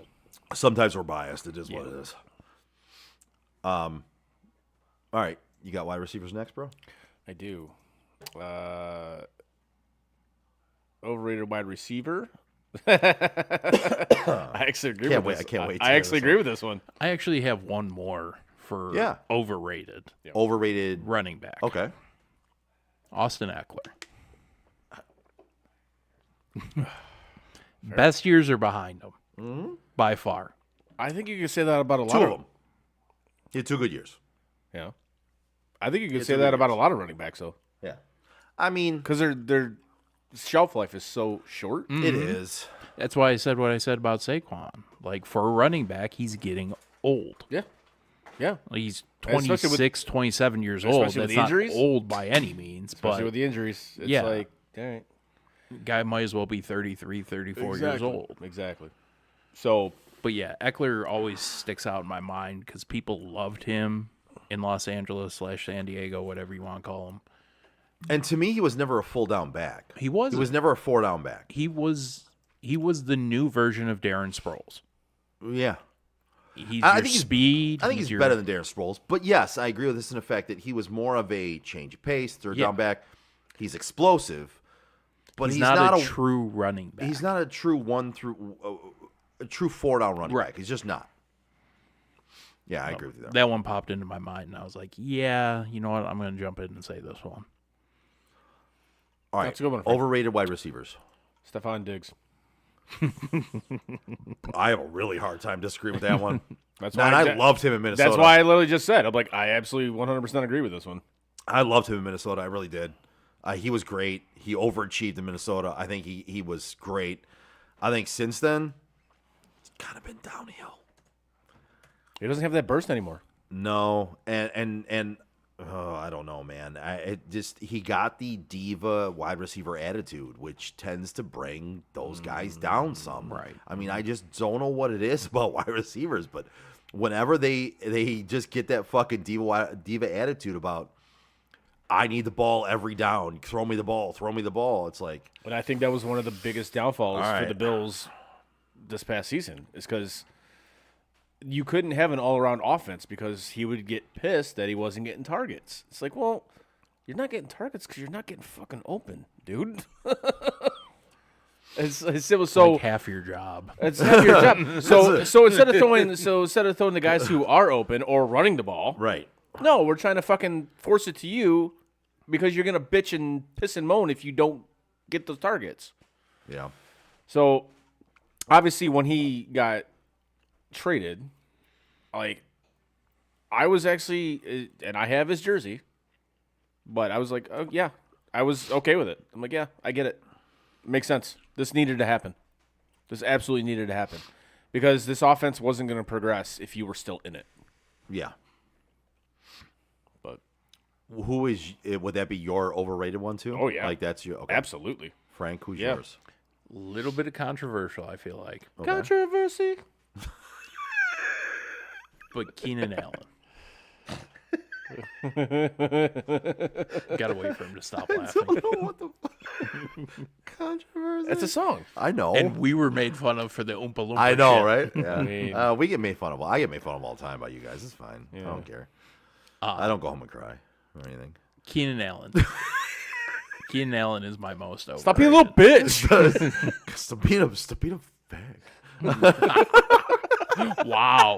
Speaker 11: Sometimes we're biased. It is what it is. All right, you got wide receivers next, bro?
Speaker 7: I do. Overrated wide receiver. I actually agree with this.
Speaker 11: I can't wait.
Speaker 7: I actually agree with this one.
Speaker 8: I actually have one more for overrated.
Speaker 11: Overrated
Speaker 8: running back.
Speaker 11: Okay.
Speaker 8: Austin Eckler. Best years are behind him, by far.
Speaker 7: I think you could say that about a lot
Speaker 11: Two of them. He had 2 good years.
Speaker 7: Yeah. I think you could say that about a lot of running backs, though.
Speaker 11: Yeah. I mean,
Speaker 7: because their shelf life is so short.
Speaker 11: It is.
Speaker 8: That's why I said what I said about Saquon. Like, for a running back, he's getting old.
Speaker 7: Yeah. Yeah.
Speaker 8: Like, he's 26, 27 years old. That's not old by any means.
Speaker 7: Especially
Speaker 8: but
Speaker 7: with the injuries. It's like, all right.
Speaker 8: Guy might as well be 33, 34 years old.
Speaker 7: Exactly. So,
Speaker 8: but yeah, Eckler always sticks out in my mind because people loved him in Los Angeles / San Diego, whatever you want to call him.
Speaker 11: And to me, he was never a full down back.
Speaker 8: He was.
Speaker 11: He was never a 4 down back.
Speaker 8: He was the new version of Darren Sproles.
Speaker 11: Yeah.
Speaker 8: I think speed.
Speaker 11: I think he's better than Darren Sproles. But yes, I agree with this in the fact that he was more of a change of pace, third down back. He's explosive. But he's not a
Speaker 8: true running back.
Speaker 11: He's not a true a true 4 down running back. He's just not. Yeah, I agree with you there.
Speaker 8: That one popped into my mind, and I was like, yeah, you know what? I'm going to jump in and say this one.
Speaker 11: All right, overrated wide receivers.
Speaker 7: Stephon Diggs.
Speaker 11: I have a really hard time disagreeing with that one.
Speaker 7: That's
Speaker 11: why I loved him in Minnesota.
Speaker 7: That's why I literally just said, I'm like, I absolutely 100% agree with this one.
Speaker 11: I loved him in Minnesota. I really did. He was great. He overachieved in Minnesota. I think he was great. I think since then, it's kind of been downhill.
Speaker 7: He doesn't have that burst anymore.
Speaker 11: No, and I don't know, man. He got the diva wide receiver attitude, which tends to bring those guys down some.
Speaker 8: Right.
Speaker 11: I mean, I just don't know what it is about wide receivers, but whenever they just get that fucking diva attitude about, I need the ball every down, throw me the ball. It's like,
Speaker 7: And I think that was one of the biggest downfalls
Speaker 11: All
Speaker 7: for
Speaker 11: right.
Speaker 7: the Bills this past season, is because you couldn't have an all-around offense because he would get pissed that he wasn't getting targets. It's like, well, you're not getting targets because you're not getting fucking open, dude. It was so
Speaker 8: like half your job.
Speaker 7: It's half your job. So instead of throwing the guys who are open or running the ball,
Speaker 11: right?
Speaker 7: No, we're trying to fucking force it to you because you're gonna bitch and piss and moan if you don't get those targets.
Speaker 11: Yeah.
Speaker 7: So obviously, when he got traded, like, I was actually, and I have his jersey, but I was like, oh yeah, I was okay with it. I'm like, yeah, I get it. Makes sense. This needed to happen. This absolutely needed to happen because this offense wasn't going to progress if you were still in it.
Speaker 11: Yeah.
Speaker 7: But
Speaker 11: who is? Would that be your overrated one too?
Speaker 7: Oh yeah,
Speaker 11: like that's your. Okay.
Speaker 7: Absolutely.
Speaker 11: Frank, who's
Speaker 7: Yeah.
Speaker 11: yours?
Speaker 8: A little bit of controversial, I feel like.
Speaker 11: Okay.
Speaker 7: Controversy.
Speaker 8: But Keenan Allen. Gotta wait for him to stop laughing.
Speaker 11: What the controversy?
Speaker 7: That's a song.
Speaker 11: I know.
Speaker 8: And we were made fun of for the Oompa Loompa
Speaker 11: I know,
Speaker 8: shit.
Speaker 11: right?
Speaker 7: I mean-
Speaker 11: Yeah. We get made fun of. I get made fun of all the time by you guys. It's fine. I
Speaker 7: Yeah.
Speaker 11: don't care. I don't go home and cry or anything.
Speaker 8: Keenan Allen. Keenan Allen is my most overrated.
Speaker 7: Stop being a little bitch.
Speaker 11: Stop being a fag.
Speaker 8: Wow.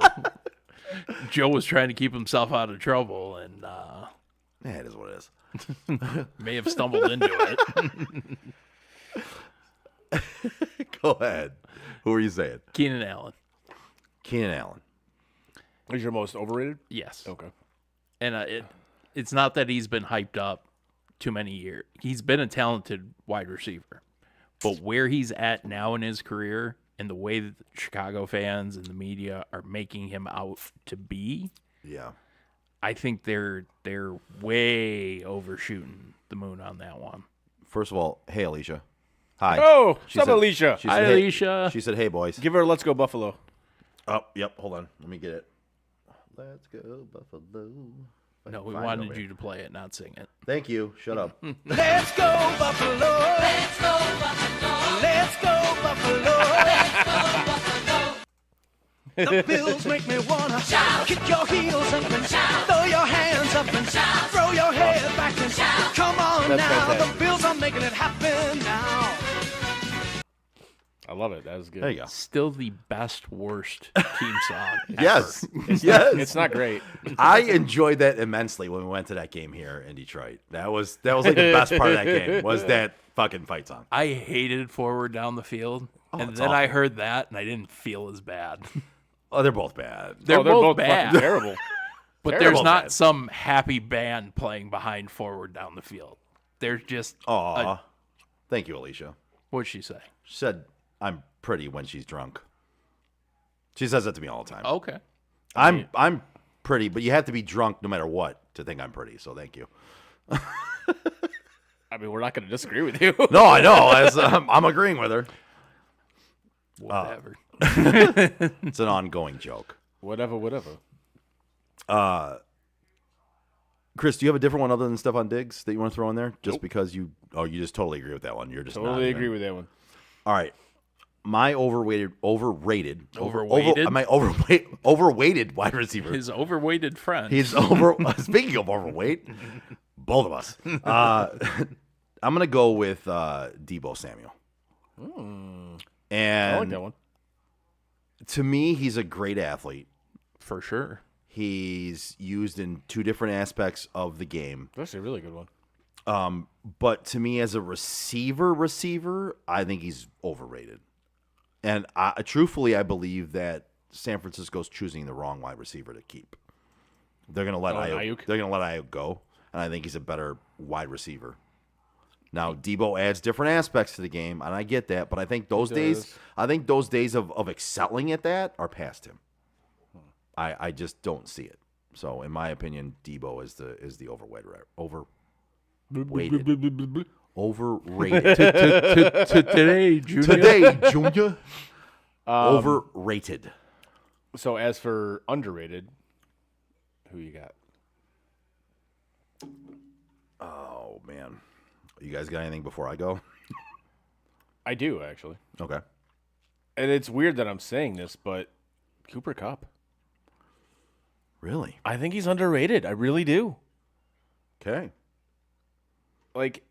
Speaker 8: Joe was trying to keep himself out of trouble and
Speaker 11: Yeah, it is what it is.
Speaker 8: may have stumbled into it.
Speaker 11: Go ahead. Who are you saying?
Speaker 8: Keenan Allen.
Speaker 11: Keenan Allen.
Speaker 7: Is your most overrated?
Speaker 8: Yes.
Speaker 7: Okay.
Speaker 8: And it's not that he's been hyped up too many years. He's been a talented wide receiver. But where he's at now in his career and the way that the Chicago fans and the media are making him out to be,
Speaker 11: Yeah.
Speaker 8: I think they're way overshooting the moon on that one.
Speaker 11: First of all, hey, Alicia. Hi.
Speaker 7: Oh,
Speaker 11: She
Speaker 7: what's up,
Speaker 11: said-
Speaker 7: Alicia?
Speaker 11: she
Speaker 8: Hi,
Speaker 11: said, hey-
Speaker 8: Alicia.
Speaker 11: She said, hey, boys.
Speaker 7: Give her a Let's Go Buffalo.
Speaker 11: Oh, yep. Hold on. Let me get it. Let's go, Buffalo.
Speaker 8: No, we
Speaker 11: Find it
Speaker 8: wanted
Speaker 11: over
Speaker 8: you
Speaker 11: here.
Speaker 8: to play it, not sing it.
Speaker 11: Thank you. Shut up.
Speaker 5: Let's go Buffalo. Let's go Buffalo. Let's go Buffalo. The Bills make me wanna shout. Kick your heels up and shout. Throw your hands up and shout. Throw your head back and shout. Come on
Speaker 7: That's
Speaker 5: now.
Speaker 7: fantastic.
Speaker 5: The Bills are making it happen now.
Speaker 7: I love it. That was good.
Speaker 11: There you go.
Speaker 8: Still the best worst team song. ever.
Speaker 11: Yes.
Speaker 7: It's
Speaker 11: yes.
Speaker 7: Not, it's not great.
Speaker 11: I enjoyed that immensely when we went to that game here in Detroit. That was like the best part of that game was that fucking fight song.
Speaker 8: I hated Forward Down the Field, and
Speaker 11: it's
Speaker 8: then I
Speaker 11: awful.
Speaker 8: heard that, and I didn't feel as bad.
Speaker 11: Oh, they're both bad.
Speaker 8: They're,
Speaker 7: Oh, they're
Speaker 8: both,
Speaker 7: both
Speaker 8: bad,
Speaker 7: fucking terrible.
Speaker 8: but
Speaker 11: Terrible
Speaker 8: there's not
Speaker 11: bad.
Speaker 8: some happy band playing behind Forward Down the Field. There's just
Speaker 11: Aw. Thank you, Alicia.
Speaker 8: what'd she say?
Speaker 11: She said I'm pretty when she's drunk. She says that to me all the time.
Speaker 8: Okay,
Speaker 11: I'm pretty, but you have to be drunk no matter what to think I'm pretty. So thank you.
Speaker 7: I mean, we're not going to disagree with you.
Speaker 11: No, I know. I'm agreeing with her.
Speaker 8: whatever.
Speaker 11: It's an ongoing joke.
Speaker 7: Whatever.
Speaker 11: Chris, do you have a different one other than Stephon Diggs that you want to throw in there? Just because you just totally agree with that one. You're just
Speaker 7: Totally
Speaker 11: not
Speaker 7: agree
Speaker 11: even-
Speaker 7: with that one.
Speaker 11: All right. My overweighted
Speaker 8: Overweighted?
Speaker 11: overweighted wide receiver.
Speaker 8: His overweighted friend.
Speaker 11: He's speaking of overweight, both of us. I'm gonna go with Deebo Samuel. And
Speaker 7: I like that one.
Speaker 11: to me, he's a great athlete.
Speaker 8: for sure.
Speaker 11: He's used in two different aspects of the game.
Speaker 7: That's actually a really good one.
Speaker 11: But to me, as a receiver, I think he's overrated. And truthfully, I believe that San Francisco's choosing the wrong wide receiver to keep. They're gonna let
Speaker 7: Ayuk?
Speaker 11: They're gonna let Ayuk go, and I think he's a better wide receiver. Now, Debo adds different aspects to the game, and I get that, but I think those days of excelling at that are past him. I just don't see it. So in my opinion, Debo is the overrated.
Speaker 8: Today, Junior.
Speaker 11: Today, Junior. Overrated.
Speaker 7: So as for underrated, who you got?
Speaker 11: Oh man, you guys got anything before I go?
Speaker 7: I do actually.
Speaker 11: Okay.
Speaker 7: And it's weird that I'm saying this, but Cooper Kupp.
Speaker 11: Really?
Speaker 7: I think he's underrated. I really do.
Speaker 11: Okay.
Speaker 7: Like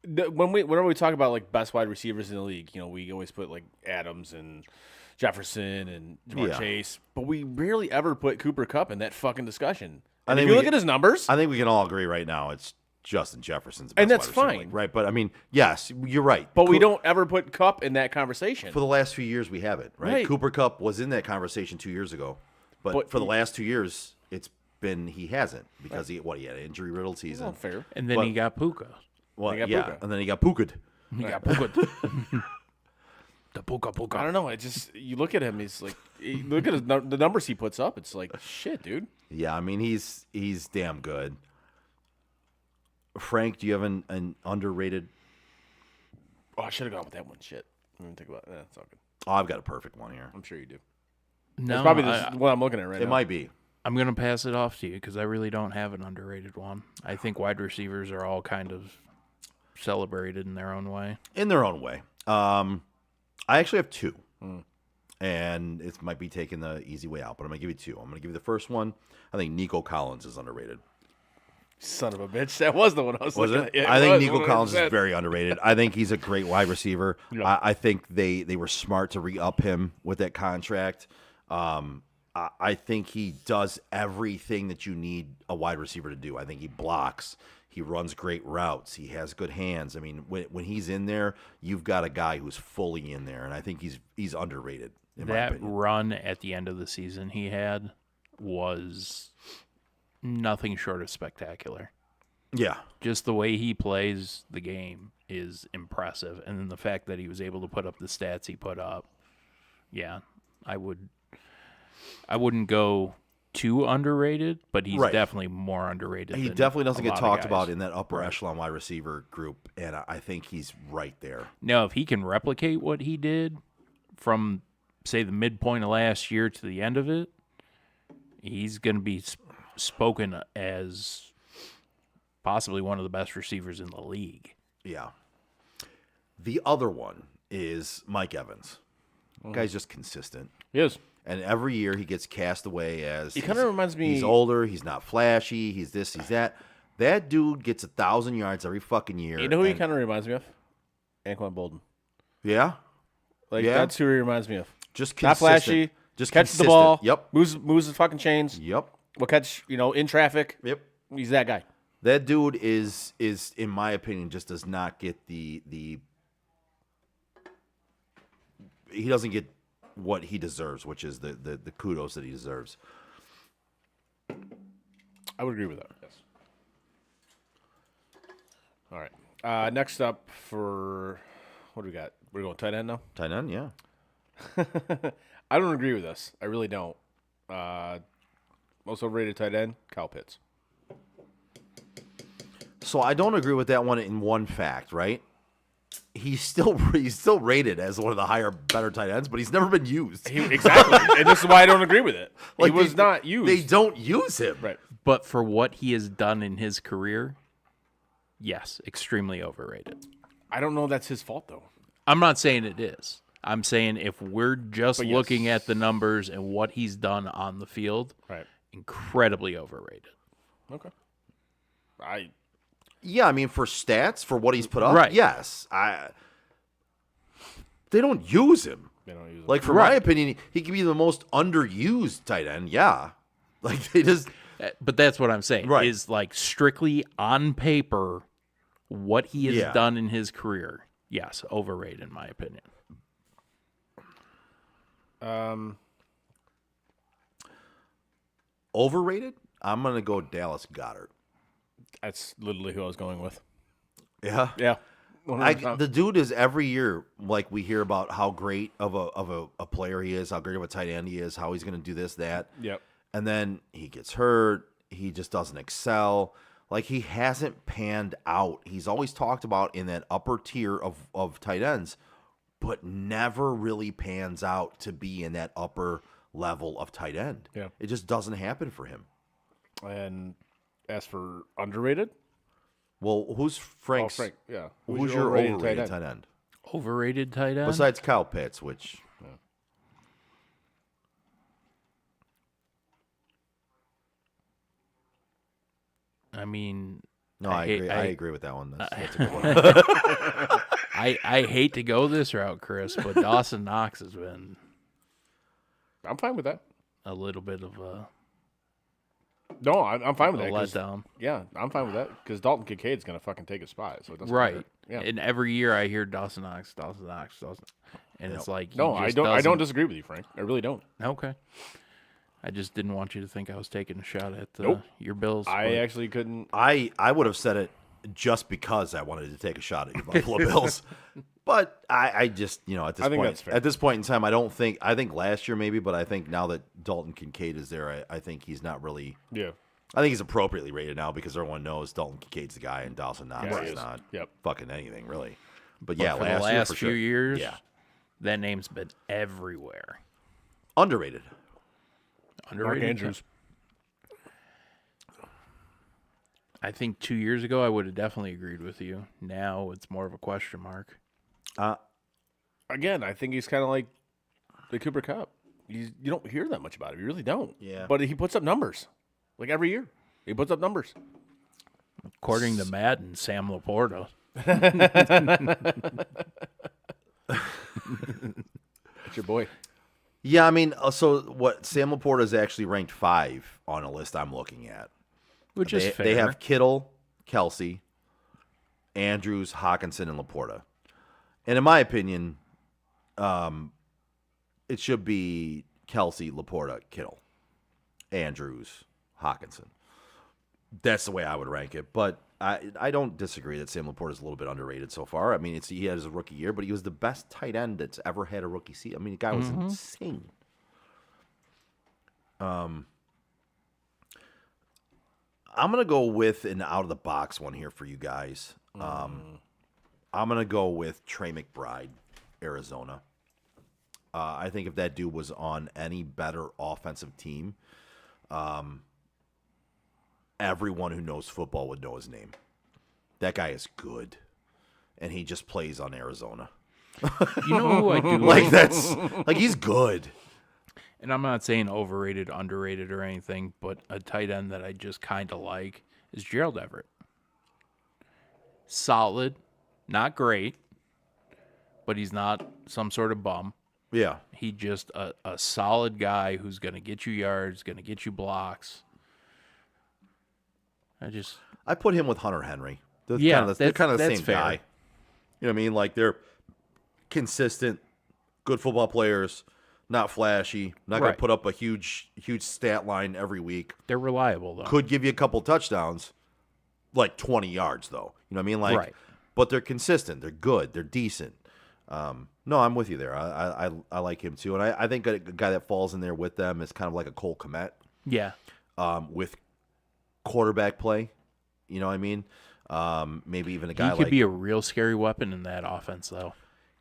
Speaker 7: whenever we talk about like best wide receivers in the league, we always put like Adams and Jefferson and Jamar Chase, but we rarely ever put Cooper Kupp in that fucking discussion. And if you look at his numbers,
Speaker 11: I think we can all agree right now it's Justin Jefferson's best
Speaker 7: and that's
Speaker 11: wide receiver in the
Speaker 7: fine,
Speaker 11: league, right? But I mean, yes, you're right.
Speaker 7: But we don't ever put Kupp in that conversation.
Speaker 11: For the last few years, we have it, right? Cooper Kupp was in that conversation 2 years ago, but for the last 2 years, he hasn't because he had an injury riddled season.
Speaker 7: Fair.
Speaker 8: And then he got Puka.
Speaker 11: Well,
Speaker 7: He got
Speaker 11: yeah,
Speaker 7: Puka.
Speaker 11: and then he got Puka'd.
Speaker 8: He got Puka. The Puka.
Speaker 7: I don't know. It just you look at him. He's like, look at the numbers he puts up. It's like shit, dude.
Speaker 11: Yeah, I mean he's damn good. Frank, do you have an underrated?
Speaker 7: Oh, I should have gone with that one. Shit. I didn't think about it. It's all good.
Speaker 11: Oh, I've got a perfect one here.
Speaker 7: I'm sure you do.
Speaker 8: No,
Speaker 7: it's probably the one I'm looking at right now.
Speaker 11: It might be.
Speaker 8: I'm going to pass it off to you because I really don't have an underrated one. I think wide receivers are all kind of celebrated in their own way.
Speaker 11: In their own way. I actually have two. And it might be taking the easy way out, but I'm going to give you two. I'm going to give you the first one. I think Nico Collins is underrated.
Speaker 7: Son of a bitch. That was the one I was looking at. Yeah,
Speaker 11: I think Nico Collins is very underrated. I think he's a great wide receiver.
Speaker 7: Yeah.
Speaker 11: I think they were smart to re-up him with that contract. I think he does everything that you need a wide receiver to do. I think he blocks. He runs great routes. He has good hands. I mean, when he's in there, you've got a guy who's fully in there, and I think he's underrated.
Speaker 8: That run at the end of the season he had was nothing short of spectacular.
Speaker 11: Yeah.
Speaker 8: Just the way he plays the game is impressive. And then the fact that he was able to put up the stats he put up, yeah, I wouldn't go too underrated, but he's definitely more underrated.
Speaker 11: He
Speaker 8: than
Speaker 11: definitely doesn't
Speaker 8: a
Speaker 11: get
Speaker 8: lot of
Speaker 11: talked
Speaker 8: guys.
Speaker 11: about in that upper echelon wide receiver group, and I think he's right there.
Speaker 8: Now, if he can replicate what he did from, say, the midpoint of last year to the end of it, he's going to be spoken as possibly one of the best receivers in the league.
Speaker 11: Yeah. The other one is Mike Evans. Guy's just consistent.
Speaker 7: He is.
Speaker 11: And every year he gets cast away as
Speaker 7: He kind of reminds me.
Speaker 11: he's older, he's not flashy, he's this, he's that. That dude gets 1,000 yards every fucking year.
Speaker 7: You know who he kind of reminds me of? Anquan Bolden.
Speaker 11: Yeah?
Speaker 7: Like,
Speaker 11: Yeah.
Speaker 7: that's who he reminds me of.
Speaker 11: Just
Speaker 7: Not
Speaker 11: consistent.
Speaker 7: flashy.
Speaker 11: Just
Speaker 7: catches the
Speaker 11: consistent.
Speaker 7: ball.
Speaker 11: Yep.
Speaker 7: Moves the fucking chains.
Speaker 11: Yep.
Speaker 7: Will catch, in traffic.
Speaker 11: Yep.
Speaker 7: He's that guy.
Speaker 11: That dude is in my opinion just does not get the he doesn't get what he deserves, which is the kudos that he deserves.
Speaker 7: I would agree with that. Yes. All right. Next up for what do we got? We're going tight end now.
Speaker 11: Tight end, yeah.
Speaker 7: I don't agree with this. I really don't. Most overrated tight end, Kyle Pitts.
Speaker 11: So I don't agree with that one in one fact, right? He's still rated as one of the better tight ends, but he's never been used.
Speaker 7: Exactly, and this is why I don't agree with it.
Speaker 11: Like,
Speaker 7: he was not used.
Speaker 11: They don't use him.
Speaker 7: Right.
Speaker 8: But for what he has done in his career, yes, extremely overrated.
Speaker 7: I don't know that's his fault, though.
Speaker 8: I'm not saying it is. I'm saying if we're just
Speaker 7: But yes.
Speaker 8: looking at the numbers and what he's done on the field,
Speaker 7: Right.
Speaker 8: incredibly overrated.
Speaker 7: Okay.
Speaker 11: Yeah, I mean for stats, for what he's put up,
Speaker 8: Right.
Speaker 11: yes. They don't use him.
Speaker 7: They don't use him.
Speaker 11: Like, for my opinion, he could be the most underused tight end. Yeah. Like, they just...
Speaker 8: But that's what I'm saying.
Speaker 11: Right.
Speaker 8: Is like strictly on paper what he has
Speaker 11: Yeah.
Speaker 8: done in his career. Yes, overrated in my opinion.
Speaker 11: Overrated? I'm going to go Dallas Goedert.
Speaker 7: That's literally who I was going with.
Speaker 11: Yeah?
Speaker 7: Yeah.
Speaker 11: The dude is every year, like we hear about how great of a player he is, how great of a tight end he is, how he's going to do this, that.
Speaker 7: Yep.
Speaker 11: And then he gets hurt. He just doesn't excel. Like, he hasn't panned out. He's always talked about in that upper tier of tight ends, but never really pans out to be in that upper level of tight end.
Speaker 7: Yeah.
Speaker 11: It just doesn't happen for him.
Speaker 7: And as for underrated?
Speaker 11: Well, who's Frank's?
Speaker 7: Oh, Frank, yeah.
Speaker 11: Who's your overrated tight end?
Speaker 8: Overrated tight end?
Speaker 11: Besides Kyle Pitts, which...
Speaker 8: I mean...
Speaker 11: No, I agree with that one. That's a good one.
Speaker 8: I hate to go this route, Chris, but Dawson Knox has been...
Speaker 7: I'm fine with that.
Speaker 8: A little bit of a...
Speaker 7: No, I'm fine with that.
Speaker 8: Letdown.
Speaker 7: Yeah, I'm fine with that because Dalton Kincaid's going to fucking take his spot. So it doesn't
Speaker 8: right.
Speaker 7: matter. Yeah.
Speaker 8: And every year I hear Dawson Knox. And it's like...
Speaker 7: No, I don't disagree with you, Frank. I really don't.
Speaker 8: Okay. I just didn't want you to think I was taking a shot at
Speaker 7: Nope.
Speaker 8: your Bills.
Speaker 7: I actually couldn't.
Speaker 11: I would have said it just because I wanted to take a shot at your Buffalo Bills. But I just, at
Speaker 7: I think that's fair.
Speaker 11: this point in time, I think last year maybe, but I think now that Dalton Kincaid is there, I think he's not really.
Speaker 7: Yeah.
Speaker 11: I think he's appropriately rated now because everyone knows Dalton Kincaid's the guy and Dawson Knox
Speaker 7: Yeah, he
Speaker 11: is
Speaker 7: is.
Speaker 11: not
Speaker 7: Yep.
Speaker 11: fucking anything really. But
Speaker 8: for
Speaker 11: yeah,
Speaker 8: the last
Speaker 11: for
Speaker 8: few
Speaker 11: sure.
Speaker 8: years,
Speaker 11: Yeah.
Speaker 8: that name's been everywhere.
Speaker 11: Underrated.
Speaker 7: Mark Andrews.
Speaker 8: I think 2 years ago I would have definitely agreed with you. Now it's more of a question mark.
Speaker 7: Again, I think he's kind of like the Cooper Kupp. You don't hear that much about him. You really don't.
Speaker 11: Yeah.
Speaker 7: But he puts up numbers. Like every year. He puts up numbers.
Speaker 8: According to Madden, Sam Laporta.
Speaker 7: That's your boy.
Speaker 11: Yeah, I mean, so what? Sam Laporta is actually ranked 5 on a list I'm looking at.
Speaker 8: Which is fair.
Speaker 11: They have Kittle, Kelsey, Andrews, Hawkinson, and Laporta. And in my opinion, it should be Kelsey, Laporta, Kittle, Andrews, Hawkinson. That's the way I would rank it. But I don't disagree that Sam Laporta is a little bit underrated so far. I mean, he had his rookie year, but he was the best tight end that's ever had a rookie season. I mean, the guy was insane. I'm going to go with an out-of-the-box one here for you guys. I'm going to go with Trey McBride, Arizona. I think if that dude was on any better offensive team, everyone who knows football would know his name. That guy is good, and he just plays on Arizona.
Speaker 8: You know who I do
Speaker 11: like he's good.
Speaker 8: And I'm not saying overrated, underrated, or anything, but a tight end that I just kind of like is Gerald Everett. Solid, not great, but he's not some sort of bum.
Speaker 11: Yeah.
Speaker 8: He just a solid guy who's going to get you yards, going to get you blocks.
Speaker 11: I put him with Hunter Henry. They're
Speaker 8: that's
Speaker 11: kind of the same
Speaker 8: fair.
Speaker 11: guy. You know what I mean? Like, they're consistent, good football players, not flashy, not going
Speaker 8: Right.
Speaker 11: to put up a huge stat line every week.
Speaker 8: They're reliable, though.
Speaker 11: Could give you a couple touchdowns, like 20 yards, though. You know what I mean? Like,
Speaker 8: Right.
Speaker 11: But they're consistent. They're good. They're decent. No, I'm with you there. I like him too, and I think a guy that falls in there with them is kind of like a Cole Kmet.
Speaker 8: Yeah.
Speaker 11: With quarterback play, you know what I mean? Maybe even a guy
Speaker 8: He could
Speaker 11: like
Speaker 8: be a real scary weapon in that offense, though.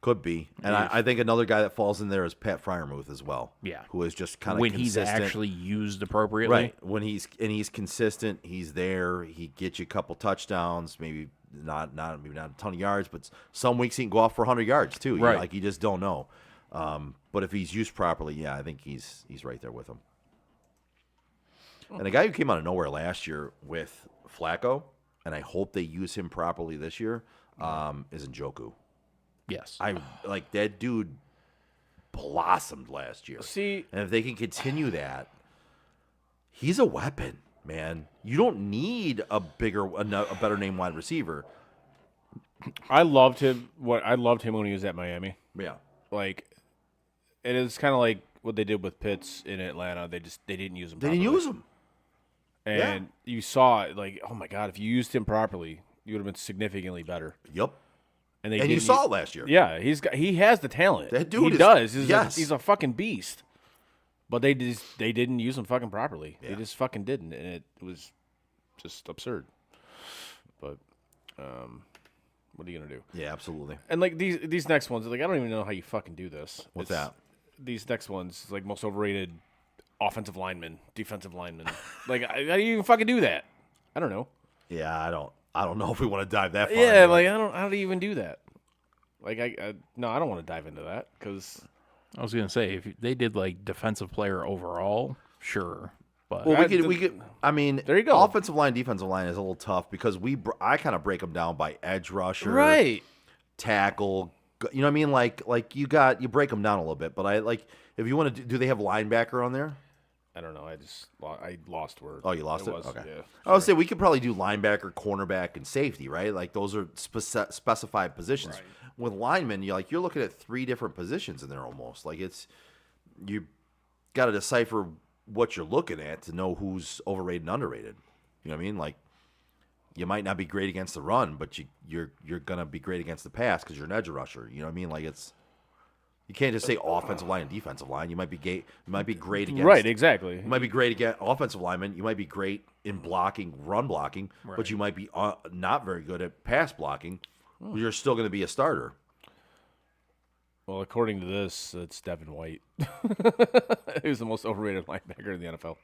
Speaker 11: could be, and I think another guy that falls in there is Pat Freiermuth as well.
Speaker 8: Yeah.
Speaker 11: who is just kind of
Speaker 8: When
Speaker 11: consistent.
Speaker 8: he's actually used appropriately.
Speaker 11: Right. When he's consistent, he's there. He gets you a couple touchdowns, maybe not a ton of yards, but some weeks he can go off for 100 yards too.
Speaker 8: Right.
Speaker 11: Like, you just don't know. But if he's used properly, yeah, I think he's right there with him. And a guy who came out of nowhere last year with Flacco, and I hope they use him properly this year, is Njoku.
Speaker 8: Yes.
Speaker 11: I like that dude blossomed last year.
Speaker 7: See,
Speaker 11: and if they can continue that, he's a weapon, man. You don't need a better name wide receiver.
Speaker 7: I loved him. I loved him when he was at Miami.
Speaker 11: Yeah,
Speaker 7: like it is kind of like what they did with Pitts in Atlanta. They didn't use him.
Speaker 11: They didn't use him,
Speaker 7: and you saw it. Like, oh my god, if you used him properly, you would have been significantly better.
Speaker 11: Yep.
Speaker 7: And
Speaker 11: you
Speaker 7: didn't
Speaker 11: saw it last year.
Speaker 7: Yeah, he has the talent.
Speaker 11: That dude
Speaker 7: he does.
Speaker 11: Yes.
Speaker 7: He's a fucking beast. But they didn't use him fucking properly. Yeah. They just fucking didn't, and it was just absurd. But what are you gonna do?
Speaker 11: Yeah, absolutely.
Speaker 7: And like these next ones, like I don't even know how you fucking do this.
Speaker 11: What's that?
Speaker 7: These next ones, like most overrated offensive lineman, defensive lineman. Like how do you even fucking do that? I don't know.
Speaker 11: Yeah, I don't know if we want to dive that far.
Speaker 7: Yeah, like how do you even do that? Like no, I don't want to dive into that because
Speaker 8: I was gonna say if they did like defensive player overall, sure. But
Speaker 11: well, we could. I mean,
Speaker 7: there you go.
Speaker 11: Offensive line, defensive line is a little tough because I kind of break them down by edge rusher,
Speaker 7: right?
Speaker 11: Tackle. You know what I mean? Like you break them down a little bit. But I like if you want to do they have linebacker on there?
Speaker 7: I don't know. I lost word.
Speaker 11: Oh, you lost it?
Speaker 7: Was,
Speaker 11: okay.
Speaker 7: Yeah,
Speaker 11: I would say we could probably do linebacker, cornerback, and safety, right? Like those are specified positions. Right. With linemen, you're looking at 3 different positions in there almost. Like you got to decipher what you're looking at to know who's overrated and underrated. You know what I mean? Like you might not be great against the run, but you're gonna be great against the pass because you're an edge rusher. You know what I mean? Like you can't just say offensive line and defensive line. You might be great against
Speaker 7: right, exactly.
Speaker 11: You might be great against offensive linemen. You might be great in blocking, run blocking, right. But you might be not very good at pass blocking. You're still going to be a starter.
Speaker 7: Well, according to this, it's Devin White. Who's the most overrated linebacker in the NFL.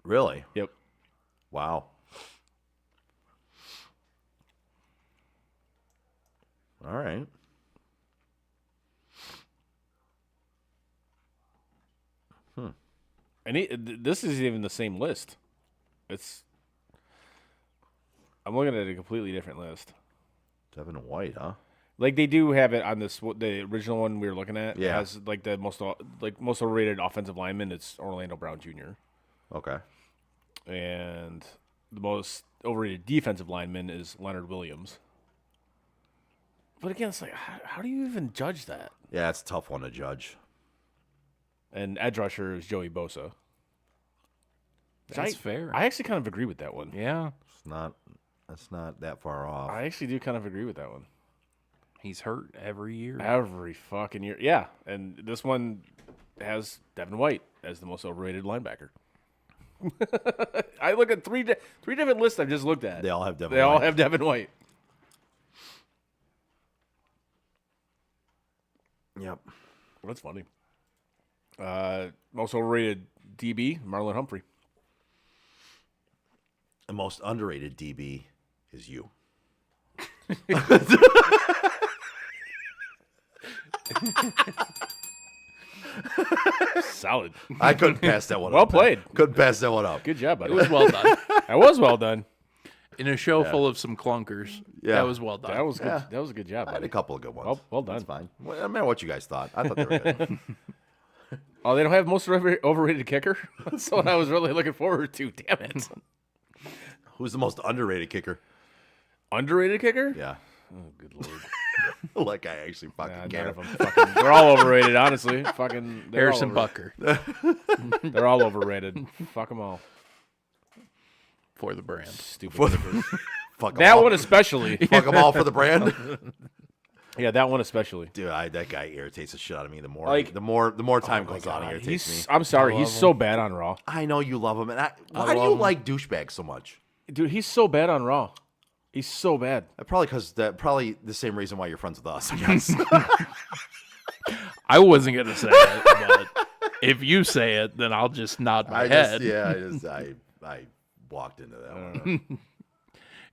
Speaker 11: Really?
Speaker 7: Yep.
Speaker 11: Wow. All right.
Speaker 7: And this isn't even the same list. I'm looking at a completely different list.
Speaker 11: Devin White, huh?
Speaker 7: Like they do have it on the original one we were looking at.
Speaker 11: Yeah.
Speaker 7: It has like the most overrated offensive lineman. It's Orlando Brown Jr.
Speaker 11: Okay.
Speaker 7: And the most overrated defensive lineman is Leonard Williams. But again, it's like how do you even judge that?
Speaker 11: Yeah, it's a tough one to judge.
Speaker 7: And edge rusher is Joey Bosa.
Speaker 8: That's fair.
Speaker 7: I actually kind of agree with that one.
Speaker 8: Yeah.
Speaker 11: That's not that far off.
Speaker 7: I actually do kind of agree with that one.
Speaker 8: He's hurt every year.
Speaker 7: Every fucking year. Yeah. And this one has Devin White as the most overrated linebacker. I look at three different lists I've just looked at.
Speaker 11: They all have Devin White.
Speaker 7: They all have Devin White.
Speaker 11: Yep.
Speaker 7: Well, that's funny. Most overrated DB, Marlon Humphrey.
Speaker 11: The most underrated DB is you.
Speaker 7: Solid.
Speaker 11: I couldn't pass that one
Speaker 7: well
Speaker 11: up.
Speaker 7: Well played.
Speaker 11: Couldn't pass that one up.
Speaker 7: Good job, buddy.
Speaker 8: It was well done.
Speaker 7: That was well done.
Speaker 8: In a show full of some clunkers.
Speaker 11: Yeah.
Speaker 8: That was well done.
Speaker 7: That was good. Yeah. That was a good job, buddy.
Speaker 11: I had a couple of good ones.
Speaker 7: Well done.
Speaker 11: That's fine. Well, no matter what you guys thought. I thought they were good.
Speaker 7: Oh, they don't have most overrated kicker? That's what I was really looking forward to. Damn it.
Speaker 11: Who's the most underrated kicker?
Speaker 7: Underrated kicker?
Speaker 11: Yeah.
Speaker 7: Oh, good lord.
Speaker 11: Like I actually fucking care.
Speaker 7: None of them they're all overrated, honestly. Fucking
Speaker 8: Harrison Bucker.
Speaker 7: They're all overrated. Fuck them all.
Speaker 8: For the brand.
Speaker 7: Stupid.
Speaker 11: Fuck
Speaker 7: that
Speaker 11: all.
Speaker 7: one especially.
Speaker 11: Fuck them all for the brand.
Speaker 7: Yeah, that one especially.
Speaker 11: Dude, that guy irritates the shit out of me. The more time goes on, he irritates me.
Speaker 7: I'm sorry, he's so bad on Raw.
Speaker 11: I know you love him, and why do you like douchebags so much?
Speaker 7: Dude, he's so bad on Raw. He's so bad.
Speaker 11: Probably the same reason why you're friends with us, I guess.
Speaker 8: I wasn't gonna say it, but if you say it, then I'll just nod my head.
Speaker 11: I walked into that one.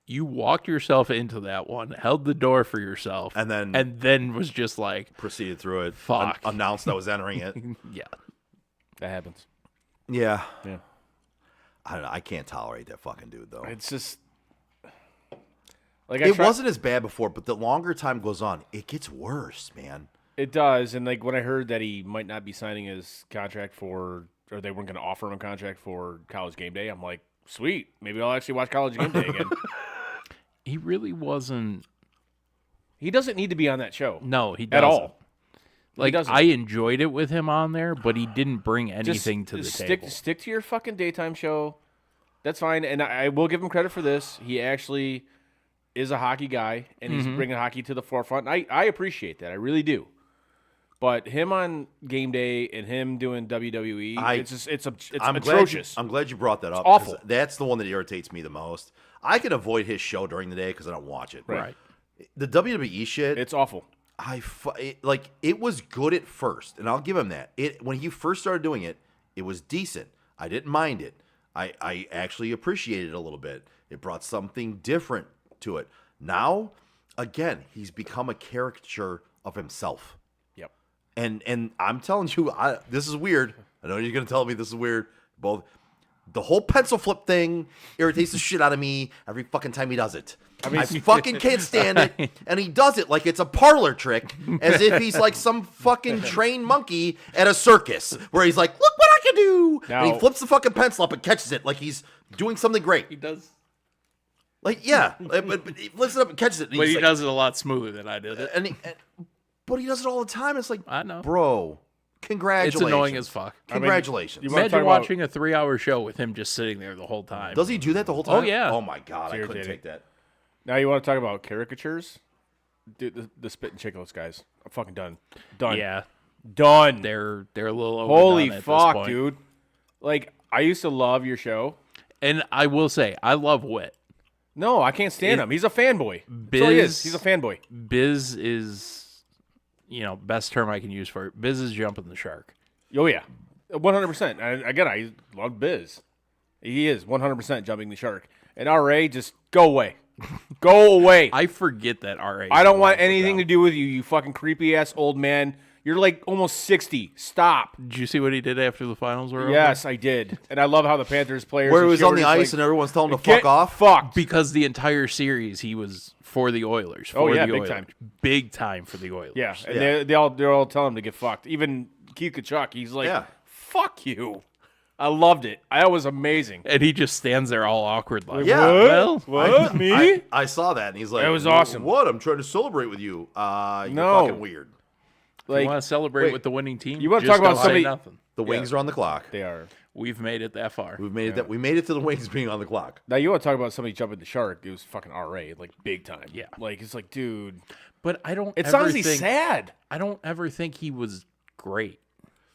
Speaker 8: You walked yourself into that one, held the door for yourself,
Speaker 11: and then
Speaker 8: was just like
Speaker 11: proceeded through it.
Speaker 8: Fuck.
Speaker 11: Announced I was entering it.
Speaker 8: Yeah,
Speaker 7: that happens.
Speaker 11: Yeah.
Speaker 7: I
Speaker 11: don't know. I can't tolerate that fucking dude though.
Speaker 7: It's just like
Speaker 11: it wasn't as bad before, but the longer time goes on, it gets worse, man.
Speaker 7: It does, and like when I heard that he might not be signing his contract or they weren't going to offer him a contract for College Game Day, I'm like, sweet, maybe I'll actually watch College Game Day again.
Speaker 8: He really wasn't.
Speaker 7: He doesn't need to be on that show.
Speaker 8: No, he doesn't.
Speaker 7: At all.
Speaker 8: Like, I enjoyed it with him on there, but he didn't bring anything to the table.
Speaker 7: Stick to your fucking daytime show. That's fine, and I will give him credit for this. He actually is a hockey guy, and he's bringing hockey to the forefront. I appreciate that. I really do. But him on game day and him doing WWE, it's atrocious.
Speaker 11: I'm glad you brought that up.
Speaker 7: It's awful.
Speaker 11: That's the one that irritates me the most. I can avoid his show during the day because I don't watch it.
Speaker 7: Right.
Speaker 11: The WWE shit,
Speaker 7: it's awful.
Speaker 11: It was good at first, and I'll give him that. When he first started doing it, it was decent. I didn't mind it. I actually appreciated it a little bit. It brought something different to it. Now, again, he's become a caricature of himself.
Speaker 7: Yep.
Speaker 11: And I'm telling you, this is weird. I know you're going to tell me this is weird. Both the whole pencil flip thing irritates the shit out of me every fucking time he does it. I fucking can't stand it. And he does it like it's a parlor trick, as if he's like some fucking trained monkey at a circus, where he's like, look what I can do. And he flips the fucking pencil up and catches it like he's doing something great.
Speaker 8: He does.
Speaker 11: Like, yeah. But he flips it up and catches it. And
Speaker 8: But he does it a lot smoother than I did it.
Speaker 11: But he does it all the time. It's like,
Speaker 8: I know.
Speaker 11: Bro, congratulations.
Speaker 8: It's annoying as fuck.
Speaker 11: Congratulations.
Speaker 8: Imagine watching a 3-hour show with him just sitting there the whole time.
Speaker 11: Does he do that the whole time?
Speaker 8: Oh, yeah.
Speaker 11: Oh, my God. I couldn't take that.
Speaker 7: Now you want to talk about caricatures? Dude, the Spit and Chicklets guys. I'm fucking done. Done.
Speaker 8: Yeah.
Speaker 7: Done.
Speaker 8: They're a little overdone
Speaker 7: Holy
Speaker 8: at
Speaker 7: fuck,
Speaker 8: this point.
Speaker 7: dude. Like, I used to love your show.
Speaker 8: And I will say, I love Wit.
Speaker 7: No, I can't stand him. He's a fanboy.
Speaker 8: Biz,
Speaker 7: That's all he is. He's a fanboy.
Speaker 8: Biz is, best term I can use for it. Biz is jumping the shark.
Speaker 7: Oh, yeah. 100%. And again, I love Biz. He is 100% jumping the shark. And RA, just go away. Go away.
Speaker 8: I forget that RA.
Speaker 7: I don't want anything to do with you, you fucking creepy-ass old man. You're like almost 60. Stop.
Speaker 8: Did you see what he did after the finals were over?
Speaker 7: Yes, I did. And I love how the Panthers players...
Speaker 11: Where he was on the ice and everyone's telling him to fuck off?
Speaker 7: Fucked.
Speaker 8: Because the entire series he was for the Oilers.
Speaker 7: Big time.
Speaker 8: Big time for the Oilers.
Speaker 7: Yeah, and they're all telling him to get fucked. Even Keith Kachuk, he's like, fuck you. I loved it. It was amazing.
Speaker 8: And he just stands there all awkward like,
Speaker 7: what? Me?
Speaker 11: I saw that, and he's like,
Speaker 7: it was awesome.
Speaker 11: What? I'm trying to celebrate with you. You're fucking weird.
Speaker 8: If you want to celebrate with the winning team,
Speaker 7: you want to talk about somebody?
Speaker 8: Nothing.
Speaker 11: The Wings are on the clock.
Speaker 7: They are.
Speaker 8: We've made it that far.
Speaker 11: We made it to the Wings being on the clock.
Speaker 7: Now you want to talk about somebody jumping the shark? It was fucking RA, like big time.
Speaker 8: Yeah,
Speaker 7: like it's like, dude.
Speaker 8: But I don't.
Speaker 7: It's honestly sad.
Speaker 8: I don't ever think he was great.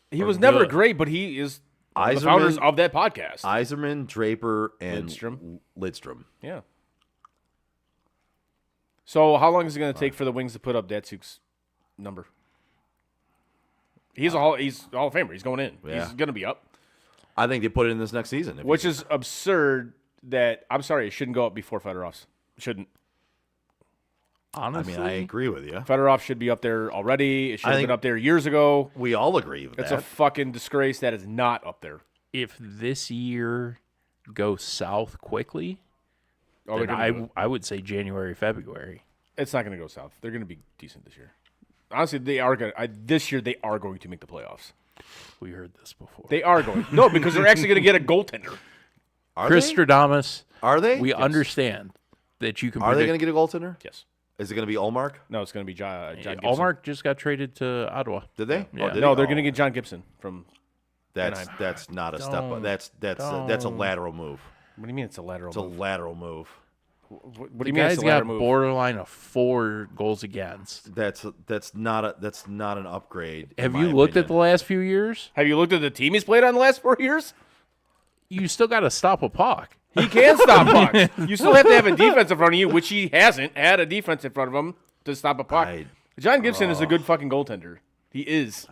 Speaker 7: He was never great, but he is one of the founders of that podcast.
Speaker 11: Yzerman, Draper, and
Speaker 7: Lidstrom. Yeah. So how long is it going to take for the Wings to put up Datsuk's number? He's Hall of Famer. He's going in.
Speaker 11: Yeah.
Speaker 7: He's going to be up.
Speaker 11: I think they put it in this next season.
Speaker 7: Which is absurd that, I'm sorry, it shouldn't go up before Fedorov's. It shouldn't.
Speaker 8: Honestly.
Speaker 11: I mean, I agree with you.
Speaker 7: Fedorov should be up there already. It should have been up there years ago.
Speaker 11: We all agree with that.
Speaker 7: It's a fucking disgrace that is not up there.
Speaker 8: If this year goes south quickly, then I would say January, February.
Speaker 7: It's not going to go south. They're going to be decent this year. Honestly, they are going. This year, they are going to make the playoffs.
Speaker 8: We heard this before.
Speaker 7: They are going. No, because they're actually going to get a goaltender.
Speaker 8: Chris Stradamus.
Speaker 11: Are they?
Speaker 8: We understand that you can.
Speaker 11: Are they going to get a goaltender?
Speaker 7: Yes.
Speaker 11: Is it going to be Olmark?
Speaker 7: No, it's going to be John Gibson.
Speaker 8: Olmark just got traded to Ottawa.
Speaker 11: Did they?
Speaker 8: Yeah.
Speaker 7: No, they're going to get John Gibson from.
Speaker 11: That's not a step up. That's a lateral move.
Speaker 7: What do you mean it's a lateral move?
Speaker 11: It's a lateral move.
Speaker 7: What do you mean it's a lateral move?
Speaker 8: Borderline of 4 goals against.
Speaker 11: That's not an upgrade.
Speaker 8: Have you looked at the last few years?
Speaker 7: Have you looked at the team he's played on the last 4 years?
Speaker 8: You still got to stop a puck.
Speaker 7: He can stop pucks. You still have to have a defense in front of you, which he hasn't had a defense in front of him to stop a puck. John Gibson is a good fucking goaltender. He is.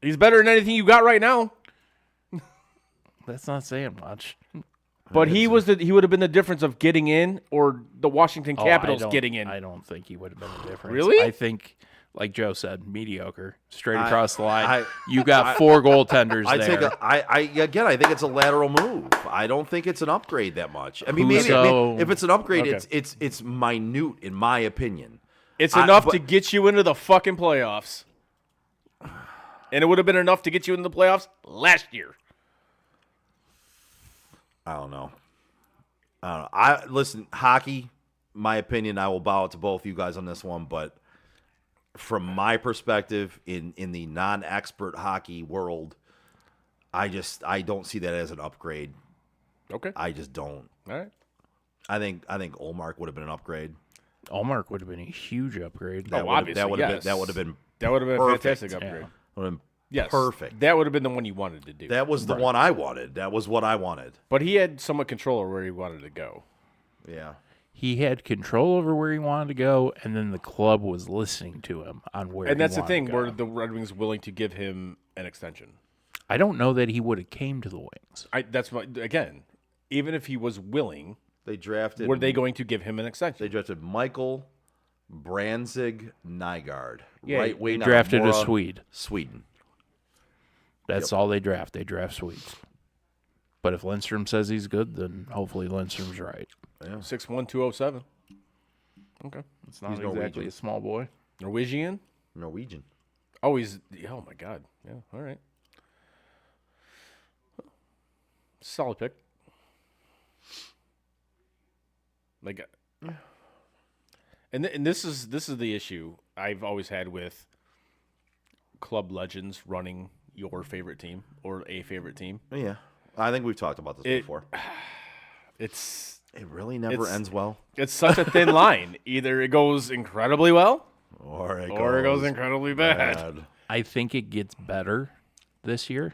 Speaker 7: He's better than anything you got right now.
Speaker 8: That's not saying much.
Speaker 7: But he would have been the difference of getting in or the Washington Capitals getting in.
Speaker 8: I don't think he would have been the difference.
Speaker 7: Really?
Speaker 8: I think, like Joe said, mediocre, straight across the line. You got 4 goaltenders there.
Speaker 11: I think it's a lateral move. I don't think it's an upgrade that much. I mean, maybe if it's an upgrade, it's minute in my opinion.
Speaker 7: It's enough to get you into the fucking playoffs. And it would have been enough to get you into the playoffs last year.
Speaker 11: I don't know. Listen, hockey, my opinion, I will bow out to both you guys on this one, but from my perspective in the non-expert hockey world, I don't see that as an upgrade.
Speaker 7: Okay.
Speaker 11: I just don't.
Speaker 7: All right.
Speaker 11: I think Olmark would have been an upgrade.
Speaker 8: Olmark would have been a huge upgrade.
Speaker 11: That would have been
Speaker 7: a
Speaker 11: perfect.
Speaker 7: fantastic upgrade.
Speaker 11: Would have been
Speaker 7: Yes,
Speaker 11: perfect.
Speaker 7: That would have been the one you wanted to do.
Speaker 11: That was the one I wanted. That was what I wanted.
Speaker 7: But he had somewhat control over where he wanted to go.
Speaker 11: Yeah.
Speaker 8: He had control over where he wanted to go, and then the club was listening to him on where.
Speaker 7: And that's the
Speaker 8: wanted
Speaker 7: thing,
Speaker 8: to go.
Speaker 7: were the Red Wings willing to give him an extension?
Speaker 8: I don't know that he would have came to the Wings.
Speaker 7: Again, even if he was willing,
Speaker 11: they drafted.
Speaker 7: Were they going to give him an extension?
Speaker 11: They drafted Michael Branzig Nygaard.
Speaker 8: Yeah,
Speaker 11: right wing.
Speaker 8: they drafted a
Speaker 11: Mora,
Speaker 8: Swede.
Speaker 11: Sweden.
Speaker 8: That's all they draft. They draft Swedes. But if Lindstrom says he's good, then hopefully Lindstrom's right.
Speaker 7: Yeah. 6'1", 207. Okay.
Speaker 8: It's not
Speaker 11: He's
Speaker 8: exactly
Speaker 11: Norwegian.
Speaker 8: a small boy.
Speaker 7: Norwegian?
Speaker 11: Norwegian.
Speaker 7: Oh, oh my God. Yeah, all right. Solid pick. Like, and this is the issue I've always had with club legends running your favorite team or a favorite team.
Speaker 11: Yeah, I think we've talked about this before.
Speaker 7: It
Speaker 11: really never ends well.
Speaker 7: It's such a thin line. Either it goes incredibly well,
Speaker 11: or it
Speaker 7: goes incredibly bad.
Speaker 8: I think it gets better this year.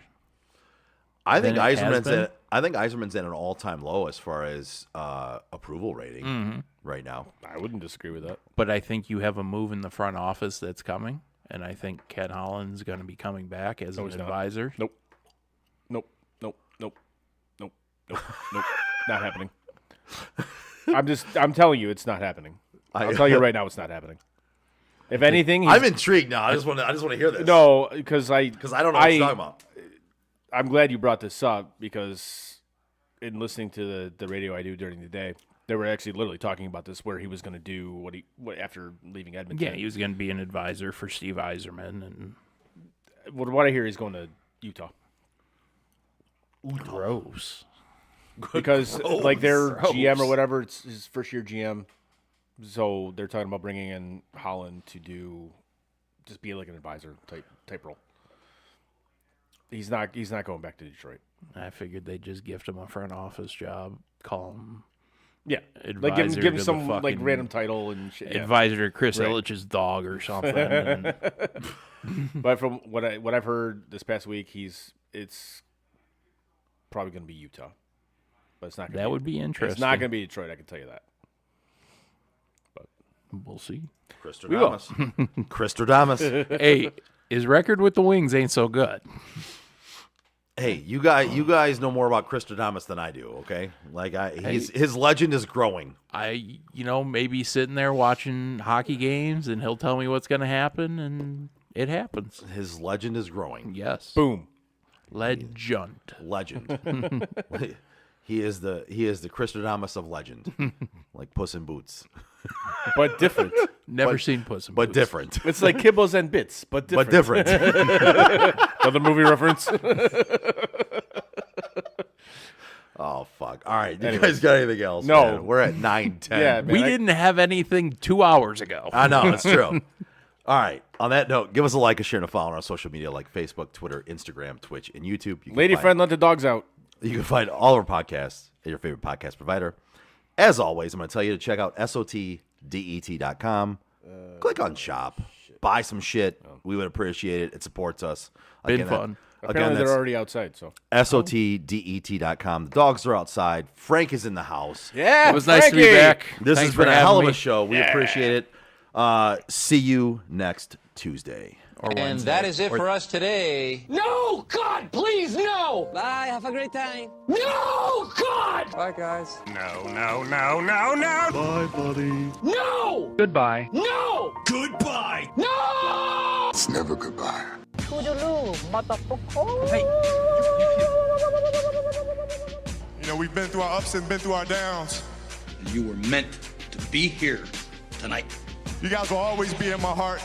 Speaker 11: I think
Speaker 8: than it has been.
Speaker 11: Yzerman's at an all-time low as far as approval rating right now.
Speaker 7: I wouldn't disagree with that.
Speaker 8: But I think you have a move in the front office that's coming, and I think Ken Holland's going to be coming back as an advisor.
Speaker 7: Nope. Not happening. I'm telling you, it's not happening. I'll tell you right now, it's not happening. If anything,
Speaker 11: I'm intrigued now. I just want to hear this.
Speaker 7: No, because I
Speaker 11: don't know what you're talking about.
Speaker 7: I'm glad you brought this up because in listening to the radio I do during the day, they were actually literally talking about this, where he was going to do what after leaving Edmonton.
Speaker 8: Yeah, he was going to be an advisor for Steve Yzerman, and
Speaker 7: what I hear, he's going to Utah.
Speaker 8: Gross.
Speaker 7: Because like their GM or whatever, it's his first year GM, so they're talking about bringing in Holland to just be like an advisor type role. He's not going back to Detroit.
Speaker 8: I figured they'd just gift him a front office job, call him.
Speaker 7: Yeah,
Speaker 8: advisor
Speaker 7: like give him
Speaker 8: to
Speaker 7: some
Speaker 8: the
Speaker 7: like
Speaker 8: fucking
Speaker 7: random title and shit. Yeah.
Speaker 8: Advisor to Chris
Speaker 7: Right.
Speaker 8: Ilitch's dog or something. and-
Speaker 7: But from what I've heard this past week, it's probably going to be Utah. But it's not.
Speaker 8: That would be interesting.
Speaker 7: It's not going to be Detroit. I can tell you that. But
Speaker 8: we'll see.
Speaker 11: Christodamus.
Speaker 8: Hey, his record with the Wings ain't so good.
Speaker 11: Hey, you guys know more about Christodamus than I do. Okay, like his legend is growing.
Speaker 8: Maybe sitting there watching hockey games, and he'll tell me what's going to happen, and it happens.
Speaker 11: His legend is growing.
Speaker 8: Yes.
Speaker 7: Boom.
Speaker 11: Legend. He is the Christodamus of legend, like Puss in Boots,
Speaker 7: but different.
Speaker 8: Never seen Puss in Boots,
Speaker 11: but different.
Speaker 7: It's like Kibbles and Bits, but different. Another movie reference.
Speaker 11: Oh fuck! All right, you guys got anything else?
Speaker 7: No,
Speaker 11: man? We're at 9:10.
Speaker 7: Yeah, man,
Speaker 8: we didn't have anything 2 hours ago.
Speaker 11: I know, it's true. All right. On that note, give us a like, a share, and a follow on our social media like Facebook, Twitter, Instagram, Twitch, and YouTube.
Speaker 7: Friend, let the dogs out.
Speaker 11: You can find all our podcasts at your favorite podcast provider. As always, I'm going to tell you to check out SOTDET.com. Click on shop. Buy some shit. We would appreciate it. It supports us.
Speaker 8: Been fun.
Speaker 7: Apparently, they're already outside. So
Speaker 11: SOTDET.com. The dogs are outside. Frank is in the house.
Speaker 7: Yeah,
Speaker 8: it was nice to be back.
Speaker 11: This
Speaker 8: Thanks
Speaker 11: has been
Speaker 8: for
Speaker 11: a hell of
Speaker 8: having
Speaker 11: a
Speaker 8: me.
Speaker 11: show. We appreciate it. See you next Tuesday.
Speaker 8: Or
Speaker 2: And
Speaker 8: Wednesday.
Speaker 2: that is it for us today.
Speaker 6: No, God, please, no!
Speaker 2: Bye. Have a great time.
Speaker 6: No, God!
Speaker 2: Bye, guys.
Speaker 3: No. Bye, buddy.
Speaker 6: No!
Speaker 3: Goodbye.
Speaker 6: No!
Speaker 5: Goodbye.
Speaker 6: No!
Speaker 5: It's never goodbye.
Speaker 12: You know, we've been through our ups and been through our downs.
Speaker 13: You were meant to be here tonight.
Speaker 12: You guys will always be in my heart.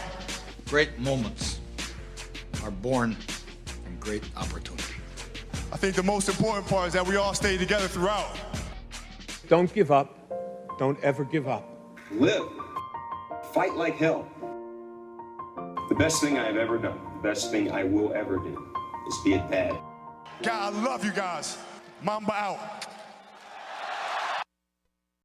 Speaker 13: Great moments are born from great opportunity.
Speaker 12: I think the most important part is that we all stay together throughout.
Speaker 14: Don't give up. Don't ever give up.
Speaker 15: Live. Fight like hell. The best thing I've ever done, the best thing I will ever do, is be a dad.
Speaker 12: God, I love you guys. Mamba out.